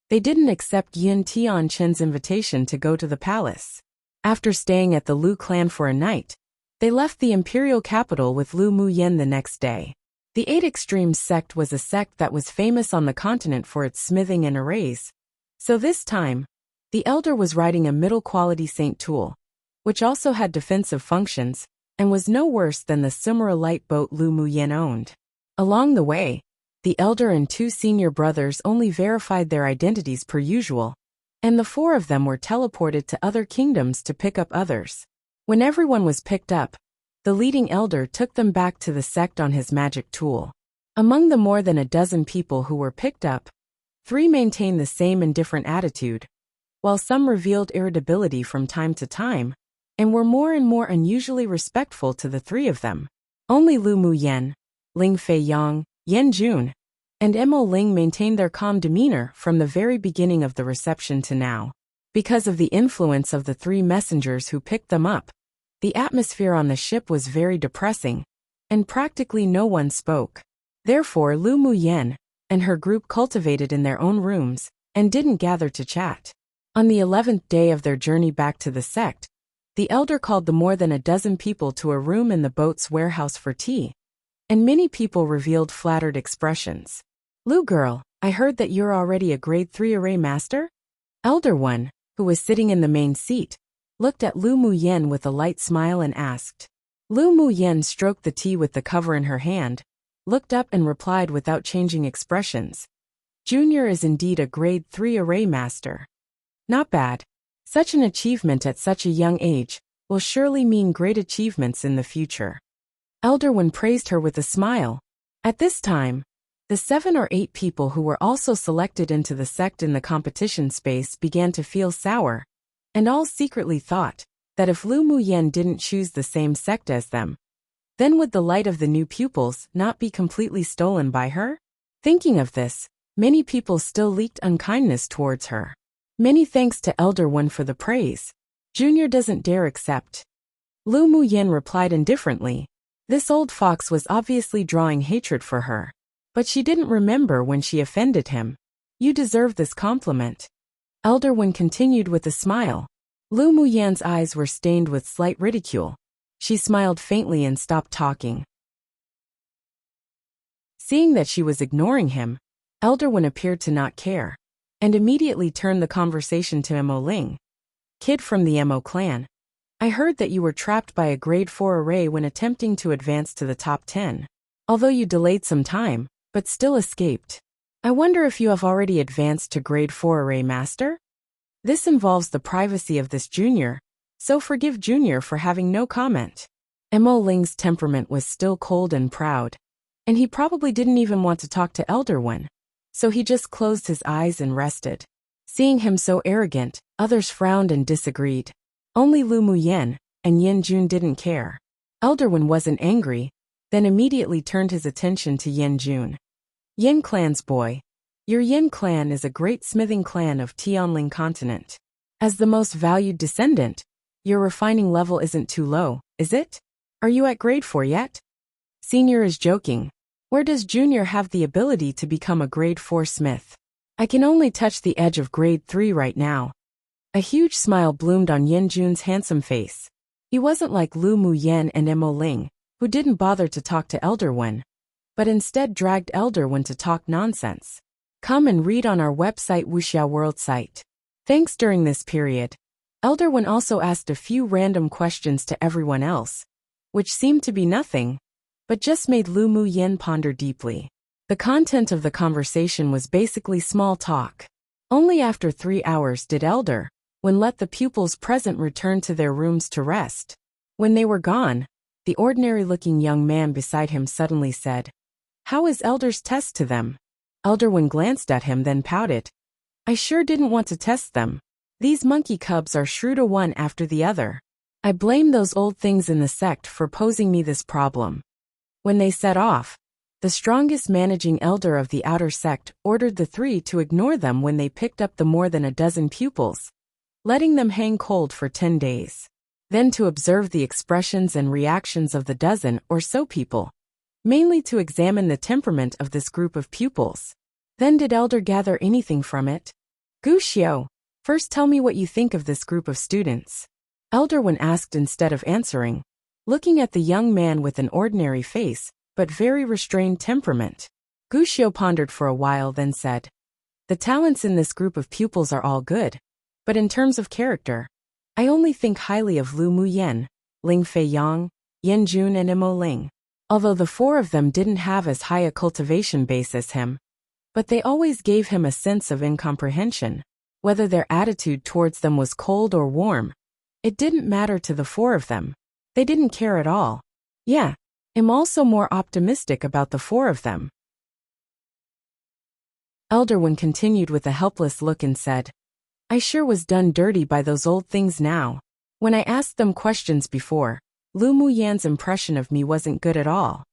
they didn't accept Yin Tianchen's invitation to go to the palace. After staying at the Lu clan for a night, they left the Imperial capital with Lu Muyen the next day. The 8 Extremes sect was a sect that was famous on the continent for its smithing and arrays. So this time, the elder was riding a middle-quality Saint tool, which also had defensive functions, and was no worse than the Sumera light boat Lu Muyen owned. Along the way, the elder and 2 senior brothers only verified their identities per usual, and the four of them were teleported to other kingdoms to pick up others. When everyone was picked up, the leading elder took them back to the sect on his magic tool. Among the more than a dozen people who were picked up, 3 maintained the same indifferent attitude, while some revealed irritability from time to time, and were more and more unusually respectful to the 3 of them. Only Lu Muyen, Ling Feiyang, Yan Jun, and Mo Ling maintained their calm demeanor from the very beginning of the reception to now. Because of the influence of the 3 messengers who picked them up, the atmosphere on the ship was very depressing, and practically no one spoke. Therefore, Lu Muyen and her group cultivated in their own rooms and didn't gather to chat. On the 11th day of their journey back to the sect, the elder called the more than a dozen people to a room in the boat's warehouse for tea, and many people revealed flattered expressions. Lu girl, I heard that you're already a grade 3 array master? Elder One, who was sitting in the main seat, looked at Lu Muyen with a light smile and asked. Lu Muyen stroked the tea with the cover in her hand, looked up and replied without changing expressions. Junior is indeed a grade 3 array master. Not bad. Such an achievement at such a young age will surely mean great achievements in the future. Elder One praised her with a smile. At this time, the 7 or 8 people who were also selected into the sect in the competition space began to feel sour, and all secretly thought that if Lu Muyen didn't choose the same sect as them, then would the light of the new pupils not be completely stolen by her? Thinking of this, many people still leaked unkindness towards her. Many thanks to Elder One for the praise. Junior doesn't dare accept. Lu Muyen replied indifferently. This old fox was obviously drawing hatred for her. But she didn't remember when she offended him. You deserve this compliment. Elder One continued with a smile. Lu Muyen's eyes were stained with slight ridicule. She smiled faintly and stopped talking. Seeing that she was ignoring him, Elder One appeared to not care, and immediately turned the conversation to Mo Ling. Kid from the Mo clan. I heard that you were trapped by a grade 4 array when attempting to advance to the top 10. Although you delayed some time, but still escaped. I wonder if you have already advanced to grade 4 array master? This involves the privacy of this junior, so forgive Junior for having no comment. Mo Ling's temperament was still cold and proud, and he probably didn't even want to talk to Elder One, so he just closed his eyes and rested. Seeing him so arrogant, others frowned and disagreed. Only Lu Muyen and Yin Jun didn't care. Elder One wasn't angry, then immediately turned his attention to Yin Jun. Yin clan's boy. Your Yin clan is a great smithing clan of Tianling continent. As the most valued descendant, your refining level isn't too low, is it? Are you at grade 4 yet? Senior is joking. Where does Junior have the ability to become a grade 4 smith? I can only touch the edge of grade 3 right now. A huge smile bloomed on Yin Jun's handsome face. He wasn't like Lu Muyen and Mo Ling, who didn't bother to talk to Elder One, but instead dragged Elder One to talk nonsense. Come and read on our website Wuxia World site. Thanks. During this period, Elder One also asked a few random questions to everyone else, which seemed to be nothing, but just made Lu Muyen ponder deeply. The content of the conversation was basically small talk. Only after 3 hours did Elder One let the pupils present return to their rooms to rest. When they were gone, the ordinary-looking young man beside him suddenly said, "How is Elder's test to them?" Elder One glanced at him then pouted. "I sure didn't want to test them. These monkey cubs are shrewd one after the other. I blame those old things in the sect for posing me this problem." When they set off, the strongest managing elder of the outer sect ordered the 3 to ignore them when they picked up the more than a dozen pupils, letting them hang cold for 10 days. Then to observe the expressions and reactions of the dozen or so people, mainly to examine the temperament of this group of pupils. Then did Elder gather anything from it? Gu Xiao, first tell me what you think of this group of students. Elder One asked instead of answering, looking at the young man with an ordinary face, but very restrained temperament. Gu Xiao pondered for a while then said, "The talents in this group of pupils are all good, but in terms of character, I only think highly of Lu Muyen, Ling Feiyang, Yin Jun and Mo Ling. Although the 4 of them didn't have as high a cultivation base as him, but they always gave him a sense of incomprehension. Whether their attitude towards them was cold or warm, it didn't matter to the four of them. They didn't care at all. Yeah, I'm also more optimistic about the four of them. Elder One continued with a helpless look and said, I sure was done dirty by those old things now. When I asked them questions before, Lu Muyan's impression of me wasn't good at all.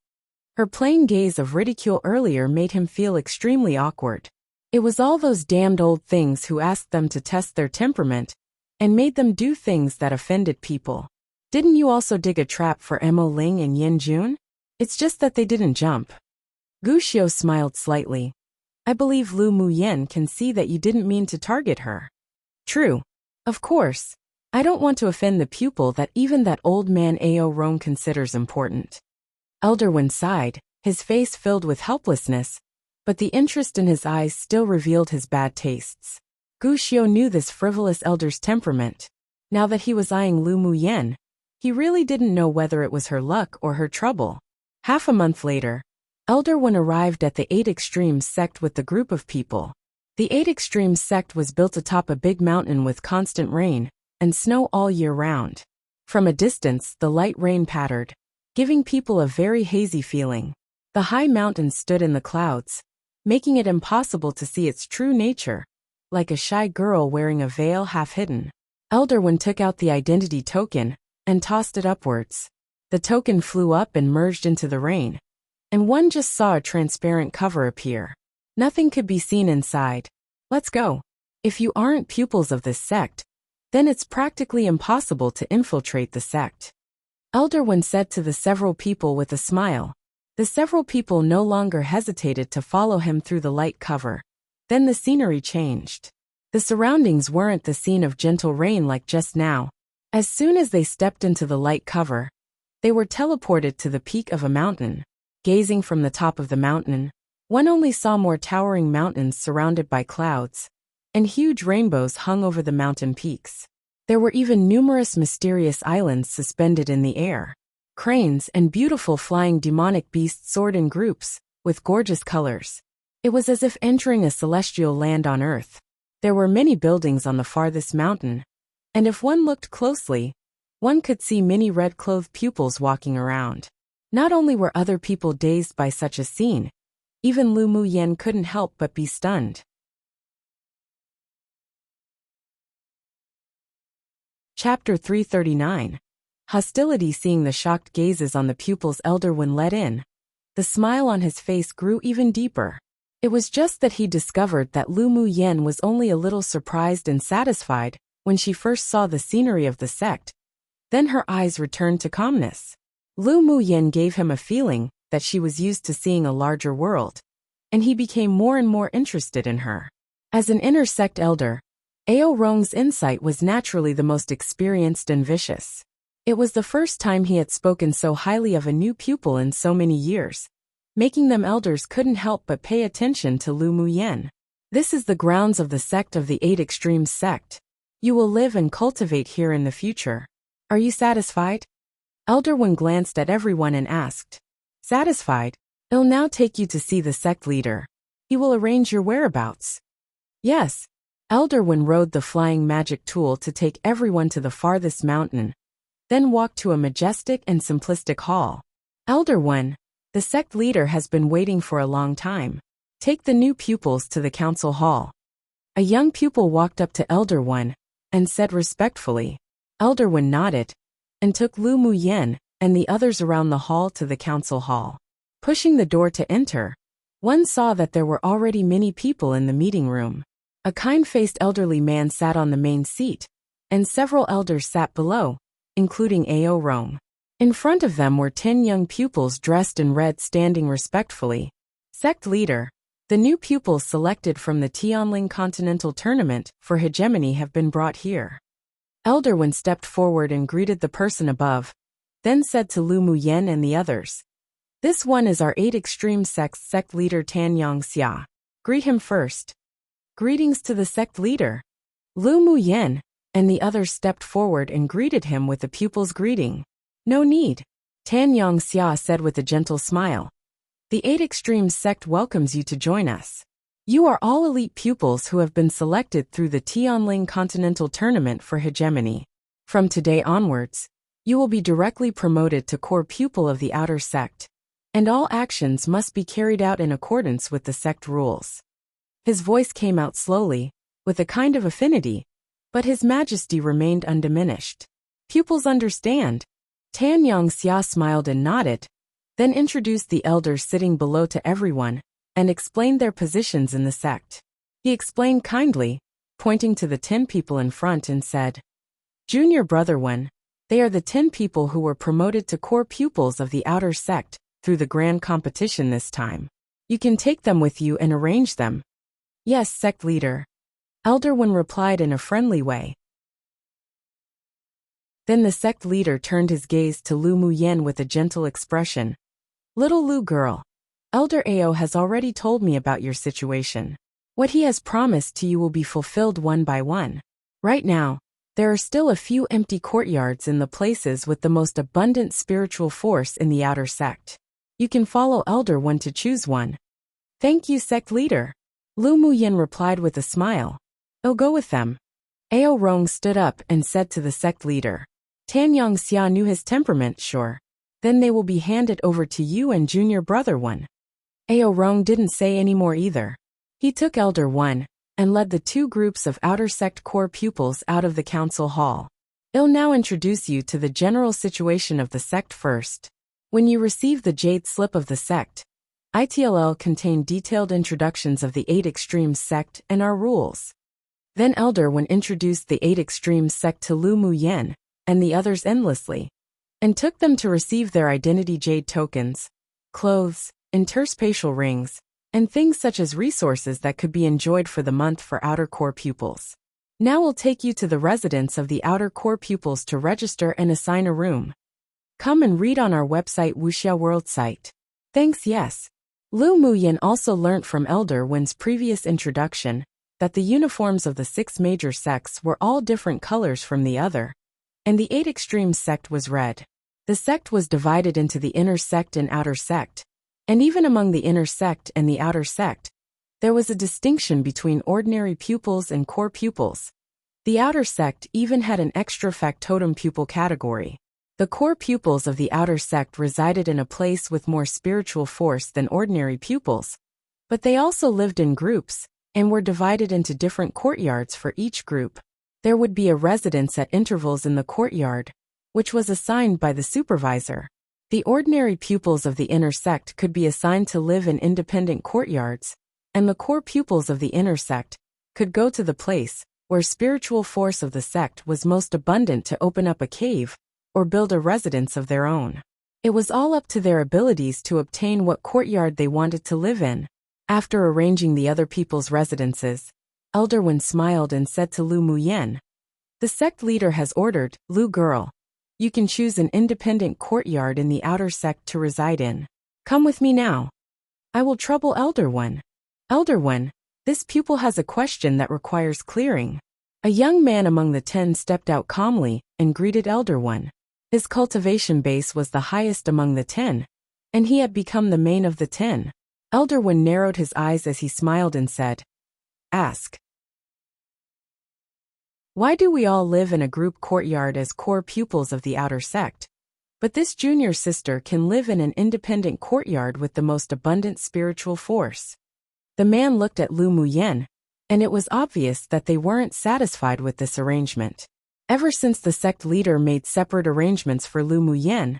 Her plain gaze of ridicule earlier made him feel extremely awkward. It was all those damned old things who asked them to test their temperament and made them do things that offended people. Didn't you also dig a trap for Mo Ling and Yin Jun? It's just that they didn't jump. Gu Xiu smiled slightly. I believe Lu Muyan can see that you didn't mean to target her. True. Of course. I don't want to offend the pupil that even that old man Ao Rong considers important. Elder Wen sighed, his face filled with helplessness, but the interest in his eyes still revealed his bad tastes. Gu Xiu knew this frivolous elder's temperament. Now that he was eyeing Lu Muyan, he really didn't know whether it was her luck or her trouble. Half a month later, Elder Wen arrived at the 8 Extremes sect with the group of people. The 8 Extremes sect was built atop a big mountain with constant rain and snow all year round. From a distance, the light rain pattered, giving people a very hazy feeling. The high mountain stood in the clouds, making it impossible to see its true nature, like a shy girl wearing a veil half hidden. Elder Wen took out the identity token and tossed it upwards. The token flew up and merged into the rain, and one just saw a transparent cover appear. Nothing could be seen inside. Let's go. If you aren't pupils of this sect, then it's practically impossible to infiltrate the sect. Elder Wen said to the several people with a smile. The several people no longer hesitated to follow him through the light cover. Then the scenery changed. The surroundings weren't the scene of gentle rain like just now. As soon as they stepped into the light cover, they were teleported to the peak of a mountain. Gazing from the top of the mountain, one only saw more towering mountains surrounded by clouds, and huge rainbows hung over the mountain peaks. There were even numerous mysterious islands suspended in the air. Cranes and beautiful flying demonic beasts soared in groups, with gorgeous colors. It was as if entering a celestial land on earth. There were many buildings on the farthest mountain, and if one looked closely, one could see many red-clothed pupils walking around. Not only were other people dazed by such a scene, even Lu Muyan couldn't help but be stunned. Chapter 339. Hostility. Seeing the shocked gazes on the pupils Elder Wen let in, the smile on his face grew even deeper. It was just that he discovered that Lu Muyan was only a little surprised and satisfied when she first saw the scenery of the sect. Then her eyes returned to calmness. Lu Muyan gave him a feeling that she was used to seeing a larger world, and he became more and more interested in her. As an inner sect elder, Ao Rong's insight was naturally the most experienced and vicious. It was the first time he had spoken so highly of a new pupil in so many years, making them elders couldn't help but pay attention to Lu Muyan. This is the grounds of the sect of the 8 Extremes sect. You will live and cultivate here in the future. Are you satisfied? Elder Wen glanced at everyone and asked. Satisfied? I'll now take you to see the sect leader. He will arrange your whereabouts. Yes. Elder Wen rode the flying magic tool to take everyone to the farthest mountain, then walked to a majestic and simplistic hall. Elder Wen, the sect leader has been waiting for a long time. Take the new pupils to the council hall. A young pupil walked up to Elder Wen and said respectfully. Elder Wen nodded and took Lu Muyan and the others around the hall to the council hall. Pushing the door to enter, one saw that there were already many people in the meeting room. A kind-faced elderly man sat on the main seat, and several elders sat below, including Ao Rong. In front of them were 10 young pupils dressed in red standing respectfully. Sect leader. The new pupils selected from the Tianling Continental Tournament for hegemony have been brought here. Elder Wen stepped forward and greeted the person above, then said to Lu Muyan and the others. This one is our 8 Extreme Sect's sect leader Tanyang Xia. Greet him first. Greetings to the sect leader. Lu Muyan and the others stepped forward and greeted him with the pupil's greeting. No need. Tanyang Xia said with a gentle smile. The 8 Extremes sect welcomes you to join us. You are all elite pupils who have been selected through the Tianling Continental Tournament for Hegemony. From today onwards, you will be directly promoted to core pupil of the outer sect, and all actions must be carried out in accordance with the sect rules. His voice came out slowly, with a kind of affinity, but his majesty remained undiminished. Pupils understand. Tan Yongxia smiled and nodded, then introduced the elders sitting below to everyone, and explained their positions in the sect. He explained kindly, pointing to the 10 people in front and said, Junior Brother 1, they are the 10 people who were promoted to core pupils of the outer sect through the grand competition this time. You can take them with you and arrange them. Yes, sect leader. Elder 1 replied in a friendly way. Then the sect leader turned his gaze to Lu Muyen with a gentle expression. Little Lu girl, Elder Ao has already told me about your situation. What he has promised to you will be fulfilled one by one. Right now, there are still a few empty courtyards in the places with the most abundant spiritual force in the outer sect. You can follow Elder 1 to choose one. Thank you, sect leader. Lu Muyen replied with a smile. I'll go with them. Ao Rong stood up and said to the sect leader. Tan Yongxia knew his temperament, sure. Then they will be handed over to you and Junior Brother 1. Ao Rong didn't say any more either. He took Elder 1 and led the 2 groups of outer sect core pupils out of the council hall. I'll now introduce you to the general situation of the sect first. When you receive the jade slip of the sect, ITLL contain detailed introductions of the 8 Extremes sect and our rules. Then Elder 1 introduced the 8 Extremes sect to Lu Muyen and the others endlessly, and took them to receive their identity jade tokens, clothes, interspatial rings, and things such as resources that could be enjoyed for the month for outer core pupils. Now we'll take you to the residence of the outer core pupils to register and assign a room. Come and read on our website Wuxia World site. Thanks, yes. Lu Muyen also learnt from Elder Wen's previous introduction that the uniforms of the 6 major sects were all different colors from the other, and the 8 Extremes sect was red. The sect was divided into the inner sect and outer sect, and even among the inner sect and the outer sect, there was a distinction between ordinary pupils and core pupils. The outer sect even had an extra factotum pupil category. The core pupils of the outer sect resided in a place with more spiritual force than ordinary pupils, but they also lived in groups and were divided into different courtyards for each group. There would be a residence at intervals in the courtyard, which was assigned by the supervisor. The ordinary pupils of the inner sect could be assigned to live in independent courtyards, and the core pupils of the inner sect could go to the place where spiritual force of the sect was most abundant to open up a cave or build a residence of their own. It was all up to their abilities to obtain what courtyard they wanted to live in. After arranging the other people's residences, Elder Wen smiled and said to Lu Muyen, the sect leader has ordered, Lu girl, you can choose an independent courtyard in the outer sect to reside in. Come with me now. I will trouble Elder Wen. Elder Wen, this pupil has a question that requires clearing. A young man among the 10 stepped out calmly and greeted Elder Wen. His cultivation base was the highest among the 10, and he had become the main of the 10. Elder Wen narrowed his eyes as he smiled and said, Ask. Why do we all live in a group courtyard as core pupils of the outer sect? But this junior sister can live in an independent courtyard with the most abundant spiritual force. The man looked at Lu Muyen, and it was obvious that they weren't satisfied with this arrangement. Ever since the sect leader made separate arrangements for Lu Muyen,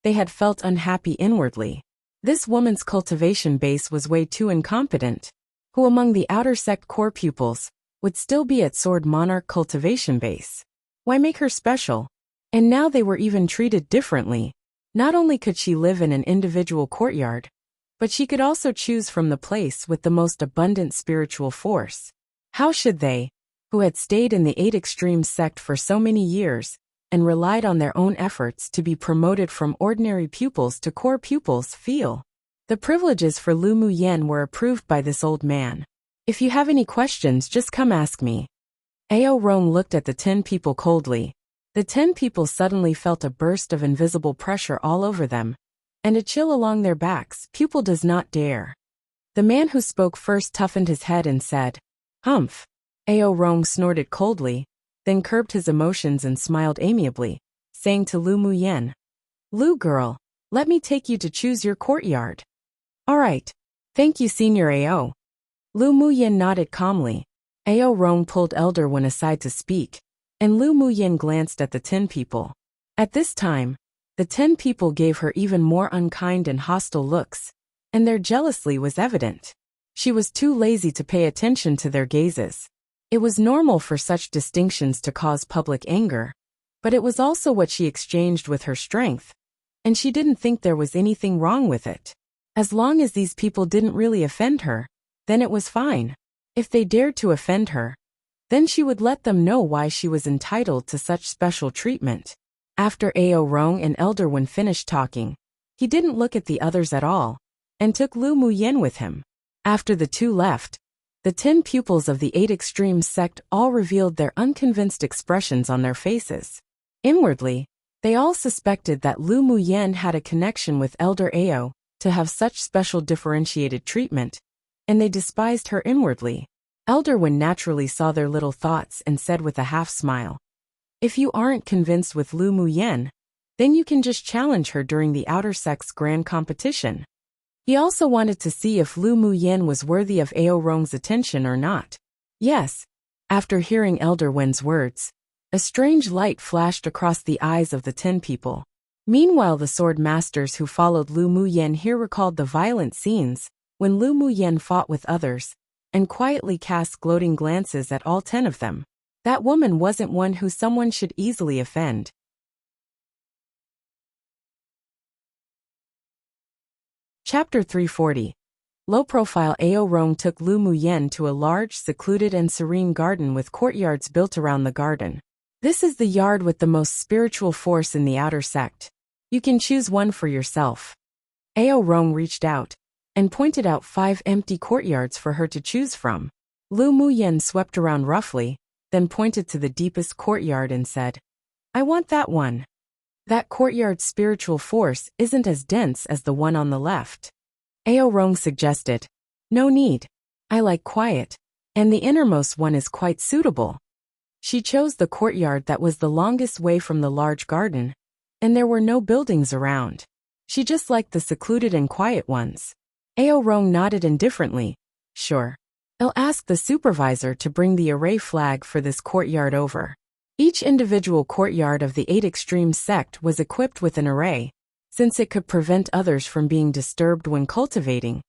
they had felt unhappy inwardly. This woman's cultivation base was way too incompetent. Who among the outer sect core pupils would still be at Sword Monarch cultivation base? Why make her special? And now they were even treated differently. Not only could she live in an individual courtyard, but she could also choose from the place with the most abundant spiritual force. How should they, who had stayed in the 8 Extremes sect for so many years, and relied on their own efforts to be promoted from ordinary pupils to core pupils, feel? The privileges for Lu Muyen were approved by this old man. If you have any questions, just come ask me. Ao Rong looked at the 10 people coldly. The 10 people suddenly felt a burst of invisible pressure all over them, and a chill along their backs. Pupil does not dare. The man who spoke first toughened his head and said, "Humph." Ao Rong snorted coldly, then curbed his emotions and smiled amiably, saying to Lu Muyen, "Lu girl, let me take you to choose your courtyard." "All right. Thank you, Senior Ao." Lu Muyen nodded calmly. Ao Rong pulled Elder Wen aside to speak, and Lu Muyen glanced at the 10 people. At this time, the 10 people gave her even more unkind and hostile looks, and their jealousy was evident. She was too lazy to pay attention to their gazes. It was normal for such distinctions to cause public anger, but it was also what she exchanged with her strength, and she didn't think there was anything wrong with it. As long as these people didn't really offend her, then it was fine. If they dared to offend her, then she would let them know why she was entitled to such special treatment. After Ao Rong and Elder Wen finished talking, he didn't look at the others at all, and took Lu Muyen with him. After the two left, the 10 pupils of the 8 Extremes sect all revealed their unconvinced expressions on their faces. Inwardly, they all suspected that Lu Muyen had a connection with Elder Ao to have such special differentiated treatment, and they despised her inwardly. Elder Wen naturally saw their little thoughts and said with a half-smile, "If you aren't convinced with Lu Muyen, then you can just challenge her during the outer sect's grand competition." He also wanted to see if Lu Muyen was worthy of Ao Rong's attention or not. Yes. After hearing Elder Wen's words, a strange light flashed across the eyes of the 10 people. Meanwhile, the sword masters who followed Lu Muyen here recalled the violent scenes when Lu Muyen fought with others, and quietly cast gloating glances at all 10 of them. That woman wasn't one who someone should easily offend. Chapter 340. Low-profile. Ao Rong took Lu Muyen to a large, secluded and serene garden with courtyards built around the garden. "This is the yard with the most spiritual force in the outer sect. You can choose one for yourself." Ao Rong reached out and pointed out 5 empty courtyards for her to choose from. Lu Muyen swept around roughly, then pointed to the deepest courtyard and said, "I want that one. That courtyard's spiritual force isn't as dense as the one on the left." Ao Rong suggested, "No need. I like quiet, and the innermost one is quite suitable." She chose the courtyard that was the longest way from the large garden, and there were no buildings around. She just liked the secluded and quiet ones. Ao Rong nodded indifferently. "Sure. I'll ask the supervisor to bring the array flag for this courtyard over." Each individual courtyard of the 8 Extremes sect was equipped with an array, since it could prevent others from being disturbed when cultivating.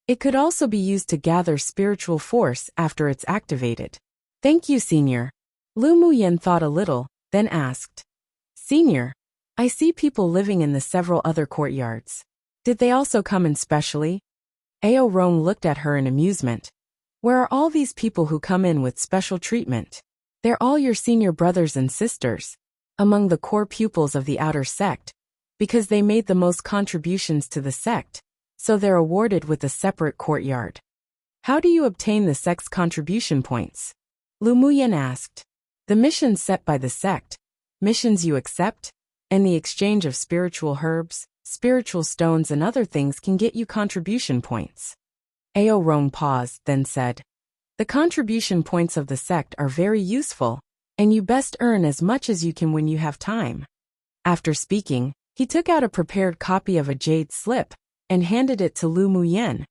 It could also be used to gather spiritual force after it's activated. "Thank you, Senior." Lu Muyen thought a little, then asked, "Senior, I see people living in the several other courtyards. Did they also come in specially?" Ao Rong looked at her in amusement. "Where are all these people who come in with special treatment? They're all your senior brothers and sisters, among the core pupils of the outer sect, because they made the most contributions to the sect, so they're awarded with a separate courtyard." "How do you obtain the sect's contribution points?" Lu Muyen asked. "The missions set by the sect, missions you accept, and the exchange of spiritual herbs, spiritual stones and other things can get you contribution points." Ao Rong paused, then said, "The contribution points of the sect are very useful, and you best earn as much as you can when you have time." After speaking, he took out a prepared copy of a jade slip and handed it to Lu Muyen.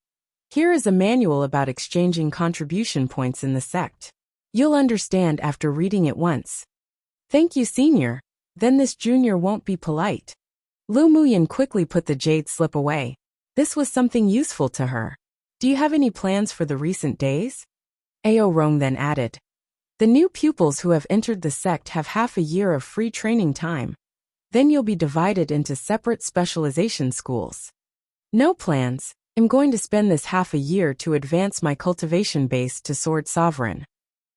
"Here is a manual about exchanging contribution points in the sect. You'll understand after reading it once." "Thank you, Senior. Then this junior won't be polite." Lu Muyen quickly put the jade slip away. This was something useful to her. "Do you have any plans for the recent days?" Ao Rong then added, "The new pupils who have entered the sect have half a year of free training time. Then you'll be divided into separate specialization schools." "No plans. I'm going to spend this half a year to advance my cultivation base to Sword Sovereign,"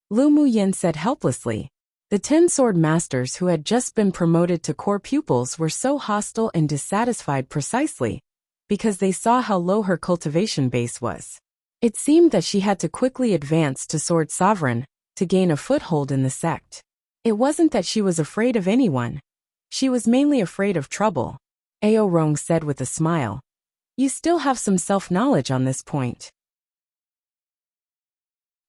Lu Muyen said helplessly. The 10 sword masters who had just been promoted to core pupils were so hostile and dissatisfied precisely because they saw how low her cultivation base was. It seemed that she had to quickly advance to Sword Sovereign to gain a foothold in the sect. It wasn't that she was afraid of anyone. She was mainly afraid of trouble. Ao Rong said with a smile, "You still have some self-knowledge on this point."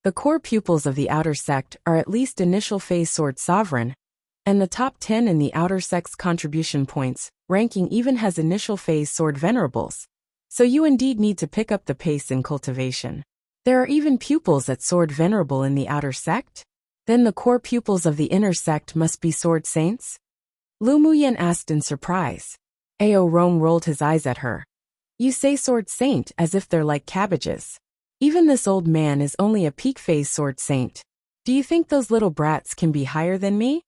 The core pupils of the outer sect are at least initial phase Sword Sovereign, and the top 10 in the outer sect's contribution points ranking even has initial phase Sword Venerables. So you indeed need to pick up the pace in cultivation. There are even pupils at Sword Venerable in the outer sect? Then the core pupils of the inner sect must be Sword Saints? Lu Muyen asked in surprise. Ao Rong rolled his eyes at her. You say Sword Saint as if they're like cabbages. Even this old man is only a peak phase Sword Saint. Do you think those little brats can be higher than me?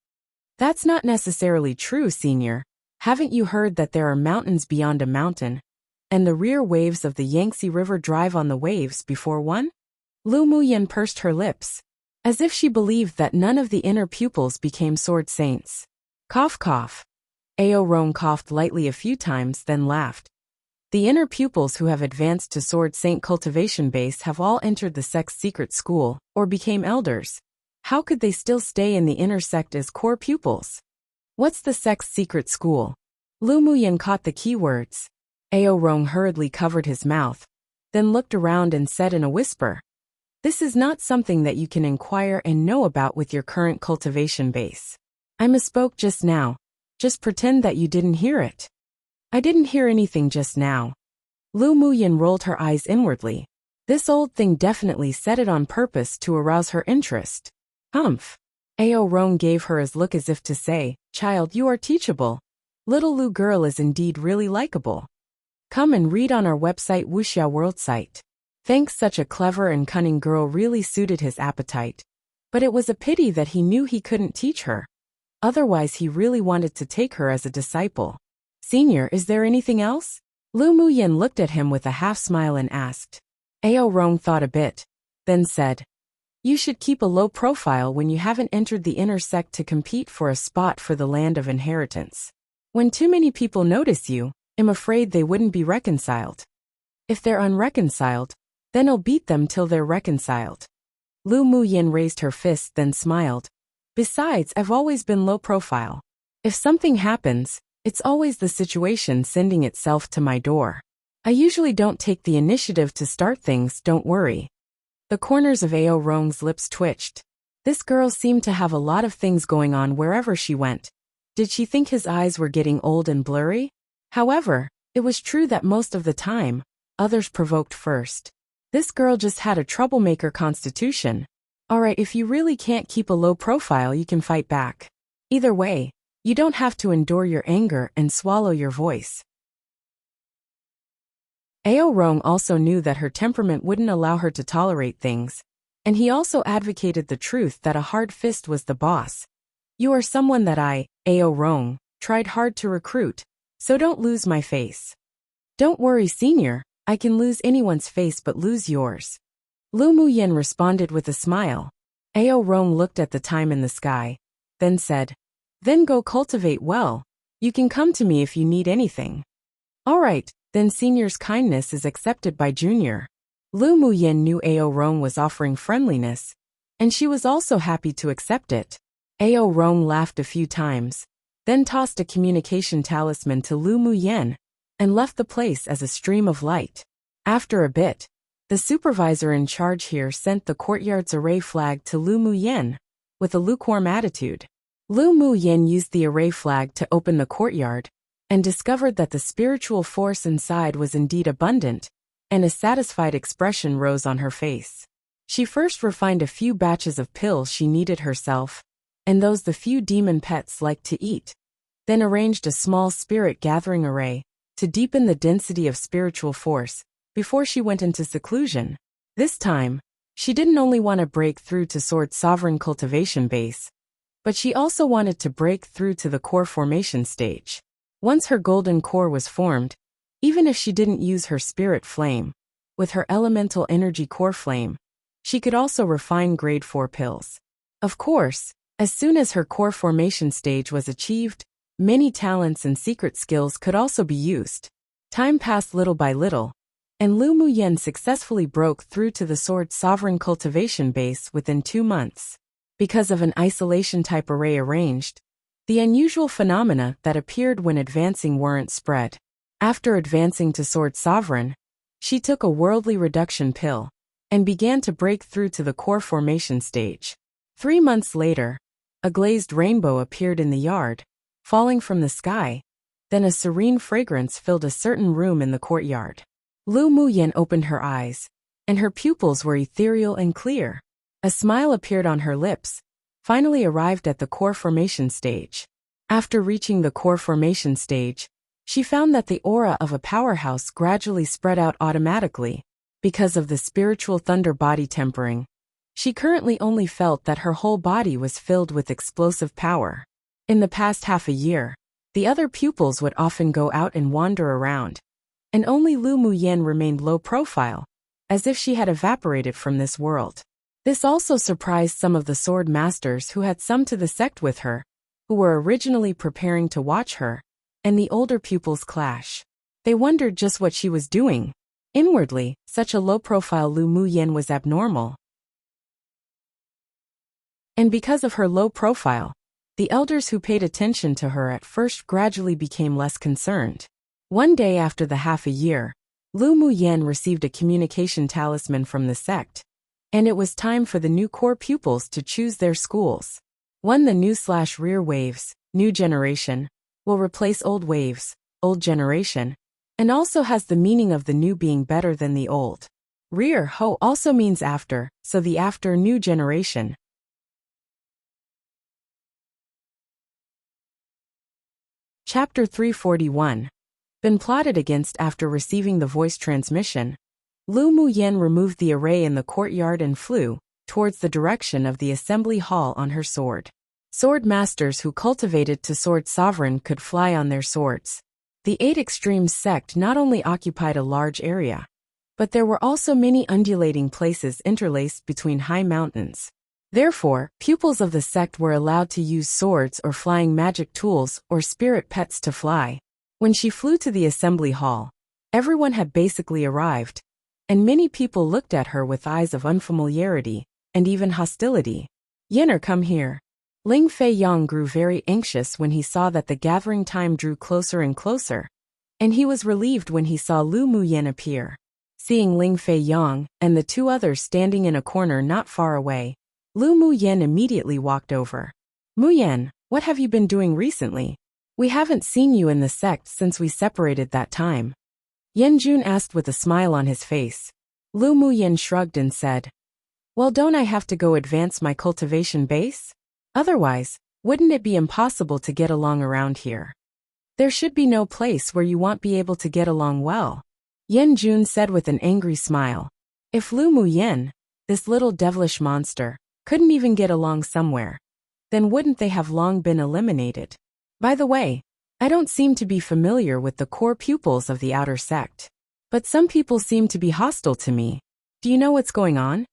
That's not necessarily true, Senior. Haven't you heard that there are mountains beyond a mountain, and the rear waves of the Yangtze River drive on the waves before one? Lu Muyen pursed her lips, as if she believed that none of the inner pupils became Sword Saints. Cough cough. Ao Rong coughed lightly a few times, then laughed. The inner pupils who have advanced to Sword Saint cultivation base have all entered the sect's secret school, or became elders. How could they still stay in the inner sect as core pupils? What's the sect's secret school? Lu Muyen caught the keywords. Ao Rong hurriedly covered his mouth, then looked around and said in a whisper, This is not something that you can inquire and know about with your current cultivation base. I misspoke just now. Just pretend that you didn't hear it. I didn't hear anything just now. Lu Muyen rolled her eyes inwardly. This old thing definitely said it on purpose to arouse her interest. Humph. Ao Rong gave her his look as if to say, Child, you are teachable. Little Lu girl is indeed really likable. Come and read on our website Wuxia World site. Thanks, such a clever and cunning girl really suited his appetite. But it was a pity that he knew he couldn't teach her. Otherwise he really wanted to take her as a disciple. Senior, is there anything else? Lu Muyen looked at him with a half-smile and asked. Ao Rong thought a bit, then said, You should keep a low profile when you haven't entered the inner sect to compete for a spot for the land of inheritance. When too many people notice you, I'm afraid they wouldn't be reconciled. If they're unreconciled, then I'll beat them till they're reconciled. Lu Muyen raised her fist, then smiled. Besides, I've always been low profile. If something happens, it's always the situation sending itself to my door. I usually don't take the initiative to start things, don't worry. The corners of Ao Rong's lips twitched. This girl seemed to have a lot of things going on wherever she went. Did she think his eyes were getting old and blurry? However, it was true that most of the time, others provoked first. This girl just had a troublemaker constitution. Alright, if you really can't keep a low profile, you can fight back. Either way, you don't have to endure your anger and swallow your voice. Ao Rong also knew that her temperament wouldn't allow her to tolerate things, and he also advocated the truth that a hard fist was the boss. You are someone that I, Ao Rong, tried hard to recruit, so don't lose my face. Don't worry, Senior, I can lose anyone's face but lose yours. Lu Muyen responded with a smile. Ao Rong looked at the time in the sky, then said, Then go cultivate well. You can come to me if you need anything. Alright, then Senior's kindness is accepted by Junior. Lu Muyen knew Ao Rong was offering friendliness, and she was also happy to accept it. Ao Rong laughed a few times, then tossed a communication talisman to Lu Muyen, and left the place as a stream of light. After a bit, the supervisor in charge here sent the courtyard's array flag to Lu Muyen, with a lukewarm attitude. Lu Muyen used the array flag to open the courtyard, and discovered that the spiritual force inside was indeed abundant, and a satisfied expression rose on her face. She first refined a few batches of pills she needed herself, and those the few demon pets liked to eat, then arranged a small spirit-gathering array, to deepen the density of spiritual force, before she went into seclusion. This time, she didn't only want to break through to Sword Sovereign cultivation base, but she also wanted to break through to the core formation stage. Once her golden core was formed, even if she didn't use her spirit flame, with her elemental energy core flame, she could also refine grade 4 pills. Of course, as soon as her core formation stage was achieved, many talents and secret skills could also be used. Time passed little by little, and Lu Muyen successfully broke through to the Sword Sovereign cultivation base within 2 months. Because of an isolation-type array arranged, the unusual phenomena that appeared when advancing weren't spread. After advancing to Sword Sovereign, she took a worldly reduction pill, and began to break through to the core formation stage. 3 months later, a glazed rainbow appeared in the yard, falling from the sky. Then a serene fragrance filled a certain room in the courtyard. Lu Muyan opened her eyes, and her pupils were ethereal and clear. A smile appeared on her lips, finally arrived at the core formation stage. After reaching the core formation stage, she found that the aura of a powerhouse gradually spread out automatically, because of the spiritual thunder body tempering. She currently only felt that her whole body was filled with explosive power. In the past half a year, the other pupils would often go out and wander around, and only Lu Muyan remained low profile, as if she had evaporated from this world. This also surprised some of the sword masters who had summoned to the sect with her, who were originally preparing to watch her and the older pupils clash. They wondered just what she was doing. Inwardly, such a low-profile Lu Muyan was abnormal. And because of her low profile, the elders who paid attention to her at first gradually became less concerned. One day after the half a year, Lu Muyan received a communication talisman from the sect, and it was time for the new core pupils to choose their schools. One, the new/rear waves, new generation, will replace old waves, old generation, and also has the meaning of the new being better than the old. Rear ho also means after, so the after new generation. Chapter 341. Been plotted against. After receiving the voice transmission, Lu Muyan removed the array in the courtyard and flew towards the direction of the assembly hall on her sword. Sword masters who cultivated to sword sovereign could fly on their swords. The 8 Extremes sect not only occupied a large area, but there were also many undulating places interlaced between high mountains. Therefore, pupils of the sect were allowed to use swords or flying magic tools or spirit pets to fly. When she flew to the assembly hall, everyone had basically arrived, and many people looked at her with eyes of unfamiliarity and even hostility. "Yenner, come here." Ling Fei Yang grew very anxious when he saw that the gathering time drew closer and closer, and he was relieved when he saw Lu Muyan appear. Seeing Ling Fei Yang and the 2 others standing in a corner not far away, Lu Muyan immediately walked over. "Muyan, what have you been doing recently? We haven't seen you in the sect since we separated that time." Yan Jun asked with a smile on his face. Lu Muyan shrugged and said, "Well, don't I have to go advance my cultivation base? Otherwise, wouldn't it be impossible to get along around here? There should be no place where you won't be able to get along well." Yan Jun said with an angry smile. If Lu Muyan, this little devilish monster, couldn't even get along somewhere, then wouldn't they have long been eliminated? By the way, I don't seem to be familiar with the core pupils of the outer sect, but some people seem to be hostile to me. Do you know what's going on?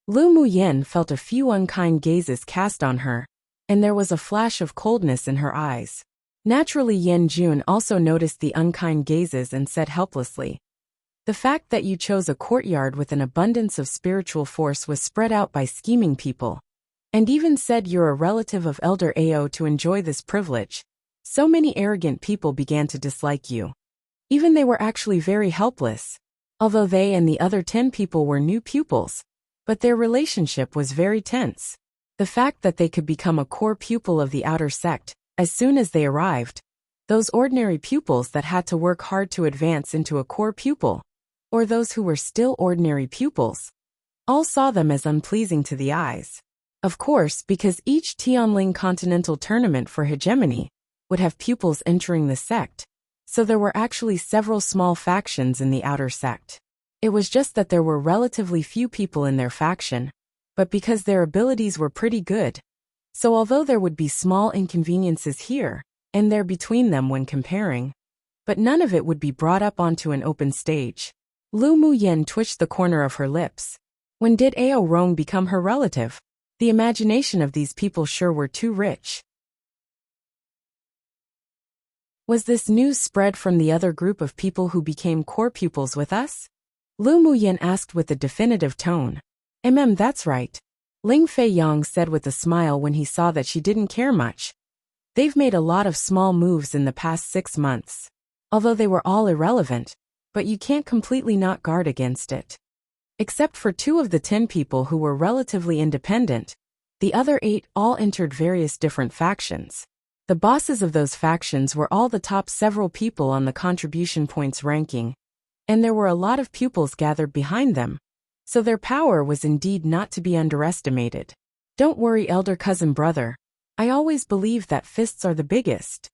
Lu Muyan felt a few unkind gazes cast on her, and there was a flash of coldness in her eyes. Naturally, Yan Jun also noticed the unkind gazes and said helplessly, "The fact that you chose a courtyard with an abundance of spiritual force was spread out by scheming people, and even said you're a relative of Elder Ao to enjoy this privilege. So many arrogant people began to dislike you. Even they were actually very helpless, although they and the other 10 people were new pupils, but their relationship was very tense. The fact that they could become a core pupil of the outer sect, as soon as they arrived, those ordinary pupils that had to work hard to advance into a core pupil, or those who were still ordinary pupils, all saw them as unpleasing to the eyes. Of course, because each Tianling Continental Tournament for hegemony would have pupils entering the sect, so there were actually several small factions in the outer sect. It was just that there were relatively few people in their faction, but because their abilities were pretty good. So although there would be small inconveniences here and there between them when comparing, but none of it would be brought up onto an open stage. Lu Muyan twitched the corner of her lips. When did Ao Rong become her relative? The imagination of these people sure were too rich. Was this news spread from the other group of people who became core pupils with us? Lu Muyan asked with a definitive tone. That's right. Ling Fei Yang said with a smile when he saw that she didn't care much. They've made a lot of small moves in the past 6 months. Although they were all irrelevant, but you can't completely not guard against it. Except for 2 of the 10 people who were relatively independent, the other 8 all entered various different factions. The bosses of those factions were all the top several people on the contribution points ranking, and there were a lot of pupils gathered behind them, so their power was indeed not to be underestimated. Don't worry, elder cousin brother. I always believed that fists are the biggest.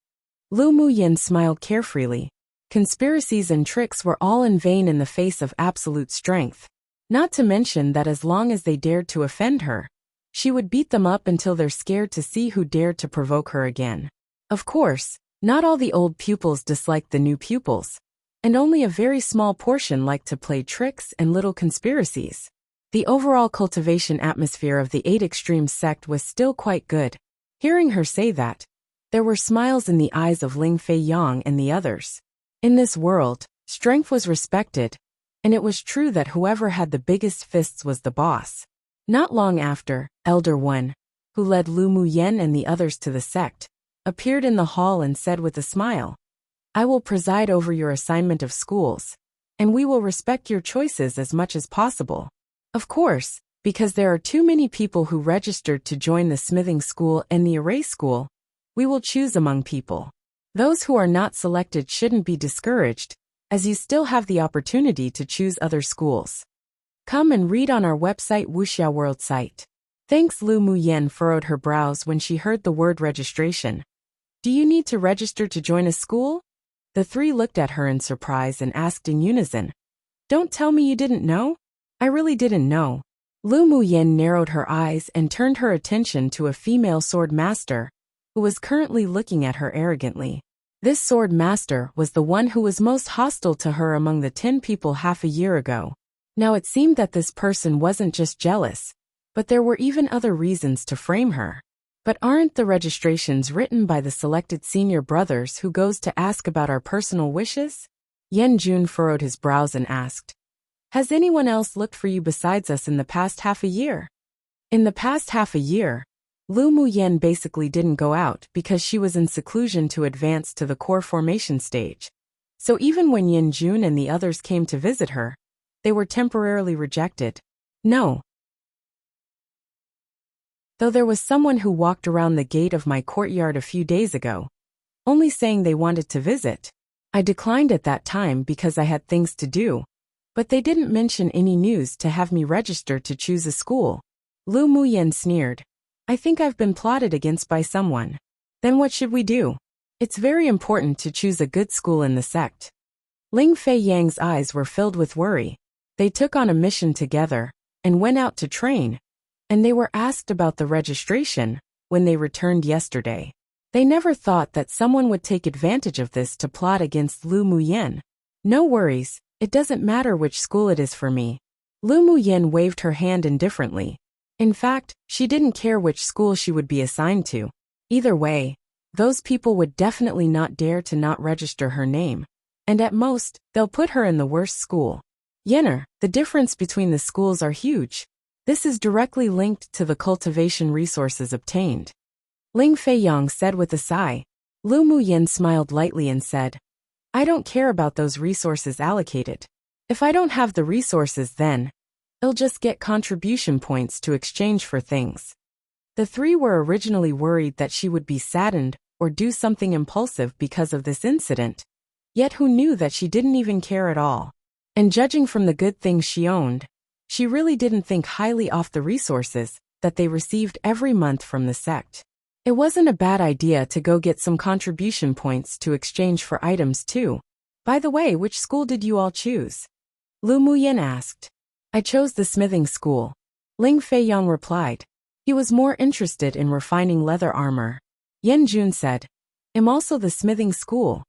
Lu Muyin smiled carefreely. Conspiracies and tricks were all in vain in the face of absolute strength. Not to mention that as long as they dared to offend her, she would beat them up until they're scared to see who dared to provoke her again. Of course, not all the old pupils disliked the new pupils, and only a very small portion liked to play tricks and little conspiracies. The overall cultivation atmosphere of the 8 Extremes sect was still quite good. Hearing her say that, there were smiles in the eyes of Ling Fei Yang and the others. In this world, strength was respected, and it was true that whoever had the biggest fists was the boss. Not long after, Elder One, who led Lu Muyen and the others to the sect, appeared in the hall and said with a smile, "I will preside over your assignment of schools, and we will respect your choices as much as possible. Of course, because there are too many people who registered to join the smithing school and the array school, we will choose among people. Those who are not selected shouldn't be discouraged, as you still have the opportunity to choose other schools. Come and read on our website Wuxia World site." Thanks. Lu Muyen furrowed her brows when she heard the word registration. "Do you need to register to join a school?" The 3 looked at her in surprise and asked in unison. "Don't tell me you didn't know?" "I really didn't know." Lu Muyen narrowed her eyes and turned her attention to a female sword master, who was currently looking at her arrogantly. This sword master was the one who was most hostile to her among the 10 people half a year ago. Now it seemed that this person wasn't just jealous, but there were even other reasons to frame her. "But aren't the registrations written by the selected senior brothers who goes to ask about our personal wishes?" Yen Jun furrowed his brows and asked, "Has anyone else looked for you besides us in the past half a year?" In the past half a year, Lu Muyen basically didn't go out because she was in seclusion to advance to the core formation stage. So even when Yen Jun and the others came to visit her, they were temporarily rejected. No. Though there was someone who walked around the gate of my courtyard a few days ago, only saying they wanted to visit. I declined at that time because I had things to do, but they didn't mention any news to have me register to choose a school. Lu Muyen sneered. "I think I've been plotted against by someone. Then what should we do? It's very important to choose a good school in the sect." Ling Fei Yang's eyes were filled with worry. They took on a mission together and went out to train, and they were asked about the registration when they returned yesterday. They never thought that someone would take advantage of this to plot against Lu Muyen. "No worries, it doesn't matter which school it is for me." Lu Muyen waved her hand indifferently. In fact, she didn't care which school she would be assigned to. Either way, those people would definitely not dare to not register her name, and at most, they'll put her in the worst school. Yenner, the difference between the schools are huge. This is directly linked to the cultivation resources obtained. Ling Fei Yang said with a sigh. Lu Muyen smiled lightly and said, "I don't care about those resources allocated. If I don't have the resources, then I'll just get contribution points to exchange for things." The 3 were originally worried that she would be saddened or do something impulsive because of this incident. Yet who knew that she didn't even care at all? And judging from the good things she owned, she really didn't think highly of the resources that they received every month from the sect. It wasn't a bad idea to go get some contribution points to exchange for items too. "By the way, which school did you all choose?" Lu Muyen asked. "I chose the smithing school," Ling Fei Yang replied. He was more interested in refining leather armor. Yen Jun said, "I'm also the smithing school."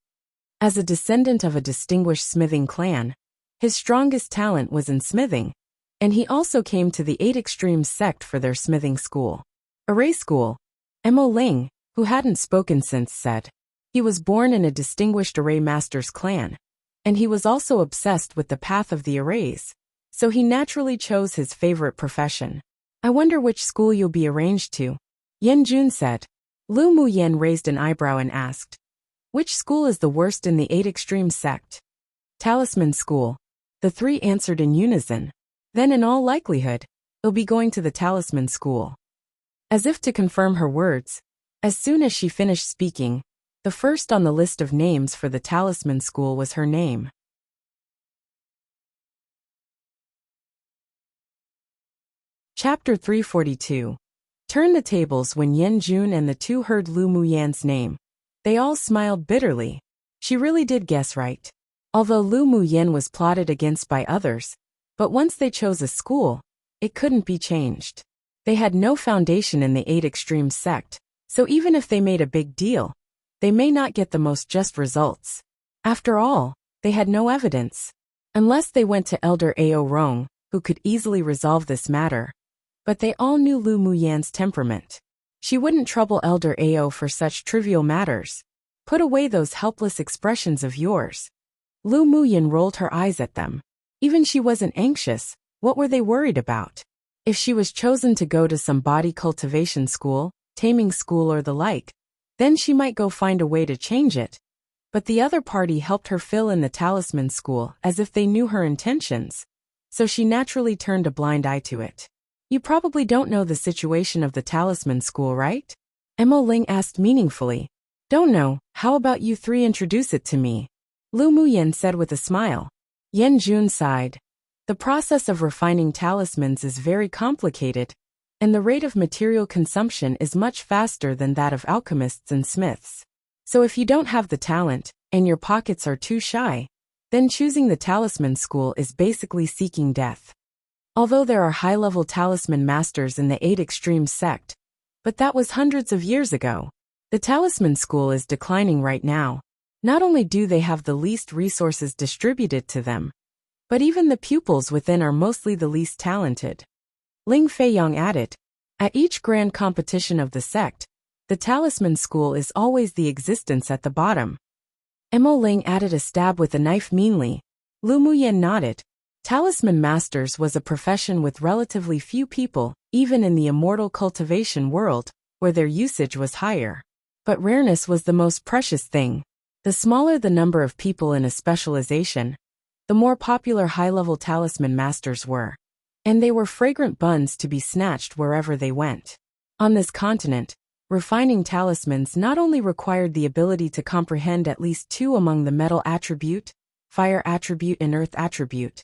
As a descendant of a distinguished smithing clan, his strongest talent was in smithing, and he also came to the 8 Extremes sect for their smithing school. Array school, Mo Ling, who hadn't spoken since, said. He was born in a distinguished array master's clan, and he was also obsessed with the path of the arrays, so he naturally chose his favorite profession. "I wonder which school you'll be arranged to," Yen Jun said. Lu Muyen raised an eyebrow and asked, "Which school is the worst in the 8 Extremes sect?" "Talisman School," the 3 answered in unison. then in all likelihood, you'll be going to the talisman school. As if to confirm her words, as soon as she finished speaking, the first on the list of names for the talisman school was her name. Chapter 342. Turn the tables. When Yen Jun and the two heard Lu Muyan's name, they all smiled bitterly. She really did guess right. Although Lu Muyan was plotted against by others, but once they chose a school, it couldn't be changed. They had no foundation in the 8 Extremes sect, so even if they made a big deal, they may not get the most just results. After all, they had no evidence. Unless they went to Elder Ao Rong, who could easily resolve this matter. But they all knew Lu Muyan's temperament. She wouldn't trouble Elder Ao for such trivial matters. Put away those helpless expressions of yours. Lu Muyan rolled her eyes at them. Even she wasn't anxious. What were they worried about? If she was chosen to go to some body cultivation school, taming school or the like, then she might go find a way to change it. But the other party helped her fill in the talisman school as if they knew her intentions. So she naturally turned a blind eye to it. You probably don't know the situation of the talisman school, right? Mo Ling asked meaningfully. Don't know. How about you three introduce it to me? Lu Muyan said with a smile. Yen Jun sighed. The process of refining talismans is very complicated, and the rate of material consumption is much faster than that of alchemists and smiths. So if you don't have the talent, and your pockets are too shy, then choosing the talisman school is basically seeking death. Although there are high-level talisman masters in the 8 Extremes sect, but that was hundreds of years ago. The talisman school is declining right now. Not only do they have the least resources distributed to them, but even the pupils within are mostly the least talented. Ling Feiyong added, at each grand competition of the sect, the talisman school is always the existence at the bottom. Mo Ling added a stab with a knife meanly. Lu Muyan nodded. Talisman masters was a profession with relatively few people, even in the immortal cultivation world, where their usage was higher. But rareness was the most precious thing. The smaller the number of people in a specialization, the more popular high-level talisman masters were. And they were fragrant buns to be snatched wherever they went. On this continent, refining talismans not only required the ability to comprehend at least 2 among the metal attribute, fire attribute and earth attribute,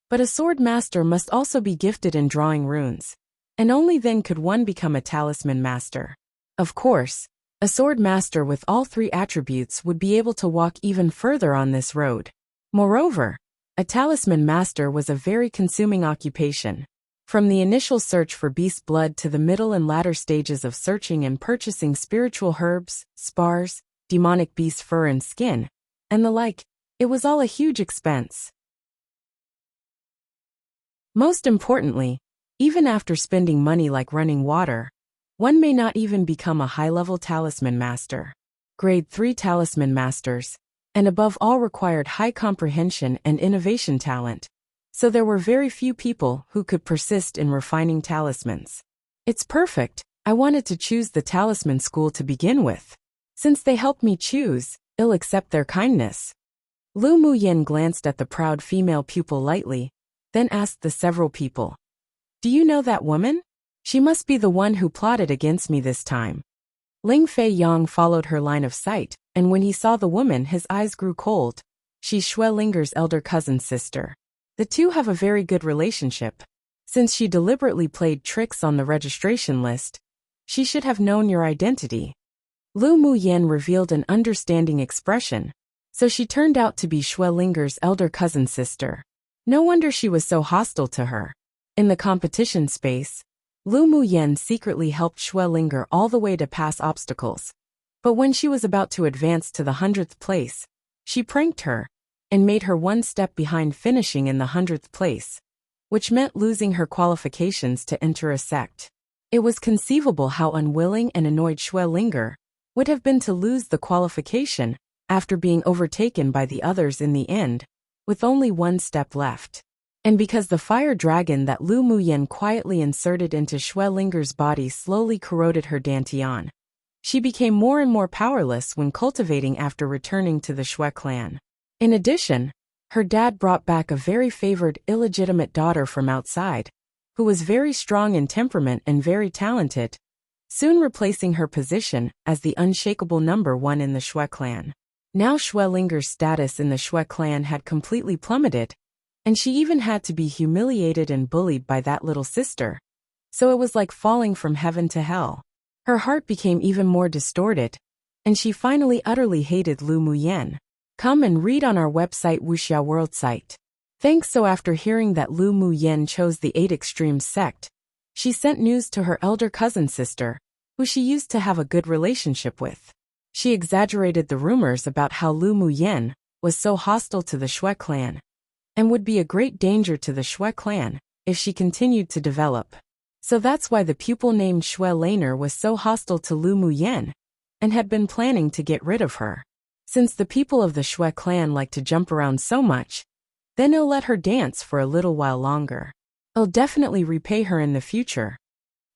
but a sword master must also be gifted in drawing runes, and only then could one become a talisman master. Of course, a sword master with all 3 attributes would be able to walk even further on this road. Moreover, a talisman master was a very consuming occupation. From the initial search for beast blood to the middle and latter stages of searching and purchasing spiritual herbs, spars, demonic beast fur and skin, and the like, it was all a huge expense. Most importantly, even after spending money like running water, one may not even become a high-level talisman master. Grade 3 talisman masters, and above all required high comprehension and innovation talent, so there were very few people who could persist in refining talismans. It's perfect. I wanted to choose the talisman school to begin with. Since they helped me choose, I'll accept their kindness. Lu Muyan glanced at the proud female pupil lightly, then asked the several people. Do you know that woman? She must be the one who plotted against me this time. Ling Feiyong followed her line of sight, and when he saw the woman his eyes grew cold. She's Xue Linger's elder cousin's sister. The two have a very good relationship. Since she deliberately played tricks on the registration list, she should have known your identity. Lu Muyan revealed an understanding expression, so she turned out to be Xue Linger's elder cousin's sister. No wonder she was so hostile to her. In the competition space, Lu Muyan secretly helped Xue Linger all the way to pass obstacles. But when she was about to advance to the 100th place, she pranked her, and made her one step behind finishing in the 100th place, which meant losing her qualifications to enter a sect. It was conceivable how unwilling and annoyed Xue Linger would have been to lose the qualification after being overtaken by the others in the end, with only one step left. And because the fire dragon that Lu Muyan quietly inserted into Xue Linger's body slowly corroded her dantian, she became more and more powerless when cultivating after returning to the Xue clan. In addition, Her dad brought back a very favored illegitimate daughter from outside, who was very strong in temperament and very talented, soon replacing her position as the unshakable #1 in the Shui clan. Now Shui Linger's status in the Shui clan had completely plummeted, and she even had to be humiliated and bullied by that little sister. So it was like falling from heaven to hell. Her heart became even more distorted, and she finally utterly hated Lu Muyan. Come and read on our website Wuxia World site. Thanks. So after hearing that Lu Muyan chose the 8 Extremes sect, she sent news to her elder cousin sister, who she used to have a good relationship with. She exaggerated the rumors about how Lu Muyan was so hostile to the Shui clan, and would be a great danger to the Shui clan if she continued to develop. So that's why the pupil named Shui Laner was so hostile to Lu Muyan, and had been planning to get rid of her. Since the people of the Shui clan like to jump around so much, then he'll let her dance for a little while longer. I'll definitely repay her in the future.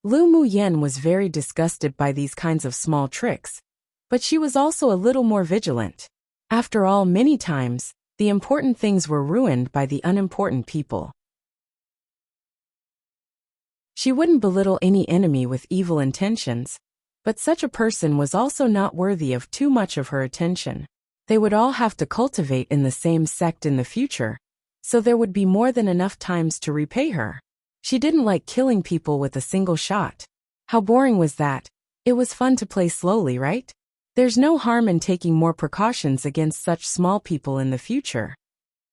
Lu Muyan was very disgusted by these kinds of small tricks, but she was also a little more vigilant. After all, many times, the important things were ruined by the unimportant people. She wouldn't belittle any enemy with evil intentions, but such a person was also not worthy of too much of her attention. They would all have to cultivate in the same sect in the future, so there would be more than enough times to repay her. She didn't like killing people with a single shot. How boring was that? It was fun to play slowly, right? There's no harm in taking more precautions against such small people in the future.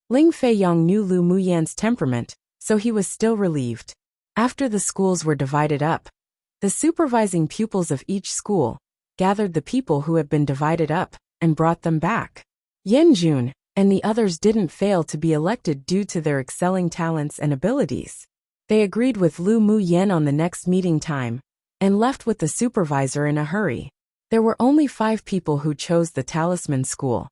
Ling Feiyang knew Lu Muyan's temperament, so he was still relieved. After the schools were divided up, the supervising pupils of each school gathered the people who had been divided up and brought them back. Yan Jun and the others didn't fail to be elected due to their excelling talents and abilities. They agreed with Lu Muyan on the next meeting time and left with the supervisor in a hurry. There were only 5 people who chose the Talisman School,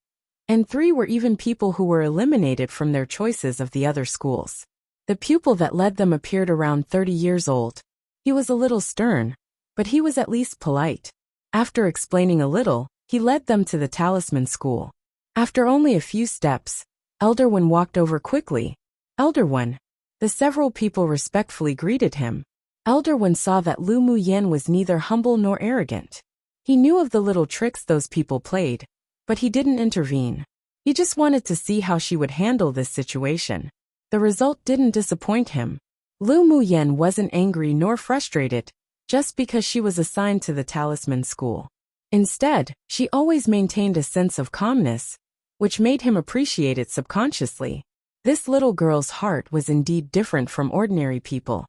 and 3 were even people who were eliminated from their choices of the other schools. The pupil that led them appeared around 30 years old. He was a little stern, but he was at least polite. After explaining a little, he led them to the Talisman School. After only a few steps, Elder One walked over quickly. Elder One. The several people respectfully greeted him. Elder One saw that Lu Muyan was neither humble nor arrogant. He knew of the little tricks those people played, but he didn't intervene. He just wanted to see how she would handle this situation. The result didn't disappoint him. Lu Muyan wasn't angry nor frustrated, just because she was assigned to the Talisman School. Instead, she always maintained a sense of calmness, which made him appreciate it subconsciously. This little girl's heart was indeed different from ordinary people,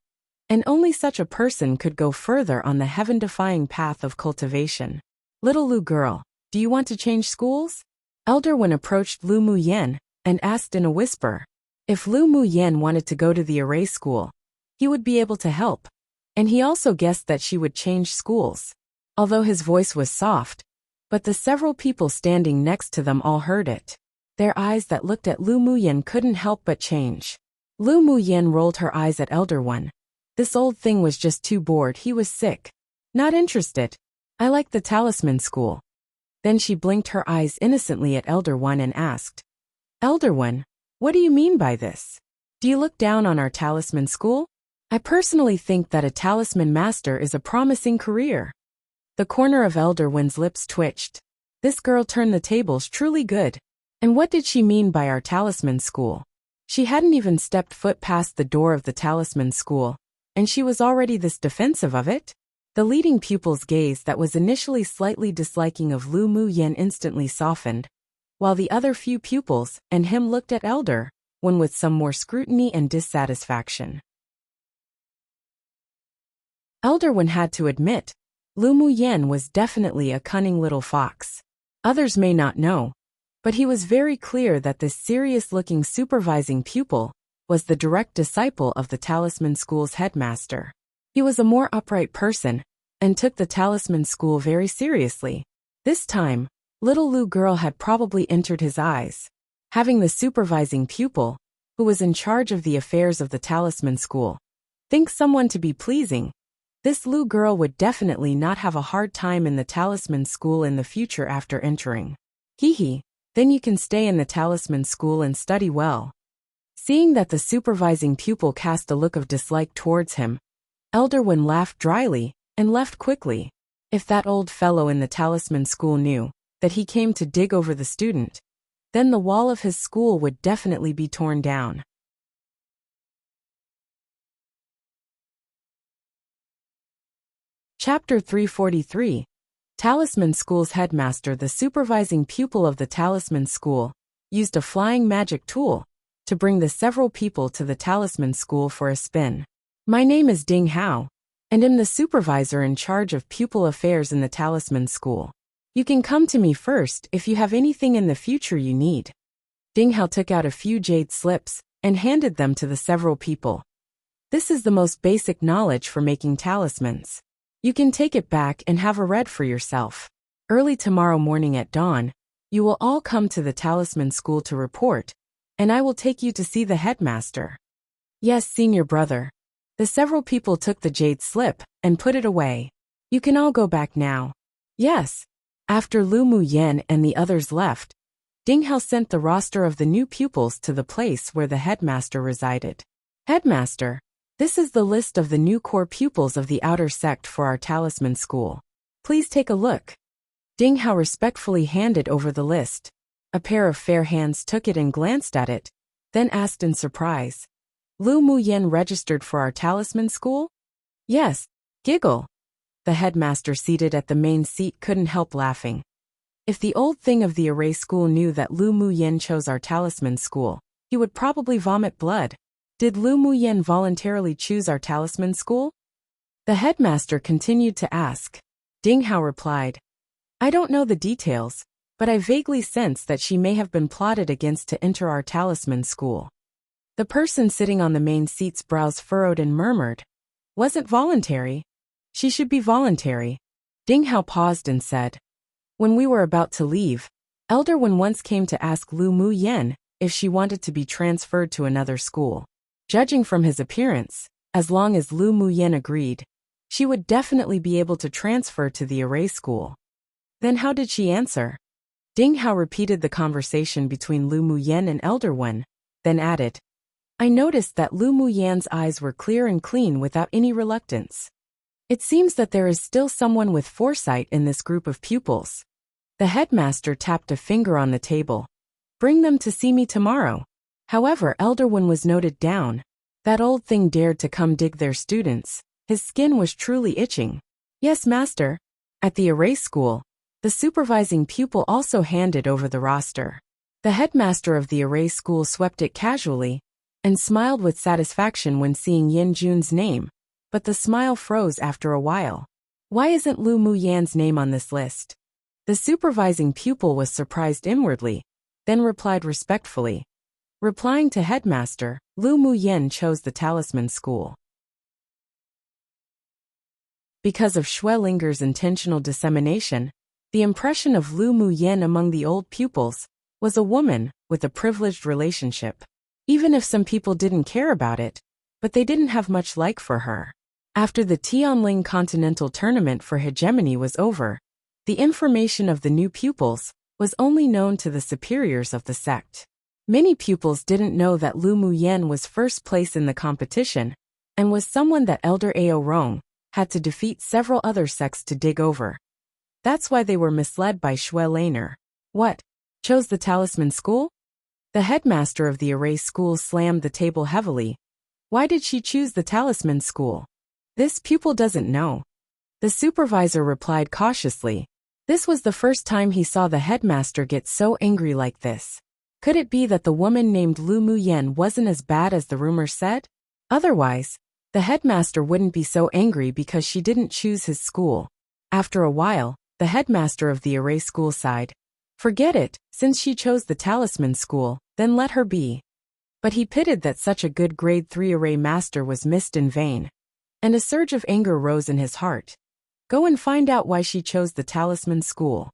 and only such a person could go further on the heaven-defying path of cultivation. Little Lu girl, do you want to change schools? Elder One approached Lu Muyan and asked in a whisper. If Lu Muyan wanted to go to the array school, he would be able to help, and he also guessed that she would change schools. Although his voice was soft, but the several people standing next to them all heard it. Their eyes that looked at Lu Muyan couldn't help but change. Lu Muyan rolled her eyes at Elder One. This old thing was just too bored. He was sick. Not interested. I like the Talisman School. Then she blinked her eyes innocently at Elder One and asked, Elder One, what do you mean by this? Do you look down on our Talisman School? I personally think that a Talisman Master is a promising career. The corner of Elder One's lips twitched. This girl turned the tables truly good. And what did she mean by our Talisman School? She hadn't even stepped foot past the door of the Talisman School, and she was already this defensive of it? The leading pupil's gaze that was initially slightly disliking of Lu Muyan instantly softened, while the other few pupils and him looked at Elder One with some more scrutiny and dissatisfaction. Elder One had to admit, Lu Muyan was definitely a cunning little fox. Others may not know, but he was very clear that this serious-looking supervising pupil was the direct disciple of the Talisman School's headmaster. He was a more upright person and took the Talisman School very seriously. This time, little Lu girl had probably entered his eyes. Having the supervising pupil, who was in charge of the affairs of the Talisman School, think someone to be pleasing, this Lu girl would definitely not have a hard time in the Talisman School in the future after entering. Hee hee, Then you can stay in the talisman school and study well. Seeing that the supervising pupil cast a look of dislike towards him, Elder Wen laughed dryly and left quickly. If that old fellow in the talisman school knew that he came to dig over the student, then the wall of his school would definitely be torn down. Chapter 343. Talisman School's headmaster. The supervising pupil of the talisman school used a flying magic tool to bring the several people to the talisman school for a spin. My name is Ding Hao, and am the supervisor in charge of pupil affairs in the talisman school. You can come to me first if you have anything in the future you need. Ding Hao took out a few jade slips and handed them to the several people. This is the most basic knowledge for making talismans. You can take it back and have a read for yourself. Early tomorrow morning at dawn, you will all come to the talisman school to report, and I will take you to see the headmaster. Yes, senior brother. The several people took the jade slip and put it away. You can all go back now. Yes. After Lu Muyen and the others left, Ding Hao sent the roster of the new pupils to the place where the headmaster resided. Headmaster, this is the list of the new core pupils of the outer sect for our talisman school. Please take a look. Ding Hao respectfully handed over the list. A pair of fair hands took it and glanced at it, then asked in surprise, Lu Muyen registered for our talisman school? Yes. Giggle. The headmaster seated at the main seat couldn't help laughing. If the old thing of the array school knew that Lu Muyen chose our talisman school, he would probably vomit blood. Did Lu Muyen voluntarily choose our talisman school? The headmaster continued to ask. Ding Hao replied, I don't know the details, but I vaguely sense that she may have been plotted against to enter our talisman school. The person sitting on the main seat's brows furrowed and murmured, Wasn't voluntary. She should be voluntary. Ding Hao paused and said, When we were about to leave, Elder Wen once came to ask Lu Muyen if she wanted to be transferred to another school. Judging from his appearance, as long as Lu Muyen agreed, she would definitely be able to transfer to the array school. Then how did she answer? Ding Hao repeated the conversation between Lu Muyen and Elder Wen, then added, I noticed that Lu Muyen's eyes were clear and clean without any reluctance. It seems that there is still someone with foresight in this group of pupils. The headmaster tapped a finger on the table. Bring them to see me tomorrow. However, Elder Wen was noted down. That old thing dared to come dig their students. His skin was truly itching. Yes, master. At the array school, the supervising pupil also handed over the roster. The headmaster of the array school swept it casually and smiled with satisfaction when seeing Yin Jun's name, but the smile froze after a while. Why isn't Lu Muyen's name on this list? The supervising pupil was surprised inwardly, then replied respectfully. Replying to headmaster, Lu Muyen chose the talisman school. Because of Xue Linger's intentional dissemination, the impression of Lu Muyen among the old pupils was a woman with a privileged relationship. Even if some people didn't care about it, but they didn't have much like for her. After the Tianling Continental Tournament for Hegemony was over, the information of the new pupils was only known to the superiors of the sect. Many pupils didn't know that Lu Muyen was first place in the competition, and was someone that Elder Ao Rong had to defeat several other sects to dig over. That's why they were misled by Xue Laner. What? Chose the talisman school? The headmaster of the array school slammed the table heavily. Why did she choose the talisman school? This pupil doesn't know. The supervisor replied cautiously. This was the first time he saw the headmaster get so angry like this. Could it be that the woman named Lu Muyen wasn't as bad as the rumor said? Otherwise, the headmaster wouldn't be so angry because she didn't choose his school. After a while, the headmaster of the array school sighed. Forget it, since she chose the talisman school, then let her be. But he pitied that such a good grade 3 array master was missed in vain. And a surge of anger rose in his heart. Go and find out why she chose the talisman school.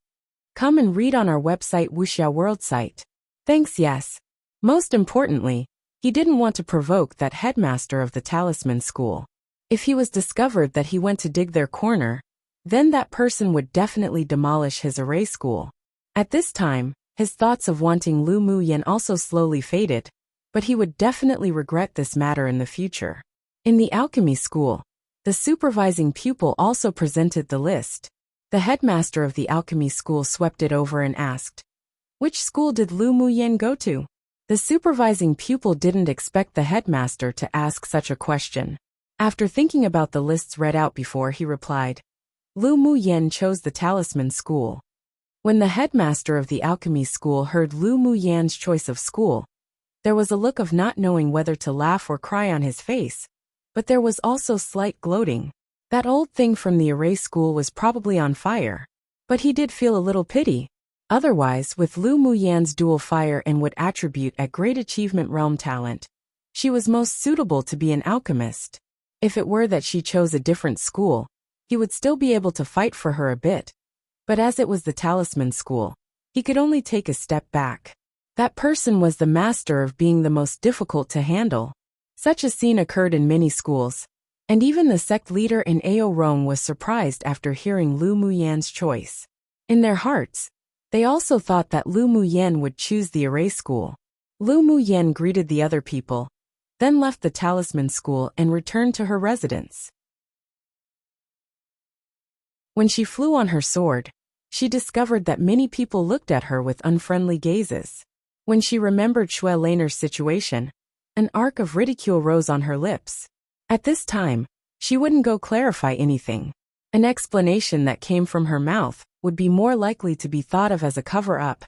Come and read on our website Wuxia World site. Thanks, yes. Most importantly, he didn't want to provoke that headmaster of the talisman school. If he was discovered that he went to dig their corner, then that person would definitely demolish his array school. At this time, His thoughts of wanting Lu Muyan also slowly faded, but he would definitely regret this matter in the future. In the alchemy school, the supervising pupil also presented the list. The headmaster of the alchemy school swept it over and asked, "Which school did Lu Muyan go to?" The supervising pupil didn't expect the headmaster to ask such a question. After thinking about the lists read out before, he replied, "Lu Muyan chose the talisman school." When the headmaster of the alchemy school heard Lu Muyan's choice of school, there was a look of not knowing whether to laugh or cry on his face, but there was also slight gloating. That old thing from the array school was probably on fire. But he did feel a little pity. Otherwise, with Lu Muyan's dual fire and would attribute a great achievement realm talent, she was most suitable to be an alchemist. If it were that she chose a different school, he would still be able to fight for her a bit. But as it was the talisman school, he could only take a step back. That person was the master of being the most difficult to handle. Such a scene occurred in many schools, and even the sect leader in Ao Rome was surprised after hearing Lu Muyan's choice. In their hearts, they also thought that Lu Muyan would choose the array school. Lu Muyan greeted the other people, then left the talisman school and returned to her residence. When she flew on her sword, she discovered that many people looked at her with unfriendly gazes. When she remembered Xue Laner's situation, an arc of ridicule rose on her lips. At this time, she wouldn't go clarify anything. An explanation that came from her mouth would be more likely to be thought of as a cover-up,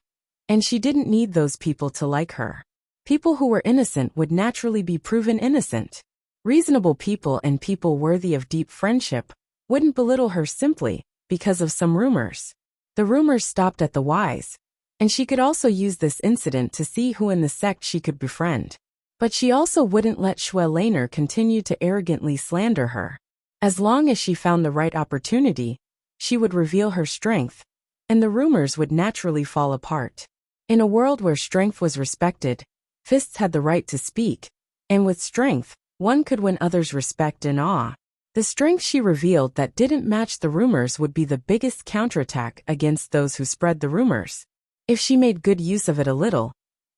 and she didn't need those people to like her. People who were innocent would naturally be proven innocent. Reasonable people and people worthy of deep friendship wouldn't belittle her simply because of some rumors. The rumors stopped at the wise, and she could also use this incident to see who in the sect she could befriend. But she also wouldn't let Xue Laner continue to arrogantly slander her. As long as she found the right opportunity, she would reveal her strength, and the rumors would naturally fall apart. In a world where strength was respected, fists had the right to speak, and with strength, one could win others' respect and awe. The strength she revealed that didn't match the rumors would be the biggest counterattack against those who spread the rumors. If she made good use of it a little,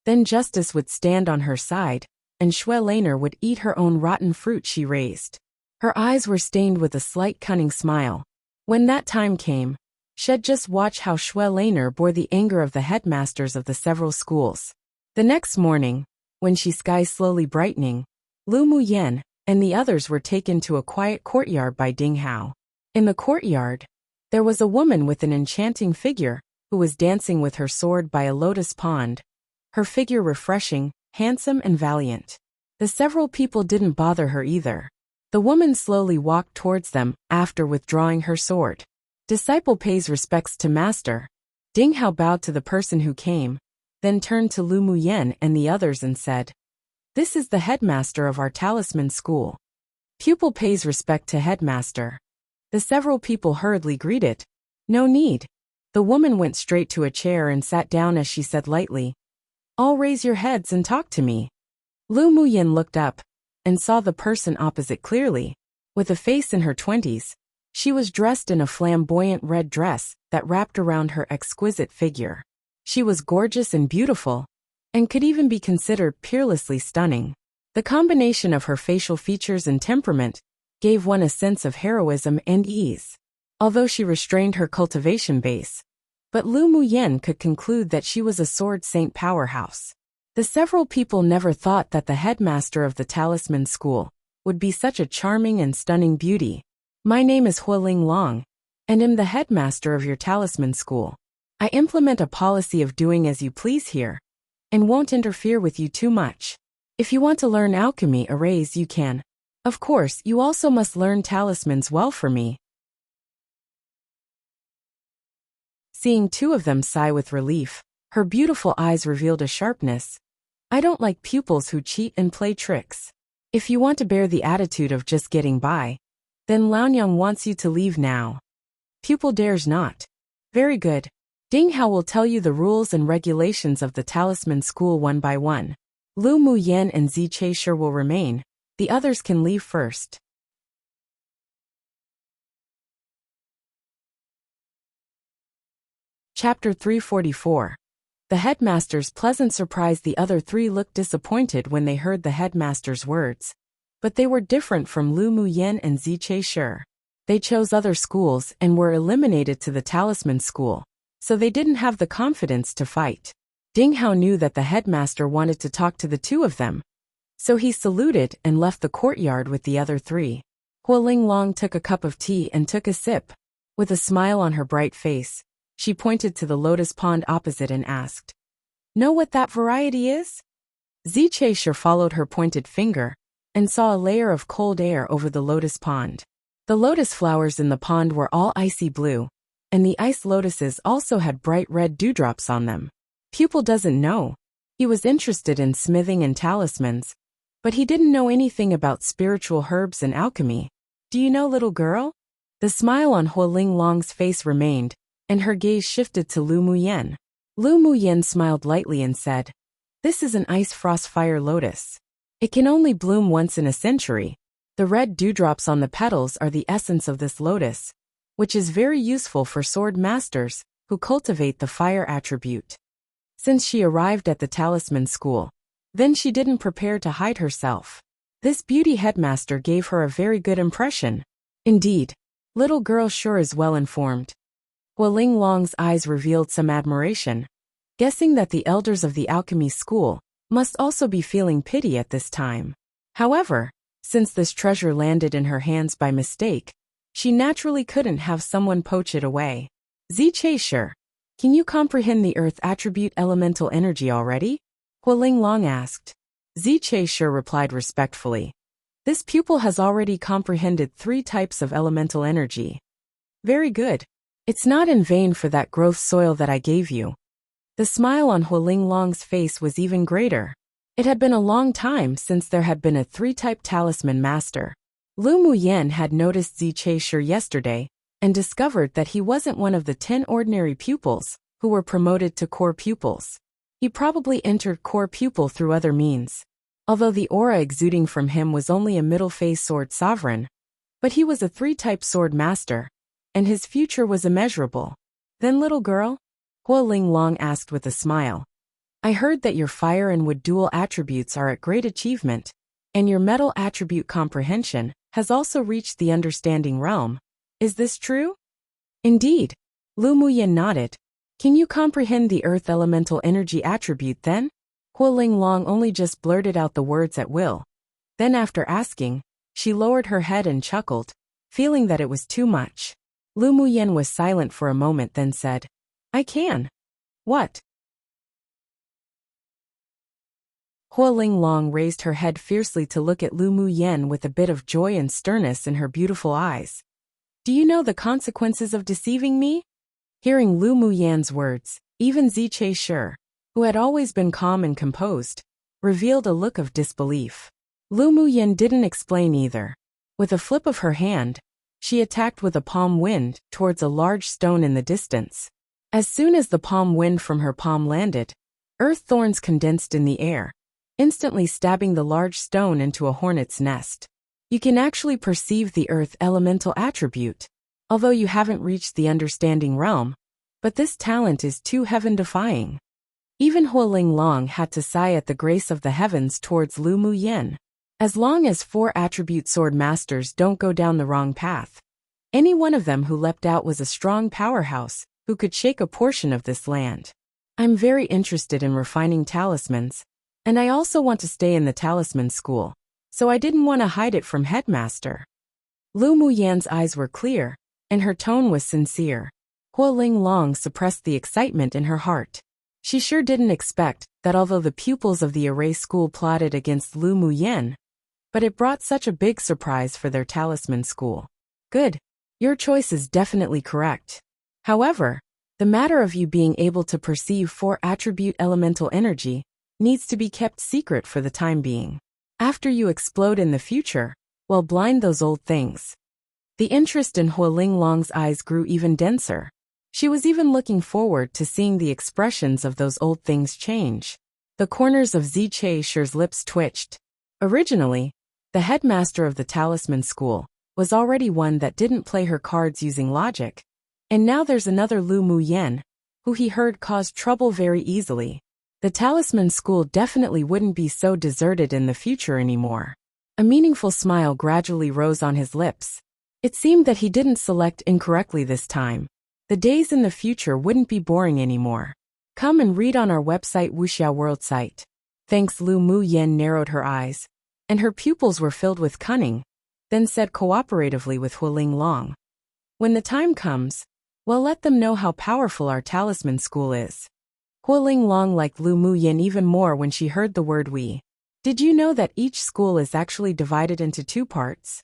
then justice would stand on her side, and Xue Laner would eat her own rotten fruit she raised. Her eyes were stained with a slight cunning smile. When that time came, she'd just watch how Xue Laner bore the anger of the headmasters of the several schools. The next morning, when she sky slowly brightening, Lu Muyan and the others were taken to a quiet courtyard by Ding Hao. In the courtyard, there was a woman with an enchanting figure who was dancing with her sword by a lotus pond, her figure refreshing, handsome and valiant. The several people didn't bother her either. The woman slowly walked towards them after withdrawing her sword. Disciple pays respects to master. Ding Hao bowed to the person who came, then turned to Lu Muyan and the others and said, "This is the headmaster of our talisman school." Pupil pays respect to headmaster. The several people hurriedly greeted. "No need." The woman went straight to a chair and sat down as she said lightly, "All raise your heads and talk to me." Lu Muyan looked up and saw the person opposite clearly. With a face in her 20s, she was dressed in a flamboyant red dress that wrapped around her exquisite figure. She was gorgeous and beautiful, and could even be considered peerlessly stunning. The combination of her facial features and temperament gave one a sense of heroism and ease. Although she restrained her cultivation base, but Lu Muyan could conclude that she was a sword saint powerhouse. The several people never thought that the headmaster of the talisman school would be such a charming and stunning beauty. "My name is Hualing Long, and am the headmaster of your talisman school. I implement a policy of doing as you please here, and won't interfere with you too much. If you want to learn alchemy arrays, you can. Of course, you also must learn talismans well for me." Seeing two of them sigh with relief, her beautiful eyes revealed a sharpness. "I don't like pupils who cheat and play tricks. If you want to bear the attitude of just getting by, then Laonyang wants you to leave now." Pupil dares not. "Very good. Ding Hao will tell you the rules and regulations of the talisman school one by one. Lu Muyan and Zi Chaisher will remain. The others can leave first." Chapter 344. The headmaster's pleasant surprise. The other three looked disappointed when they heard the headmaster's words. But they were different from Lu Muyen and Ziche Shi. They chose other schools and were eliminated to the talisman school, so they didn't have the confidence to fight. Ding Hao knew that the headmaster wanted to talk to the two of them, so he saluted and left the courtyard with the other three. Hua Linglong took a cup of tea and took a sip. With a smile on her bright face, she pointed to the lotus pond opposite and asked, "Know what that variety is?" Ziche Shi followed her pointed finger and saw a layer of cold air over the lotus pond. The lotus flowers in the pond were all icy blue, and the ice lotuses also had bright red dewdrops on them. Pupil doesn't know. He was interested in smithing and talismans, but he didn't know anything about spiritual herbs and alchemy. "Do you know, little girl?" The smile on Hua Linglong's face remained, and her gaze shifted to Lu Muyen. Lu Muyen smiled lightly and said, "This is an ice frost fire lotus. It can only bloom once in a century. The red dewdrops on the petals are the essence of this lotus, which is very useful for sword masters who cultivate the fire attribute." Since she arrived at the talisman school, then she didn't prepare to hide herself. This beauty headmaster gave her a very good impression. Indeed, little girl sure is well informed. Hua Linglong's eyes revealed some admiration, guessing that the elders of the alchemy school must also be feeling pity at this time. However, since this treasure landed in her hands by mistake, she naturally couldn't have someone poach it away. "Ziche Shi, can you comprehend the earth attribute elemental energy already?" Hua Linglong asked. Ziche Shi replied respectfully, "This pupil has already comprehended 3 types of elemental energy." "Very good. It's not in vain for that growth soil that I gave you." The smile on Hua Linglong's face was even greater. It had been a long time since there had been a 3-type talisman master. Lu Muyen had noticed Ziche Shi yesterday and discovered that he wasn't one of the 10 ordinary pupils who were promoted to core pupils. He probably entered core pupil through other means, although the aura exuding from him was only a middle-phase sword sovereign. But he was a 3-type sword master, and his future was immeasurable. "Then, little girl?" Hua Linglong asked with a smile. "I heard that your fire and wood dual attributes are at great achievement, and your metal attribute comprehension has also reached the understanding realm. Is this true?" "Indeed." Lu Muyen nodded. "Can you comprehend the earth elemental energy attribute then?" Hua Linglong only just blurted out the words at will. Then after asking, she lowered her head and chuckled, feeling that it was too much. Lu Muyen was silent for a moment, then said, "I can." "What?" Hua Linglong raised her head fiercely to look at Lu Muyen with a bit of joy and sternness in her beautiful eyes. "Do you know the consequences of deceiving me?" Hearing Lu Muyen's words, even Ziche Shi, who had always been calm and composed, revealed a look of disbelief. Lu Muyen didn't explain either. With a flip of her hand, she attacked with a palm wind towards a large stone in the distance. As soon as the palm wind from her palm landed, earth thorns condensed in the air, instantly stabbing the large stone into a hornet's nest. You can actually perceive the earth elemental attribute, although you haven't reached the understanding realm, but this talent is too heaven-defying. Even Hua Linglong had to sigh at the grace of the heavens towards Lu Muyen. As long as 4 attribute sword masters don't go down the wrong path, any one of them who leapt out was a strong powerhouse who could shake a portion of this land. I'm very interested in refining talismans, and I also want to stay in the talisman school, so I didn't want to hide it from headmaster. Lu Muyen's eyes were clear, and her tone was sincere. Hua Linglong suppressed the excitement in her heart. She sure didn't expect that although the pupils of the array school plotted against Lu Muyen, but it brought such a big surprise for their talisman school. Good. Your choice is definitely correct. However, the matter of you being able to perceive 4 attribute elemental energy needs to be kept secret for the time being. After you explode in the future, well, blind those old things. The interest in Hua Linglong's eyes grew even denser. She was even looking forward to seeing the expressions of those old things change. The corners of Ziche Shi's lips twitched. Originally, the headmaster of the talisman school was already one that didn't play her cards using logic, and now there's another Lu Muyen, who he heard caused trouble very easily. The talisman school definitely wouldn't be so deserted in the future anymore. A meaningful smile gradually rose on his lips. It seemed that he didn't select incorrectly this time. The days in the future wouldn't be boring anymore. Come and read on our website Wuxia World site. Thanks. Lu Muyen narrowed her eyes, and her pupils were filled with cunning, then said cooperatively with Hualing Long. When the time comes, well, let them know how powerful our talisman school is. Hualing Long liked Lu Muyen even more when she heard the word we. Did you know that each school is actually divided into 2 parts?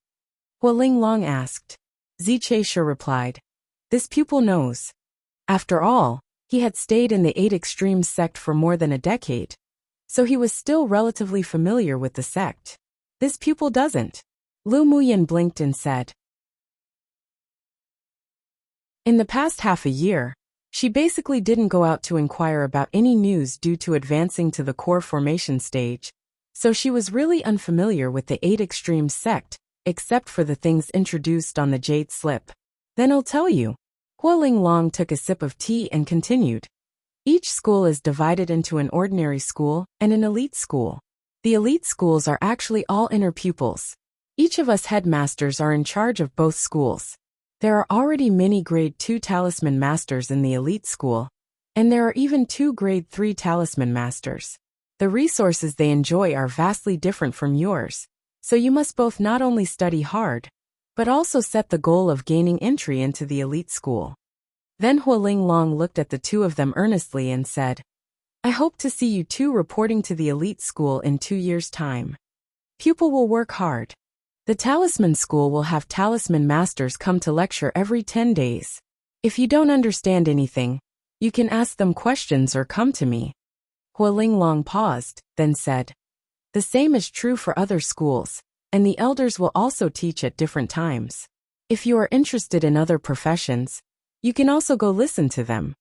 Hualing Long asked. Ziche Shi replied. This pupil knows. After all, he had stayed in the 8 Extremes sect for more than a decade, so he was still relatively familiar with the sect. This pupil doesn't. Lu Muyen blinked and said. In the past half a year, she basically didn't go out to inquire about any news due to advancing to the core formation stage, so she was really unfamiliar with the 8 Extremes sect, except for the things introduced on the Jade Slip. Then I'll tell you. Hualing Long took a sip of tea and continued. Each school is divided into an ordinary school and an elite school. The elite schools are actually all inner pupils. Each of us headmasters are in charge of both schools. There are already many grade 2 talisman masters in the elite school, and there are even 2 grade 3 talisman masters. The resources they enjoy are vastly different from yours, so you must both not only study hard, but also set the goal of gaining entry into the elite school. Then Hualing Long looked at the 2 of them earnestly and said, I hope to see you 2 reporting to the elite school in 2 years' time. Pupil will work hard. The talisman school will have talisman masters come to lecture every 10 days. If you don't understand anything, you can ask them questions or come to me. Hualing Long paused, then said, the same is true for other schools, and the elders will also teach at different times. If you are interested in other professions, you can also go listen to them.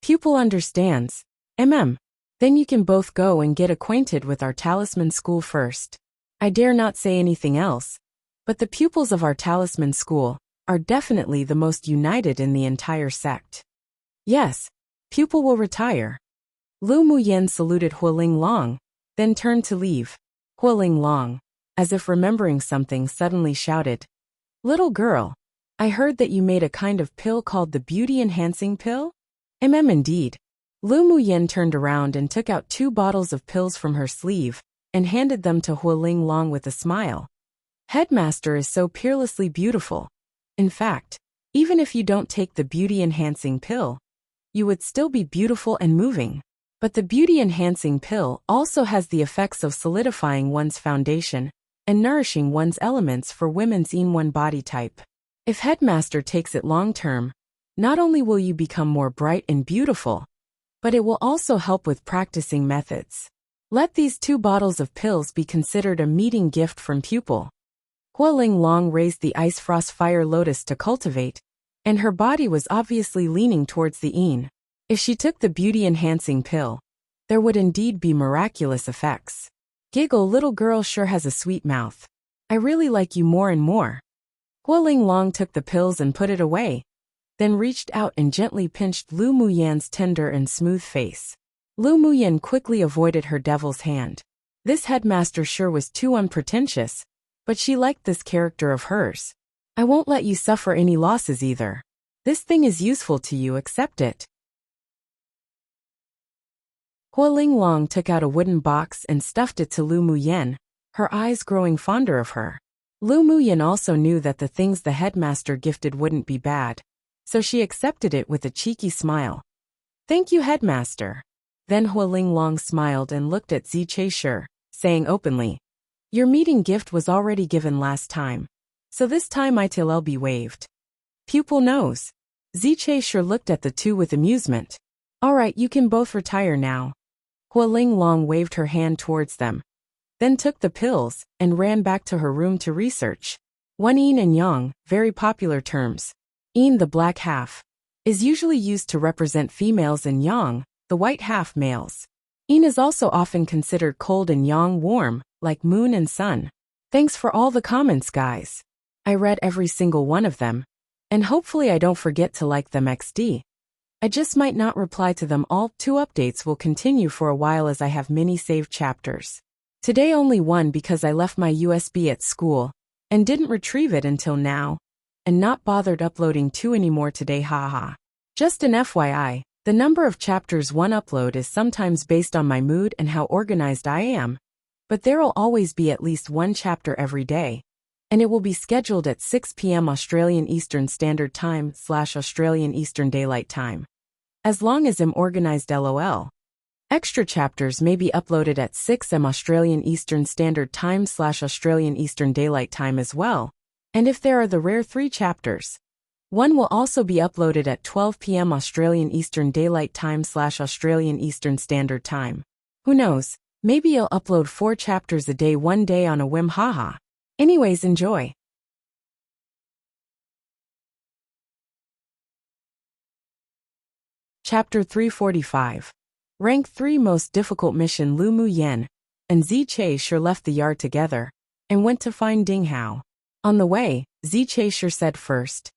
Pupil understands. Then you can both go and get acquainted with our talisman school first. I dare not say anything else, but the pupils of our talisman school are definitely the most united in the entire sect. Yes, pupil will retire. Lu Muyen saluted Hualing Long, then turned to leave. Hualing Long, as if remembering something, suddenly shouted, Little girl, I heard that you made a kind of pill called the beauty-enhancing pill? Indeed. Lu Muyen turned around and took out 2 bottles of pills from her sleeve and handed them to Hualing Long with a smile. Headmaster is so peerlessly beautiful. In fact, even if you don't take the beauty-enhancing pill, you would still be beautiful and moving. But the beauty-enhancing pill also has the effects of solidifying one's foundation and nourishing one's elements for women's one body type. If Headmaster takes it long-term, not only will you become more bright and beautiful, but it will also help with practicing methods. Let these 2 bottles of pills be considered a meeting gift from pupil. Hualing Long raised the ice frost fire lotus to cultivate, and her body was obviously leaning towards the yin. If she took the beauty-enhancing pill, there would indeed be miraculous effects. Giggle, little girl sure has a sweet mouth. I really like you more and more. Hualing Long took the pills and put it away, then reached out and gently pinched Lu Muyen's tender and smooth face. Lu Muyen quickly avoided her devil's hand. This headmaster sure was too unpretentious, but she liked this character of hers. I won't let you suffer any losses either. This thing is useful to you, accept it. Hualing Long took out a wooden box and stuffed it to Lu Muyen, her eyes growing fonder of her. Lu Muyen also knew that the things the headmaster gifted wouldn't be bad, so she accepted it with a cheeky smile. Thank you, headmaster. Then Hualing Long smiled and looked at Ziche Shi, saying openly, your meeting gift was already given last time, so this time it'll be waived. Pupil knows. Ziche Shi looked at the 2 with amusement. All right, you can both retire now. Hualing Long waved her hand towards them, then took the pills and ran back to her room to research. Yin and yang, very popular terms. Yin, the black half, is usually used to represent females, and yang, the white half, males. Yin is also often considered cold and yang warm, like moon and sun. Thanks for all the comments, guys. I read every single one of them, and hopefully I don't forget to like them XD. I just might not reply to them all. 2 updates will continue for a while as I have many saved chapters. Today only one because I left my USB at school and didn't retrieve it until now, and not bothered uploading 2 anymore today, haha. Just an FYI, the number of chapters one upload is sometimes based on my mood and how organized I am, but there'll always be at least one chapter every day, and it will be scheduled at 6 p.m. Australian Eastern Standard Time / Australian Eastern Daylight Time. As long as I'm organized, lol. Extra chapters may be uploaded at 6 am Australian Eastern Standard Time / Australian Eastern Daylight Time as well, and if there are the rare 3 chapters, one will also be uploaded at 12 p.m. Australian Eastern Daylight Time / Australian Eastern Standard Time. Who knows, maybe I'll upload 4 chapters a day one day on a whim, haha. Anyways, enjoy. Chapter 345. Rank 3 Most Difficult Mission. Lu Muyen and Ziche sure left the yard together and went to find Ding Hao. On the way, Ziche sure said first,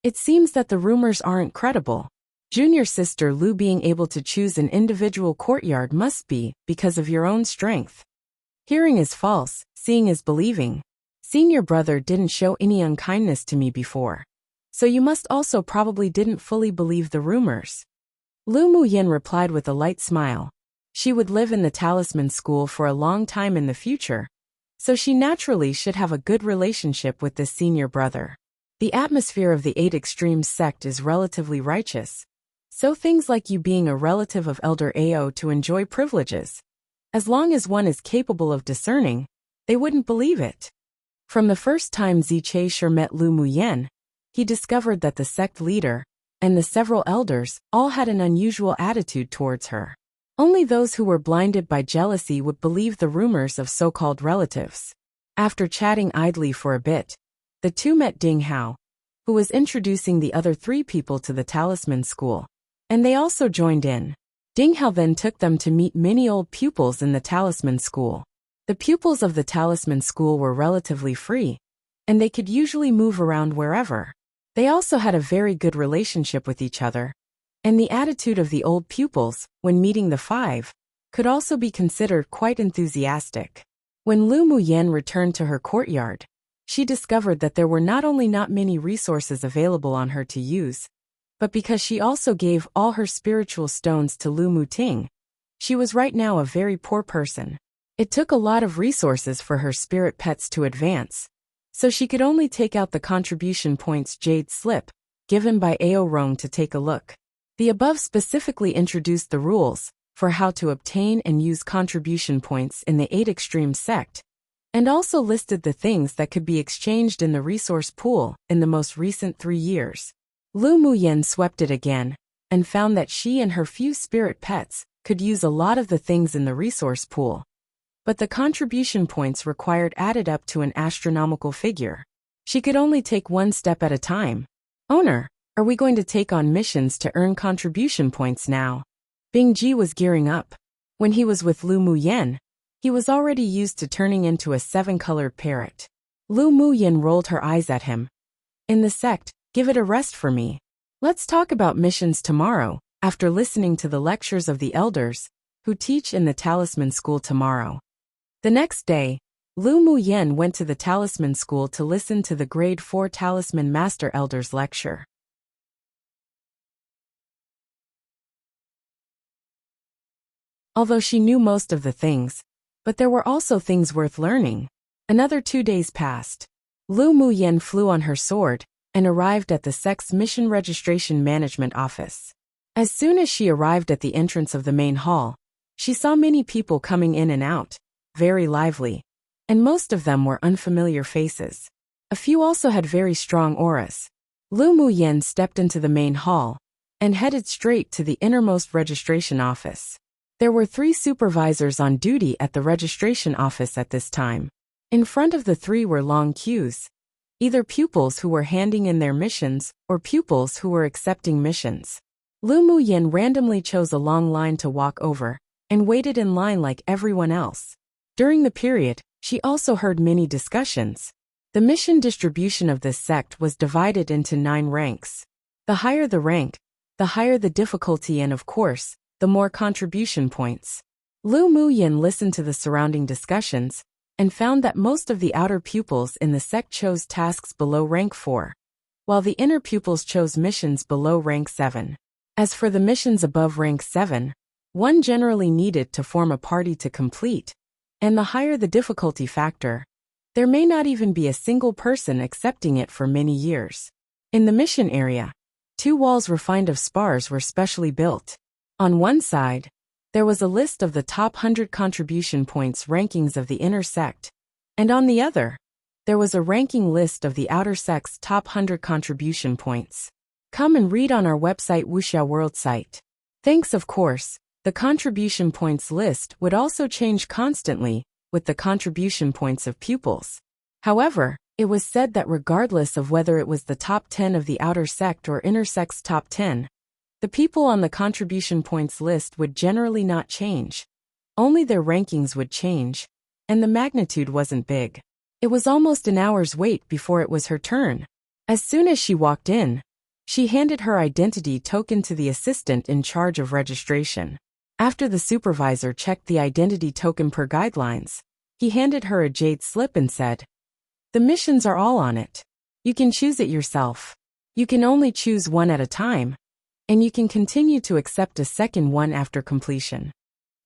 "It seems that the rumors aren't credible. Junior sister Lu being able to choose an individual courtyard must be because of your own strength. Hearing is false, seeing is believing. Senior brother didn't show any unkindness to me before, so you must also probably didn't fully believe the rumors." Lu Muyin replied with a light smile. She would live in the talisman school for a long time in the future, so she naturally should have a good relationship with this senior brother. The atmosphere of the 8 Extremes sect is relatively righteous, so things like you being a relative of Elder Ao to enjoy privileges, as long as one is capable of discerning, they wouldn't believe it. From the first time Ziche sure met Lu Muyen, he discovered that the sect leader and the several elders all had an unusual attitude towards her. Only those who were blinded by jealousy would believe the rumors of so-called relatives. After chatting idly for a bit, the two met Ding Hao, who was introducing the other 3 people to the talisman school, and they also joined in. Ding Hao then took them to meet many old pupils in the talisman school. The pupils of the talisman school were relatively free, and they could usually move around wherever. They also had a very good relationship with each other, and the attitude of the old pupils, when meeting the 5, could also be considered quite enthusiastic. When Lu Muyen returned to her courtyard, she discovered that there were not only not many resources available on her to use, but because she also gave all her spiritual stones to Lu Muting, she was right now a very poor person. It took a lot of resources for her spirit pets to advance, so she could only take out the contribution points jade slip, given by Ao Rong to take a look. The above specifically introduced the rules for how to obtain and use contribution points in the 8 Extreme sect, and also listed the things that could be exchanged in the resource pool in the most recent 3 years. Lu Muyen swept it again, and found that she and her few spirit pets could use a lot of the things in the resource pool, but the contribution points required added up to an astronomical figure. She could only take one step at a time. "Owner, are we going to take on missions to earn contribution points now?" Bing Ji was gearing up. When he was with Lu Muyen, he was already used to turning into a 7-colored parrot. Lu Muyen rolled her eyes at him. "In the sect, give it a rest for me. Let's talk about missions tomorrow, after listening to the lectures of the elders, who teach in the talisman school tomorrow." The next day, Lu Muyen went to the talisman school to listen to the grade 4 talisman master elders lecture. Although she knew most of the things, but there were also things worth learning. Another 2 days passed. Lu Muyen flew on her sword and arrived at the sect's mission registration management office. As soon as she arrived at the entrance of the main hall, she saw many people coming in and out, very lively, and most of them were unfamiliar faces. A few also had very strong auras. Lu Muyen stepped into the main hall and headed straight to the innermost registration office. There were 3 supervisors on duty at the registration office at this time. In front of the 3 were long queues, either pupils who were handing in their missions or pupils who were accepting missions. Lu Muyen randomly chose a long line to walk over and waited in line like everyone else. During the period, she also heard many discussions. The mission distribution of this sect was divided into 9 ranks. The higher the rank, the higher the difficulty and, of course, the more contribution points. Lu Muyin listened to the surrounding discussions and found that most of the outer pupils in the sect chose tasks below rank 4, while the inner pupils chose missions below rank 7. As for the missions above rank 7, one generally needed to form a party to complete, and the higher the difficulty factor, there may not even be a single person accepting it for many years. In the mission area, 2 walls refined of spars were specially built. On one side, there was a list of the top 100 contribution points rankings of the inner sect, and on the other, there was a ranking list of the outer sect's top 100 contribution points. Come and read on our website Wuxia World site. Thanks, of course. The contribution points list would also change constantly with the contribution points of pupils. However, it was said that regardless of whether it was the top 10 of the outer sect or inner sect's top 10, the people on the contribution points list would generally not change. Only their rankings would change, and the magnitude wasn't big. It was almost an hour's wait before it was her turn. As soon as she walked in, she handed her identity token to the assistant in charge of registration. After the supervisor checked the identity token per guidelines, he handed her a jade slip and said, "The missions are all on it. You can choose it yourself. You can only choose one at a time, and you can continue to accept a second one after completion."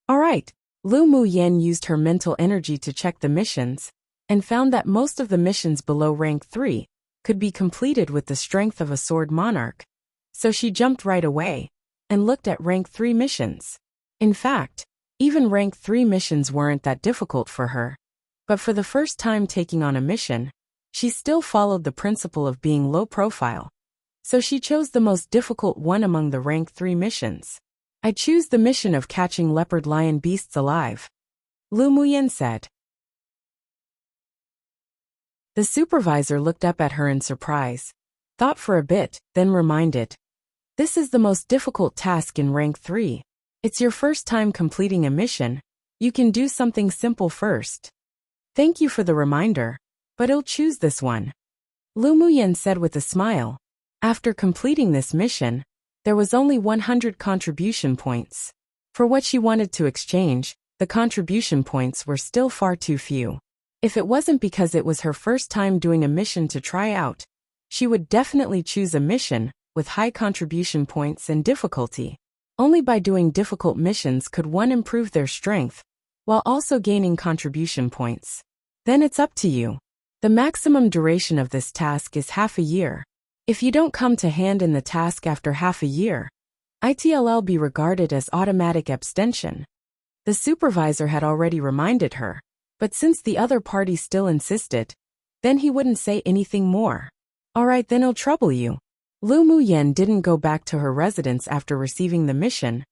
Alright, Lu Muyin used her mental energy to check the missions, and found that most of the missions below rank 3 could be completed with the strength of a sword monarch. So she jumped right away and looked at rank 3 missions. In fact, even rank 3 missions weren't that difficult for her. But for the first time taking on a mission, she still followed the principle of being low profile. So she chose the most difficult one among the rank 3 missions. "I choose the mission of catching leopard lion beasts alive," Lu Muyin said. The supervisor looked up at her in surprise, thought for a bit, then reminded, "This is the most difficult task in rank 3. It's your first time completing a mission. You can do something simple first." "Thank you for the reminder, but I'll choose this one," Lu Muyin said with a smile. After completing this mission, there was only 100 contribution points. For what she wanted to exchange, the contribution points were still far too few. If it wasn't because it was her first time doing a mission to try out, she would definitely choose a mission with high contribution points and difficulty. Only by doing difficult missions could one improve their strength, while also gaining contribution points. Then it's up to you. The maximum duration of this task is half a year. If you don't come to hand in the task after half a year, it'll be regarded as automatic abstention. The supervisor had already reminded her, but since the other party still insisted, then he wouldn't say anything more. "Alright, then I'll trouble you." Lu Muyin didn't go back to her residence after receiving the mission,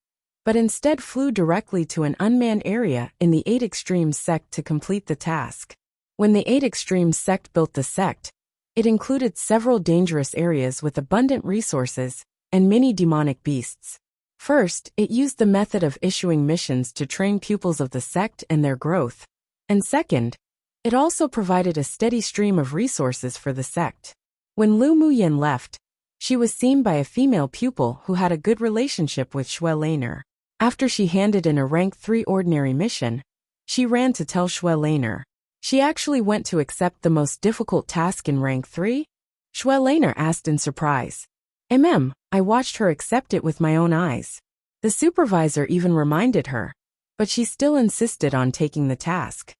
but instead flew directly to an unmanned area in the 8 Extremes sect to complete the task. When the 8 Extremes sect built the sect, it included several dangerous areas with abundant resources and many demonic beasts. First, it used the method of issuing missions to train pupils of the sect and their growth, and second, it also provided a steady stream of resources for the sect. When Lu Muyin left, she was seen by a female pupil who had a good relationship with Xue Laner. After she handed in a rank 3 ordinary mission, she ran to tell Xue Laner. She actually went to accept the most difficult task in rank 3? Xue Laner asked in surprise. I watched her accept it with my own eyes. The supervisor even reminded her, but she still insisted on taking the task.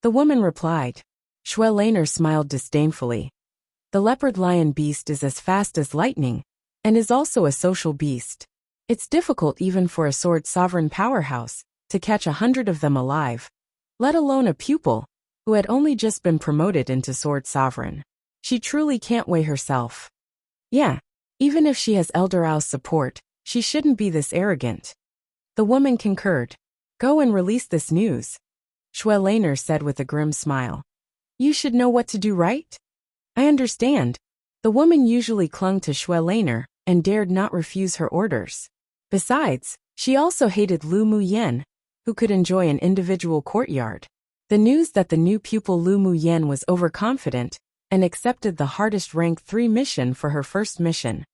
The woman replied. Xue Laner smiled disdainfully. The leopard lion beast is as fast as lightning, and is also a social beast. It's difficult even for a sword sovereign powerhouse to catch 100 of them alive, let alone a pupil who had only just been promoted into sword sovereign. She truly can't weigh herself. Yeah, even if she has Elder Ao's support, she shouldn't be this arrogant. The woman concurred. Go and release this news, Xue Laner said with a grim smile. You should know what to do, right? I understand. The woman usually clung to Xue Laner and dared not refuse her orders. Besides, she also hated Lu Muyin, who could enjoy an individual courtyard. The news that the new pupil Lu Muyin was overconfident and accepted the hardest rank 3 mission for her first mission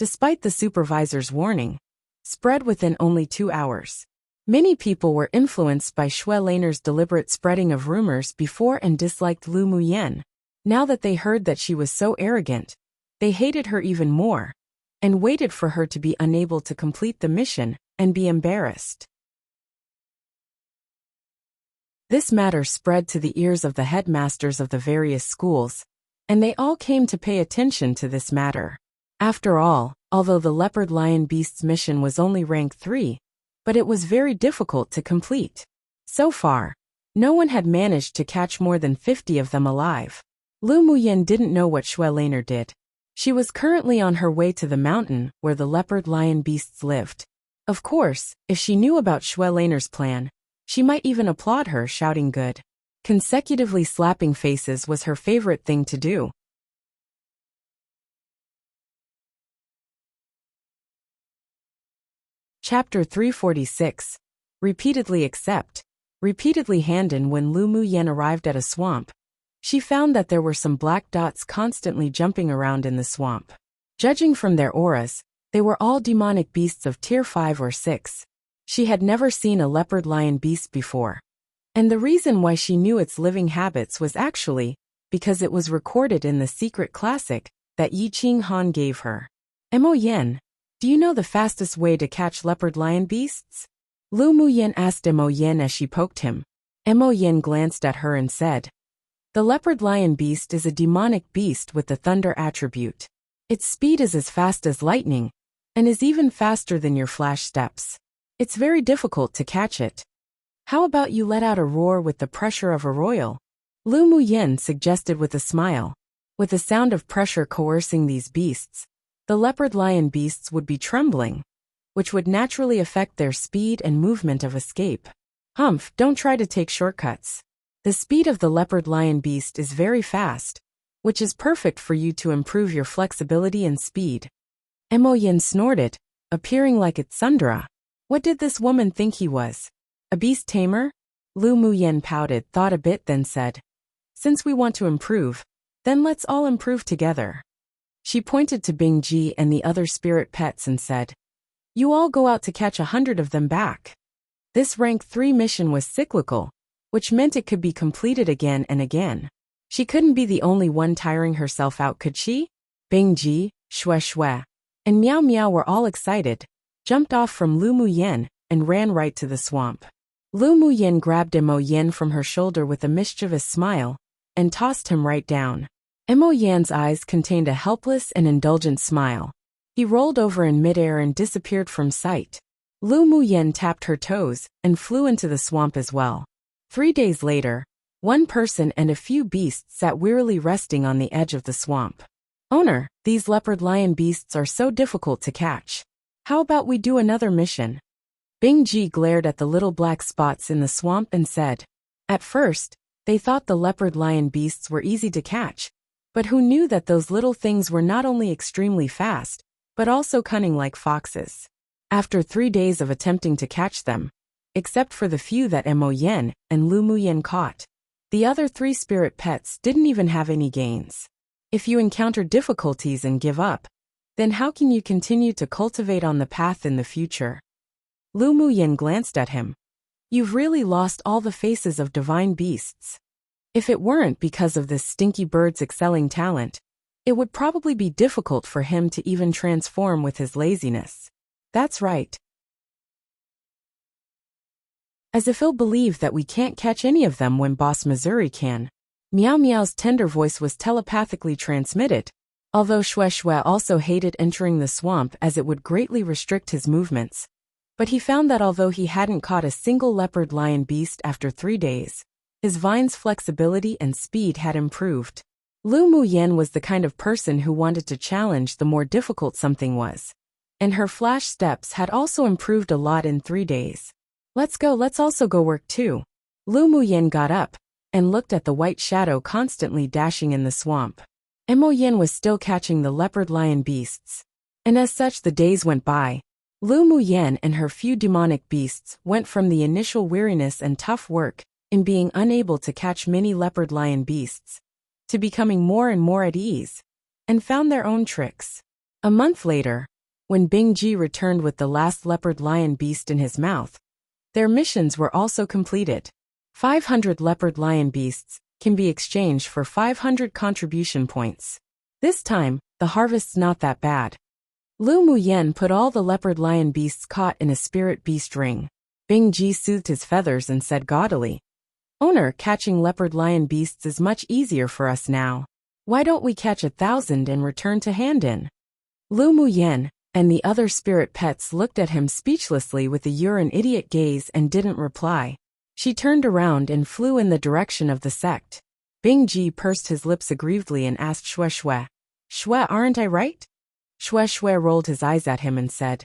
despite the supervisor's warning, spread within only 2 hours. Many people were influenced by Xue Laner's deliberate spreading of rumors before and disliked Lu Muyen. Now that they heard that she was so arrogant, they hated her even more, and waited for her to be unable to complete the mission and be embarrassed. This matter spread to the ears of the headmasters of the various schools, and they all came to pay attention to this matter. After all, although the leopard lion beast's mission was only rank 3, but it was very difficult to complete. So far, no one had managed to catch more than 50 of them alive. Lu Muyen didn't know what Xue Laner did. She was currently on her way to the mountain where the leopard lion beasts lived. Of course, if she knew about Xue Laner's plan, she might even applaud her, shouting good. Consecutively slapping faces was her favorite thing to do. Chapter 346. Repeatedly accept. Repeatedly hand in. When Lu Muyen arrived at a swamp, she found that there were some black dots constantly jumping around in the swamp. Judging from their auras, they were all demonic beasts of tier 5 or 6. She had never seen a leopard lion beast before. And the reason why she knew its living habits was actually because it was recorded in the secret classic that Yi Qing Han gave her. Mo Yen, do you know the fastest way to catch leopard lion beasts? Lu Muyen asked Mo Yen as she poked him. Mo Yen glanced at her and said, the leopard lion beast is a demonic beast with the thunder attribute. Its speed is as fast as lightning, and is even faster than your flash steps. It's very difficult to catch it. How about you let out a roar with the pressure of a royal? Lu Muyen suggested with a smile. With the sound of pressure coercing these beasts, the leopard lion beasts would be trembling, which would naturally affect their speed and movement of escape. Humph, don't try to take shortcuts. The speed of the leopard lion beast is very fast, which is perfect for you to improve your flexibility and speed. Mo Yen snorted, appearing like it's Sundara. What did this woman think he was? A beast tamer? Lu Muyen pouted, thought a bit, then said, since we want to improve, then let's all improve together. She pointed to Bingji and the other spirit pets and said, you all go out to catch 100 of them back. This rank 3 mission was cyclical, which meant it could be completed again and again. She couldn't be the only one tiring herself out, could she? Bingji, Xue, and Miao Miao were all excited, jumped off from Lu Muyen, and ran right to the swamp. Lu Muyen grabbed Mo Yen from her shoulder with a mischievous smile, and tossed him right down. Mo Yen's eyes contained a helpless and indulgent smile. He rolled over in midair and disappeared from sight. Lu Muyen tapped her toes, and flew into the swamp as well. 3 days later, one person and a few beasts sat wearily resting on the edge of the swamp. Owner, these leopard lion beasts are so difficult to catch. How about we do another mission? Bingji glared at the little black spots in the swamp and said, at first, they thought the leopard lion beasts were easy to catch, but who knew that those little things were not only extremely fast, but also cunning like foxes. After 3 days of attempting to catch them, except for the few that Mo Yen and Lu Muyen caught, the other 3 spirit pets didn't even have any gains. If you encounter difficulties and give up, then how can you continue to cultivate on the path in the future? Lu Muyen glanced at him. You've really lost all the faces of divine beasts. If it weren't because of this stinky bird's excelling talent, it would probably be difficult for him to even transform with his laziness. That's right. As if he'll believe that we can't catch any of them when Boss Missouri can. Miao Miao's tender voice was telepathically transmitted, although Xue also hated entering the swamp as it would greatly restrict his movements. But he found that although he hadn't caught a single leopard lion beast after 3 days, his vine's flexibility and speed had improved. Lu Muyen was the kind of person who wanted to challenge the more difficult something was. And her flash steps had also improved a lot in 3 days. Let's also go work too. Lu Muyen got up and looked at the white shadow constantly dashing in the swamp. Mo Yen was still catching the leopard lion beasts. And as such the days went by. Lu Muyen and her few demonic beasts went from the initial weariness and tough work in being unable to catch many leopard lion beasts, to becoming more and more at ease, and found their own tricks. A month later, When Bing Ji returned with the last leopard lion beast in his mouth, their missions were also completed. 500 leopard lion beasts can be exchanged for 500 contribution points. This time, the harvest's not that bad. Lu Muyen put all the leopard lion beasts caught in a spirit beast ring. Bing Ji soothed his feathers and said gaudily, "Owner, catching leopard lion beasts is much easier for us now. Why don't we catch 1,000 and return to Handin?" Lu Muyen and the other spirit pets looked at him speechlessly with a you're an idiot gaze and didn't reply. She turned around and flew in the direction of the sect. Bing Ji pursed his lips aggrievedly and asked Shue Shue, "Shue, aren't I right?" Shue Shue rolled his eyes at him and said,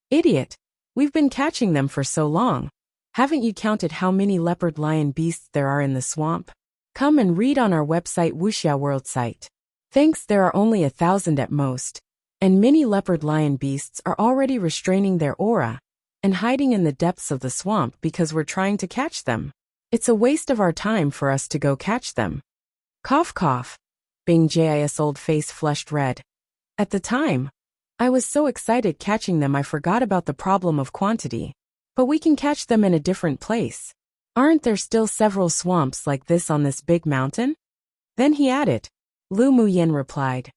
"Idiot, we've been catching them for so long. Haven't you counted how many leopard lion beasts there are in the swamp? Come and read on our website Wuxia World site. Thanks, there are only 1,000 at most. And many leopard lion beasts are already restraining their aura and hiding in the depths of the swamp because we're trying to catch them. It's a waste of our time for us to go catch them." Cough cough. Bing Ji's old face flushed red. "At the time, I was so excited catching them I forgot about the problem of quantity. But we can catch them in a different place. Aren't there still several swamps like this on this big mountain?" Then he added. Lu Muyen replied,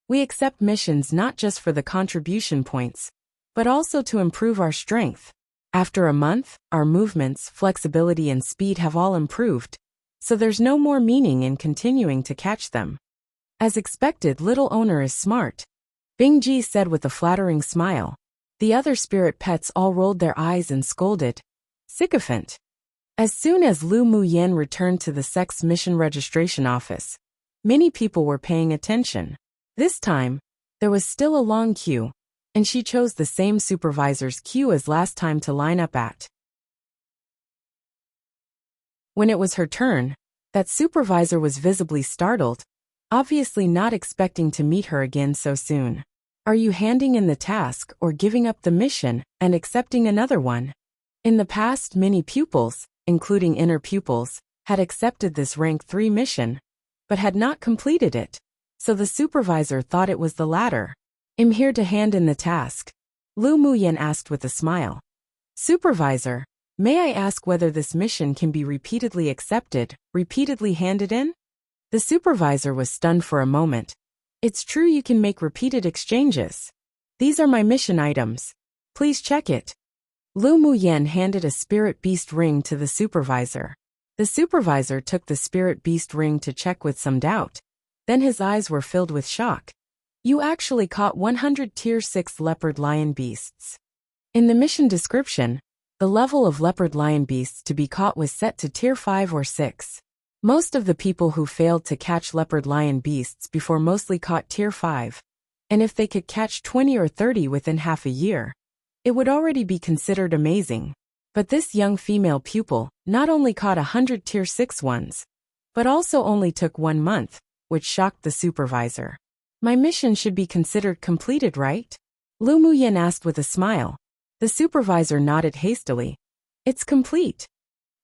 "We accept missions not just for the contribution points, but also to improve our strength. After a month, our movements, flexibility and speed have all improved, so there's no more meaning in continuing to catch them." As expected, little owner is smart, Bing Ji said with a flattering smile. The other spirit pets all rolled their eyes and scolded, "Sycophant." As soon as Lu Muyen returned to the sect's mission registration office, many people were paying attention. This time, there was still a long queue, and she chose the same supervisor's queue as last time to line up at. When it was her turn, that supervisor was visibly startled, obviously not expecting to meet her again so soon. "Are you handing in the task or giving up the mission and accepting another one?" In the past, many pupils, including inner pupils, had accepted this rank 3 mission, but had not completed it, so the supervisor thought it was the latter. "I'm here to hand in the task," Lu Muyen asked with a smile. "Supervisor, may I ask whether this mission can be repeatedly accepted, repeatedly handed in?" The supervisor was stunned for a moment. "It's true you can make repeated exchanges. These are my mission items. Please check it." Lu Muyen handed a spirit beast ring to the supervisor. The supervisor took the spirit beast ring to check with some doubt. Then his eyes were filled with shock. "You actually caught 100 Tier 6 leopard lion beasts." In the mission description, the level of leopard lion beasts to be caught was set to Tier 5 or 6. Most of the people who failed to catch leopard lion beasts before mostly caught Tier 5. And if they could catch 20 or 30 within half a year, it would already be considered amazing. But this young female pupil not only caught 100 Tier 6 ones, but also only took 1 month, which shocked the supervisor. "My mission should be considered completed, right?" Lu Muyen asked with a smile. The supervisor nodded hastily. "It's complete."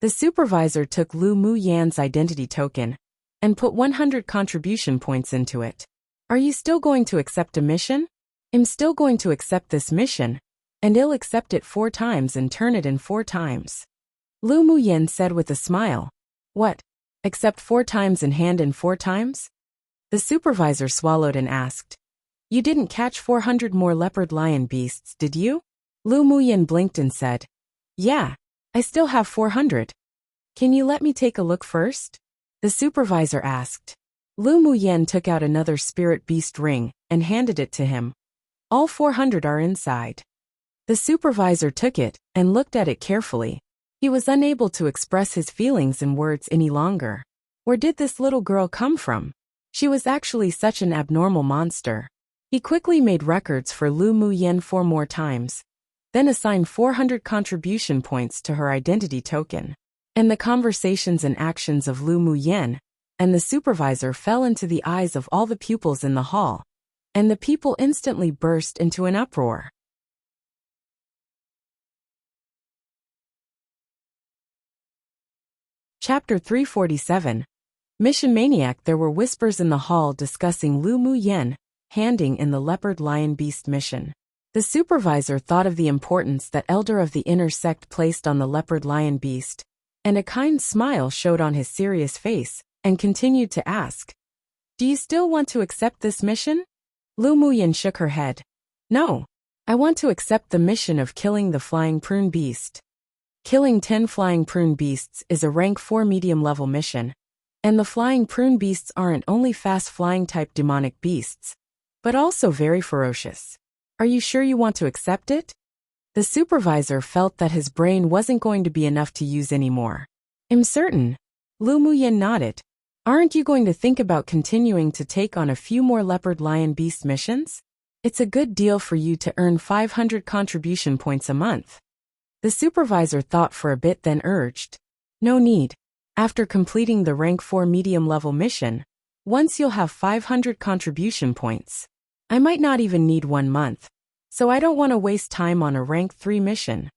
The supervisor took Lu Muyen's identity token and put 100 contribution points into it. "Are you still going to accept a mission?" "I'm still going to accept this mission, and I'll accept it 4 times and turn it in 4 times. Lu Muyen said with a smile. "What? Accept 4 times and hand in 4 times?" The supervisor swallowed and asked. "You didn't catch 400 more leopard lion beasts, did you?" Lu Muyen blinked and said, "Yeah, I still have 400. Can you let me take a look first?" The supervisor asked. Lu Muyen took out another spirit beast ring and handed it to him. "All 400 are inside." The supervisor took it and looked at it carefully. He was unable to express his feelings in words any longer. Where did this little girl come from? She was actually such an abnormal monster. He quickly made records for Lu Muyen 4 more times, then assigned 400 contribution points to her identity token. And the conversations and actions of Lu Muyen and the supervisor fell into the eyes of all the pupils in the hall, and the people instantly burst into an uproar. Chapter 347. Mission Maniac. There were whispers in the hall discussing Lu Muyen handing in the leopard lion beast mission. The supervisor thought of the importance that elder of the inner sect placed on the leopard lion beast, and a kind smile showed on his serious face, and continued to ask, "Do you still want to accept this mission?" Lu Muyin shook her head. "No. I want to accept the mission of killing the flying prune beast." Killing 10 flying prune beasts is a rank 4 medium-level mission, and the flying prune beasts aren't only fast-flying type demonic beasts, but also very ferocious. Are you sure you want to accept it? The supervisor felt that his brain wasn't going to be enough to use anymore. "I'm certain." Lu Muyin nodded. "Aren't you going to think about continuing to take on a few more leopard lion beast missions? It's a good deal for you to earn 500 contribution points a month." The supervisor thought for a bit, then urged, "No need. After completing the rank 4 medium-level mission, once you'll have 500 contribution points. I might not even need 1 month, so I don't want to waste time on a rank 3 mission."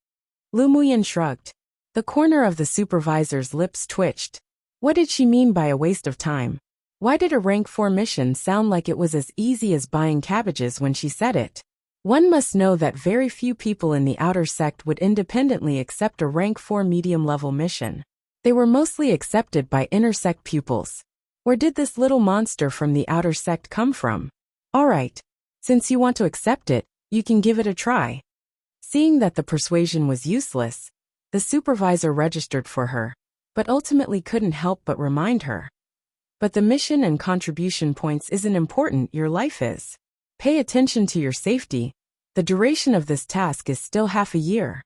Lu Muyin shrugged. The corner of the supervisor's lips twitched. What did she mean by a waste of time? Why did a rank 4 mission sound like it was as easy as buying cabbages when she said it? One must know that very few people in the outer sect would independently accept a rank 4 medium-level mission. They were mostly accepted by inner sect pupils. Where did this little monster from the outer sect come from? All right. Since you want to accept it, you can give it a try. Seeing that the persuasion was useless, the supervisor registered for her, but ultimately couldn't help but remind her. But the mission and contribution points isn't important, your life is. Pay attention to your safety. The duration of this task is still half a year.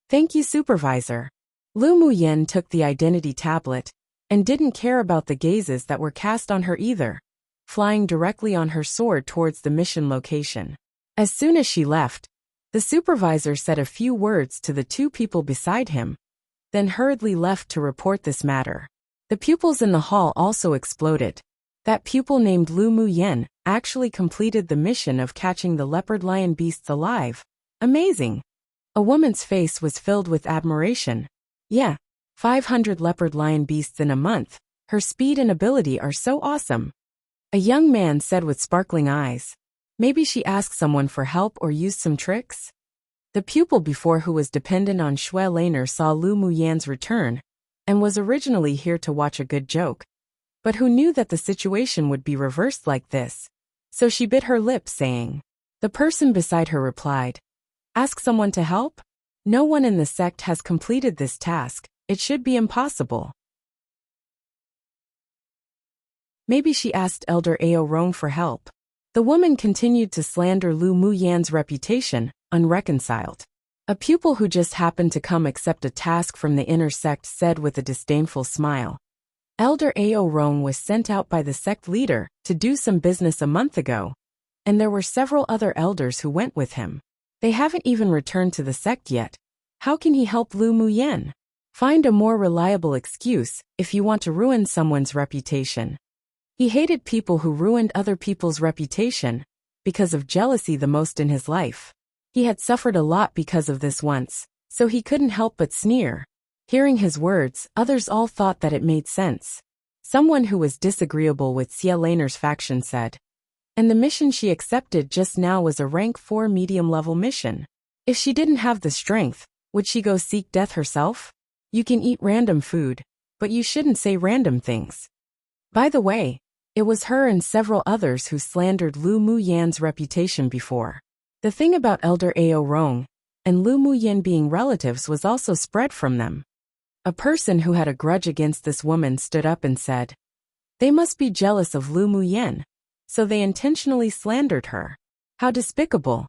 Thank you, supervisor. Lu Muyin took the identity tablet, and didn't care about the gazes that were cast on her either, flying directly on her sword towards the mission location. As soon as she left, the supervisor said a few words to the 2 people beside him, then hurriedly left to report this matter. The pupils in the hall also exploded. That pupil named Lu Muyin actually completed the mission of catching the leopard lion beasts alive. Amazing! A woman's face was filled with admiration. Yeah, 500 leopard lion beasts in a month. Her speed and ability are so awesome. A young man said with sparkling eyes. Maybe she asked someone for help or used some tricks? The pupil before, who was dependent on Shui Laner, saw Lu Muyin's return, and was originally here to watch a good joke, but who knew that the situation would be reversed like this. So she bit her lip, saying. The person beside her replied, "Ask someone to help? No one in the sect has completed this task. It should be impossible." Maybe she asked Elder Ao Rong for help. The woman continued to slander Lu Muyin's reputation, unreconciled. A pupil who just happened to come accept a task from the inner sect said with a disdainful smile, "Elder Ao Rong was sent out by the sect leader to do some business a month ago, and there were several other elders who went with him. They haven't even returned to the sect yet. How can he help Lu Muyin? Find a more reliable excuse if you want to ruin someone's reputation." He hated people who ruined other people's reputation because of jealousy the most in his life. He had suffered a lot because of this once, so he couldn't help but sneer. Hearing his words, others all thought that it made sense. Someone who was disagreeable with Xie Laner's faction said, "And the mission she accepted just now was a rank 4 medium-level mission. If she didn't have the strength, would she go seek death herself? You can eat random food, but you shouldn't say random things." By the way, it was her and several others who slandered Lu Muyin's reputation before. The thing about Elder Ao Rong and Lu Muyin being relatives was also spread from them. A person who had a grudge against this woman stood up and said, "They must be jealous of Lu Muyin, so they intentionally slandered her. How despicable."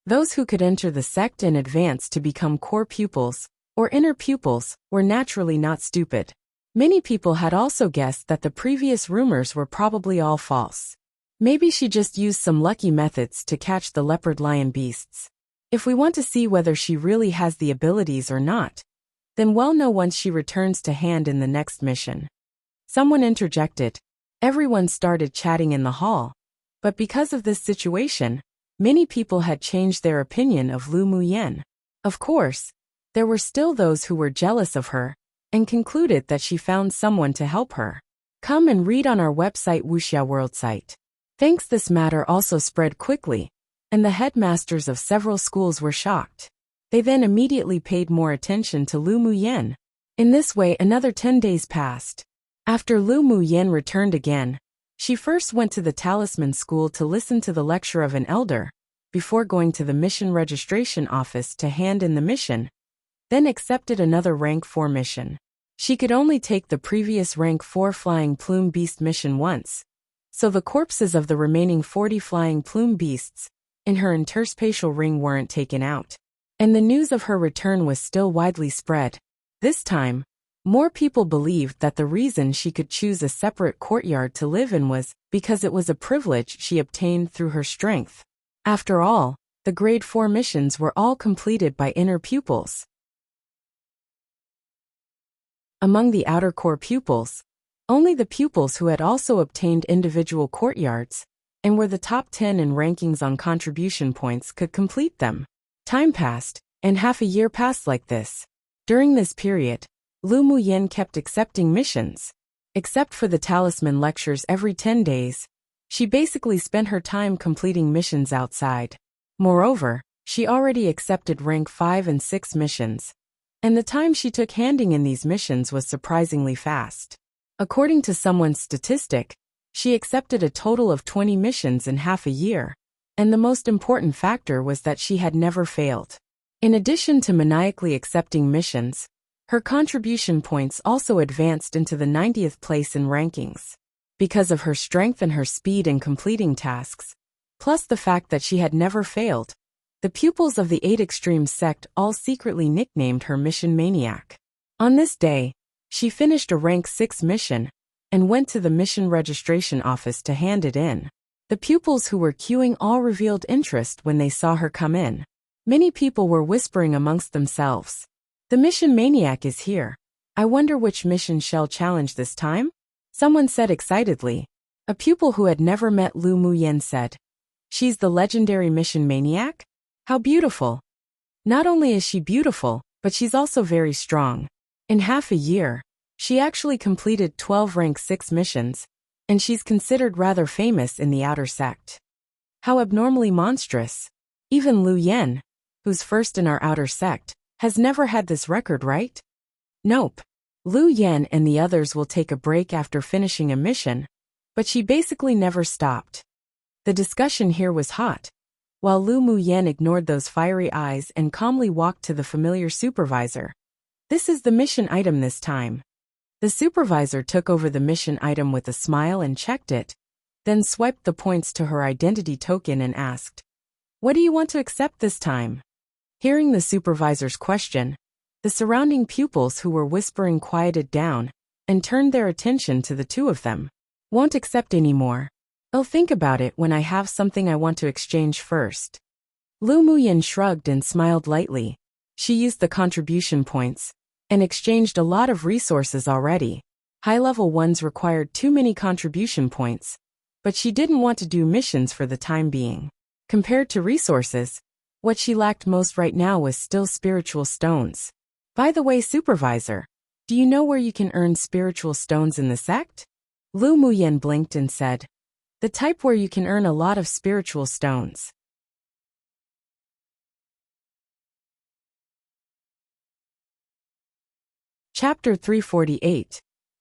Those who could enter the sect and advance to become core pupils, or inner pupils, were naturally not stupid. Many people had also guessed that the previous rumors were probably all false. Maybe she just used some lucky methods to catch the leopard lion beasts. If we want to see whether she really has the abilities or not, then we'll know once she returns to hand in the next mission. Someone interjected. Everyone started chatting in the hall. But because of this situation, many people had changed their opinion of Lu Muyin. Of course, there were still those who were jealous of her, and concluded that she found someone to help her. Come and read on our website Wuxia World site. Thanks, this matter also spread quickly, and the headmasters of several schools were shocked. They then immediately paid more attention to Lu Muyen. In this way, another 10 days passed. After Lu Muyen returned again, she first went to the talisman school to listen to the lecture of an elder, before going to the mission registration office to hand in the mission, then accepted another rank 4 mission. She could only take the previous rank 4 flying plume beast mission once, so the corpses of the remaining 40 flying plume beasts in her interspatial ring weren't taken out. And the news of her return was still widely spread. This time, more people believed that the reason she could choose a separate courtyard to live in was because it was a privilege she obtained through her strength. After all, the grade 4 missions were all completed by inner pupils. Among the outer core pupils, only the pupils who had also obtained individual courtyards and were the top 10 in rankings on contribution points could complete them. Time passed, and half a year passed like this. During this period, Lu Muyen kept accepting missions. Except for the talisman lectures every 10 days, she basically spent her time completing missions outside. Moreover, she already accepted rank 5 and 6 missions, and the time she took handing in these missions was surprisingly fast. According to someone's statistic, she accepted a total of 20 missions in half a year, and the most important factor was that she had never failed. In addition to maniacally accepting missions, her contribution points also advanced into the 90th place in rankings. Because of her strength and her speed in completing tasks, plus the fact that she had never failed, the pupils of the 8 Extremes sect all secretly nicknamed her Mission Maniac. On this day, she finished a rank 6 mission and went to the mission registration office to hand it in. The pupils who were queuing all revealed interest when they saw her come in. Many people were whispering amongst themselves, "The Mission Maniac is here. I wonder which mission she'll challenge this time?" Someone said excitedly. A pupil who had never met Lu Muyen said, "She's the legendary Mission Maniac? How beautiful!" Not only is she beautiful, but she's also very strong. In half a year, she actually completed 12 rank 6 missions, and she's considered rather famous in the outer sect. How abnormally monstrous. Even Lu Yen, who's first in our outer sect, has never had this record, right? Nope. Lu Yen and the others will take a break after finishing a mission, but she basically never stopped. The discussion here was hot, while Lu Muyen ignored those fiery eyes and calmly walked to the familiar supervisor. "This is the mission item this time." The supervisor took over the mission item with a smile and checked it, then swiped the points to her identity token and asked, "What do you want to accept this time?" Hearing the supervisor's question, the surrounding pupils who were whispering quieted down and turned their attention to the two of them. "Won't accept anymore. I'll think about it when I have something I want to exchange first." Lu Muyen shrugged and smiled lightly. She used the contribution points and exchanged a lot of resources already. High-level ones required too many contribution points, but she didn't want to do missions for the time being. Compared to resources, what she lacked most right now was still spiritual stones. "By the way, supervisor, do you know where you can earn spiritual stones in the sect?" Lu Muyen blinked and said, "The type where you can earn a lot of spiritual stones." Chapter 348.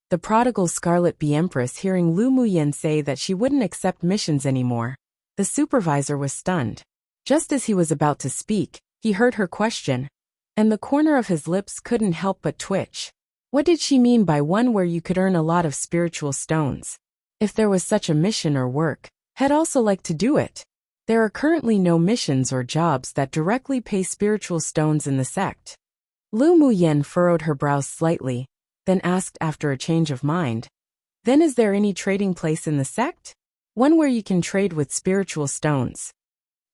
The prodigal Scarlet Bee Empress. Hearing Lu Muyen say that she wouldn't accept missions anymore, the supervisor was stunned. Just as he was about to speak, he heard her question, and the corner of his lips couldn't help but twitch. What did she mean by one where you could earn a lot of spiritual stones? If there was such a mission or work, he'd also like to do it. There are currently no missions or jobs that directly pay spiritual stones in the sect. Lu Muyen furrowed her brows slightly, then asked after a change of mind, "Then is there any trading place in the sect? One where you can trade with spiritual stones?"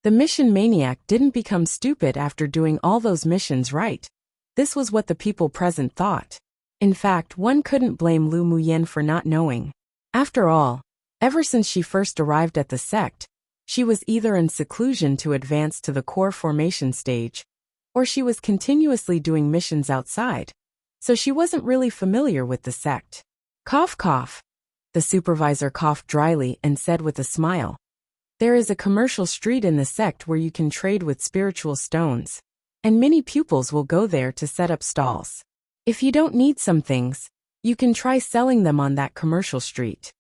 The Mission Maniac didn't become stupid after doing all those missions, right? This was what the people present thought. In fact, one couldn't blame Lu Muyen for not knowing. After all, ever since she first arrived at the sect, she was either in seclusion to advance to the core formation stage, or she was continuously doing missions outside, so she wasn't really familiar with the sect. Cough cough. The supervisor coughed dryly and said with a smile, There is a commercial street in the sect where you can trade with spiritual stones, and many pupils will go there to set up stalls. If you don't need some things, you can try selling them on that commercial street.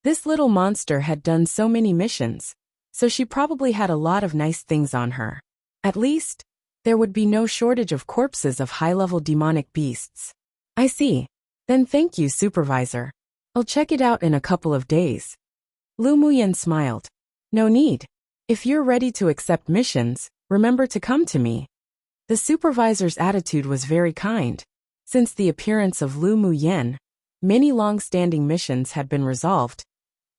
This little monster had done so many missions, so she probably had a lot of nice things on her. At least, there would be no shortage of corpses of high-level demonic beasts. I see. Then thank you, Supervisor. I'll check it out in a couple of days. Lu Muyen smiled. No need. If you're ready to accept missions, remember to come to me. The supervisor's attitude was very kind. Since the appearance of Lu Muyen, many long-standing missions had been resolved,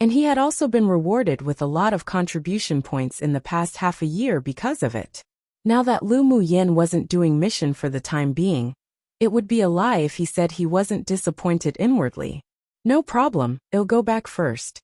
and he had also been rewarded with a lot of contribution points in the past half a year because of it. Now that Lu Muyen wasn't doing mission for the time being, it would be a lie if he said he wasn't disappointed inwardly. No problem, I'll go back first.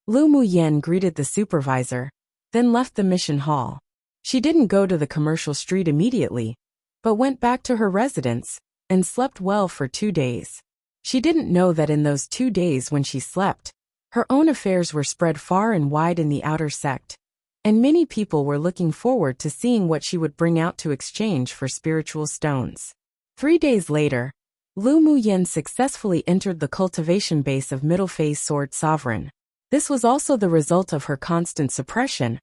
Lu Muyen greeted the supervisor, then left the mission hall. She didn't go to the commercial street immediately, but went back to her residence and slept well for 2 days. She didn't know that in those 2 days when she slept, her own affairs were spread far and wide in the outer sect, and many people were looking forward to seeing what she would bring out to exchange for spiritual stones. 3 days later, Lu Muyen successfully entered the cultivation base of Middle Phase Sword Sovereign. This was also the result of her constant suppression,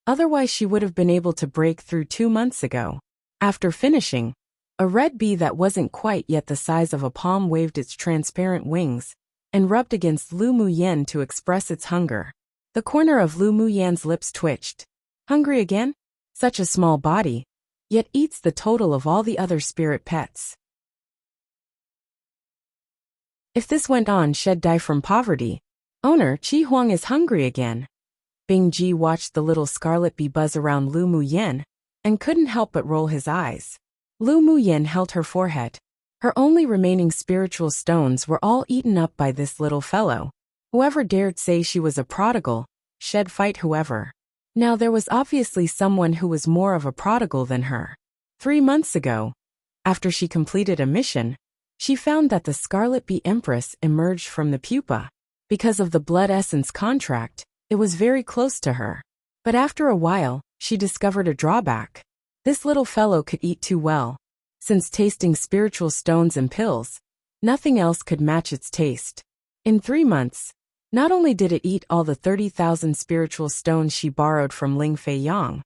otherwise she would have been able to break through 2 months ago. After finishing, a red bee that wasn't quite yet the size of a palm waved its transparent wings and rubbed against Lu Muyen to express its hunger. The corner of Lu Muyen's lips twitched. Hungry again? Such a small body, yet eats the total of all the other spirit pets. If this went on, she'd die from poverty. Owner, Qi Huang is hungry again. Bing Ji watched the little scarlet bee buzz around Lu Muyen and couldn't help but roll his eyes. Lu Muyen held her forehead. Her only remaining spiritual stones were all eaten up by this little fellow. Whoever dared say she was a prodigal, she'd fight whoever. Now there was obviously someone who was more of a prodigal than her. 3 months ago, after she completed a mission, she found that the Scarlet Bee Empress emerged from the pupa. Because of the blood essence contract, it was very close to her. But after a while, she discovered a drawback. This little fellow could eat too well. Since tasting spiritual stones and pills, nothing else could match its taste. In 3 months, not only did it eat all the 30,000 spiritual stones she borrowed from Ling Fei Yang,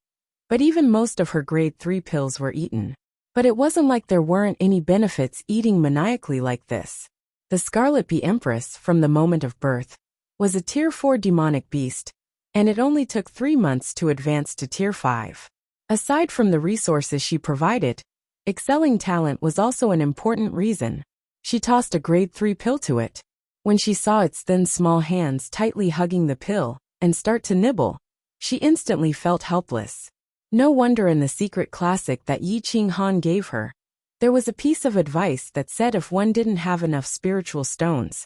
but even most of her grade 3 pills were eaten. But it wasn't like there weren't any benefits eating maniacally like this. The Scarlet Bee Empress, from the moment of birth, was a Tier 4 demonic beast, and it only took 3 months to advance to Tier 5. Aside from the resources she provided, excelling talent was also an important reason. She tossed a grade 3 pill to it. When she saw its thin small hands tightly hugging the pill and start to nibble, she instantly felt helpless. No wonder in the secret classic that Yi Qing Han gave her, there was a piece of advice that said if one didn't have enough spiritual stones,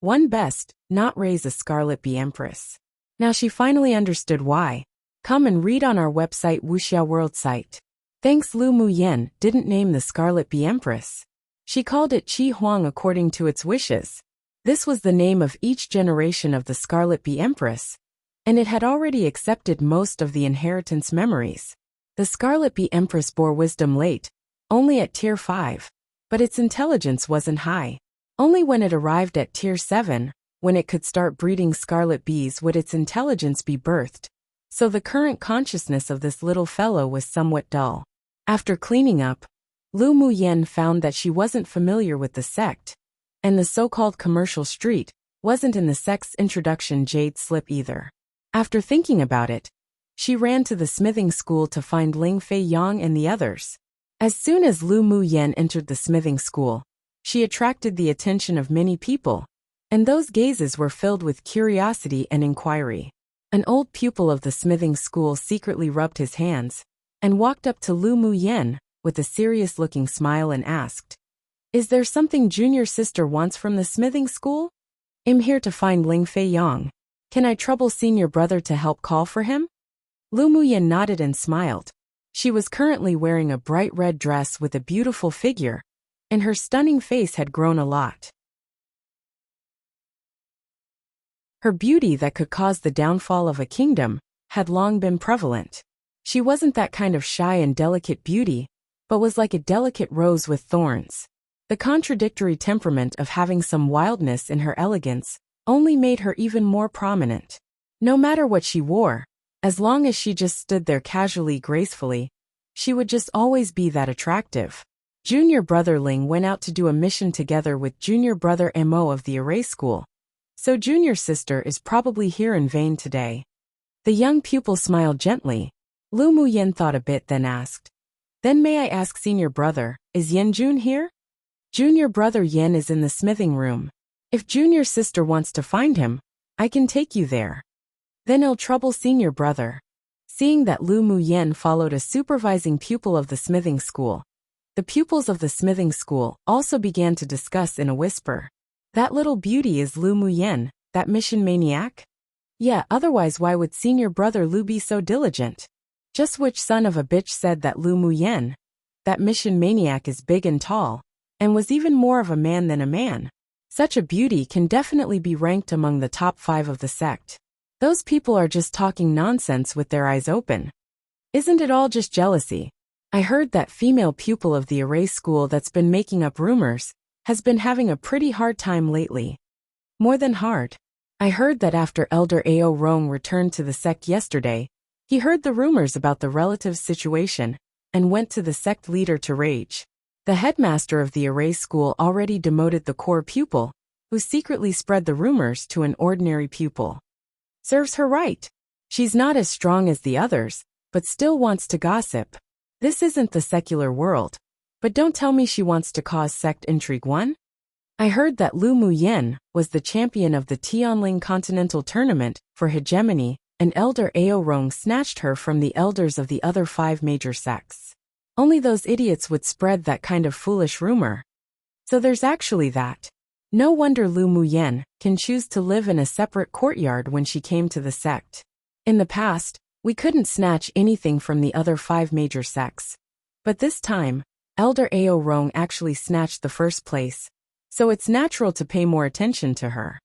one best not raise a Scarlet Bee Empress. Now she finally understood why. Come and read on our website Wuxia World site. Thanks. Lu Muyen didn't name the Scarlet Bee Empress. She called it Qi Huang according to its wishes. This was the name of each generation of the Scarlet Bee Empress, and it had already accepted most of the inheritance memories. The Scarlet Bee Empress bore wisdom late, only at Tier 5, but its intelligence wasn't high. Only when it arrived at Tier 7, when it could start breeding scarlet bees, would its intelligence be birthed, so the current consciousness of this little fellow was somewhat dull. After cleaning up, Lu Muyen found that she wasn't familiar with the sect, and the so-called commercial street wasn't in the sect's introduction jade slip either. After thinking about it, she ran to the smithing school to find Ling Fei Yang and the others. As soon as Lu Muyen entered the smithing school, she attracted the attention of many people, and those gazes were filled with curiosity and inquiry. An old pupil of the smithing school secretly rubbed his hands and walked up to Lu Muyen with a serious-looking smile and asked, "Is there something junior sister wants from the smithing school?" "I'm here to find Ling Fei Yang. Can I trouble senior brother to help call for him?" Lu Muyen nodded and smiled. She was currently wearing a bright red dress with a beautiful figure, and her stunning face had grown a lot. Her beauty that could cause the downfall of a kingdom had long been prevalent. She wasn't that kind of shy and delicate beauty, but was like a delicate rose with thorns. The contradictory temperament of having some wildness in her elegance only made her even more prominent. No matter what she wore, as long as she just stood there casually gracefully, she would just always be that attractive. Junior brother Ling went out to do a mission together with junior brother Mo of the array school. So junior sister is probably here in vain today. The young pupil smiled gently. Lu Muyen thought a bit then asked, "Then may I ask senior brother, is Yen Jun here?" "Junior brother Yen is in the smithing room. If junior sister wants to find him, I can take you there." "Then it'll trouble senior brother." Seeing that Lu Muyen followed a supervising pupil of the smithing school, the pupils of the smithing school also began to discuss in a whisper. "That little beauty is Lu Muyen, that mission maniac?" "Yeah, otherwise why would senior brother Lu be so diligent?" "Just which son of a bitch said that Lu Muyen, that mission maniac, is big and tall, and was even more of a man than a man. Such a beauty can definitely be ranked among the top 5 of the sect. Those people are just talking nonsense with their eyes open. Isn't it all just jealousy? I heard that female pupil of the array school that's been making up rumors has been having a pretty hard time lately. More than hard. I heard that after Elder Ao Rong returned to the sect yesterday, he heard the rumors about the relatives' situation and went to the sect leader to rage. The headmaster of the array school already demoted the core pupil, who secretly spread the rumors to an ordinary pupil. Serves her right. She's not as strong as the others, but still wants to gossip. This isn't the secular world. But don't tell me she wants to cause sect intrigue one? I heard that Lu Muyen was the champion of the Tianling Continental Tournament for hegemony, and Elder Ao Rong snatched her from the elders of the other 5 major sects. Only those idiots would spread that kind of foolish rumor. So there's actually that. No wonder Lu Muyen can choose to live in a separate courtyard when she came to the sect. In the past, we couldn't snatch anything from the other 5 major sects. But this time, Elder Ao Rong actually snatched the first place, so it's natural to pay more attention to her.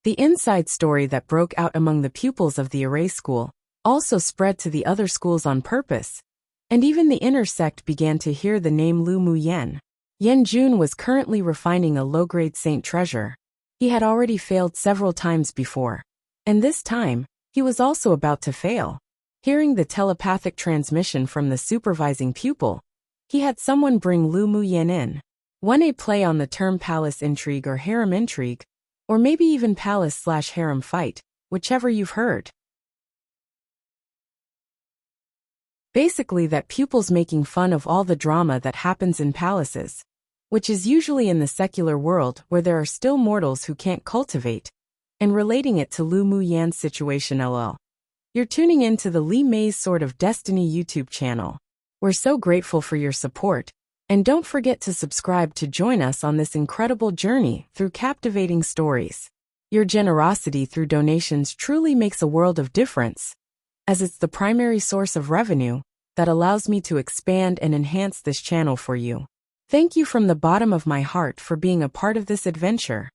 The inside story that broke out among the pupils of the array school also spread to the other schools on purpose, and even the inner sect began to hear the name Lu Muyen. Yen Jun was currently refining a low-grade saint treasure. He had already failed several times before, and this time, he was also about to fail. Hearing the telepathic transmission from the supervising pupil, he had someone bring Lu Muyen in. 1A play on the term palace intrigue or harem intrigue, or maybe even palace/harem fight, whichever you've heard. Basically that pupils making fun of all the drama that happens in palaces, which is usually in the secular world where there are still mortals who can't cultivate, and relating it to Lu Muyen's situation lol. You're tuning in to the Li Mei's Sword of Destiny YouTube channel. We're so grateful for your support, and don't forget to subscribe to join us on this incredible journey through captivating stories. Your generosity through donations truly makes a world of difference, as it's the primary source of revenue that allows me to expand and enhance this channel for you. Thank you from the bottom of my heart for being a part of this adventure.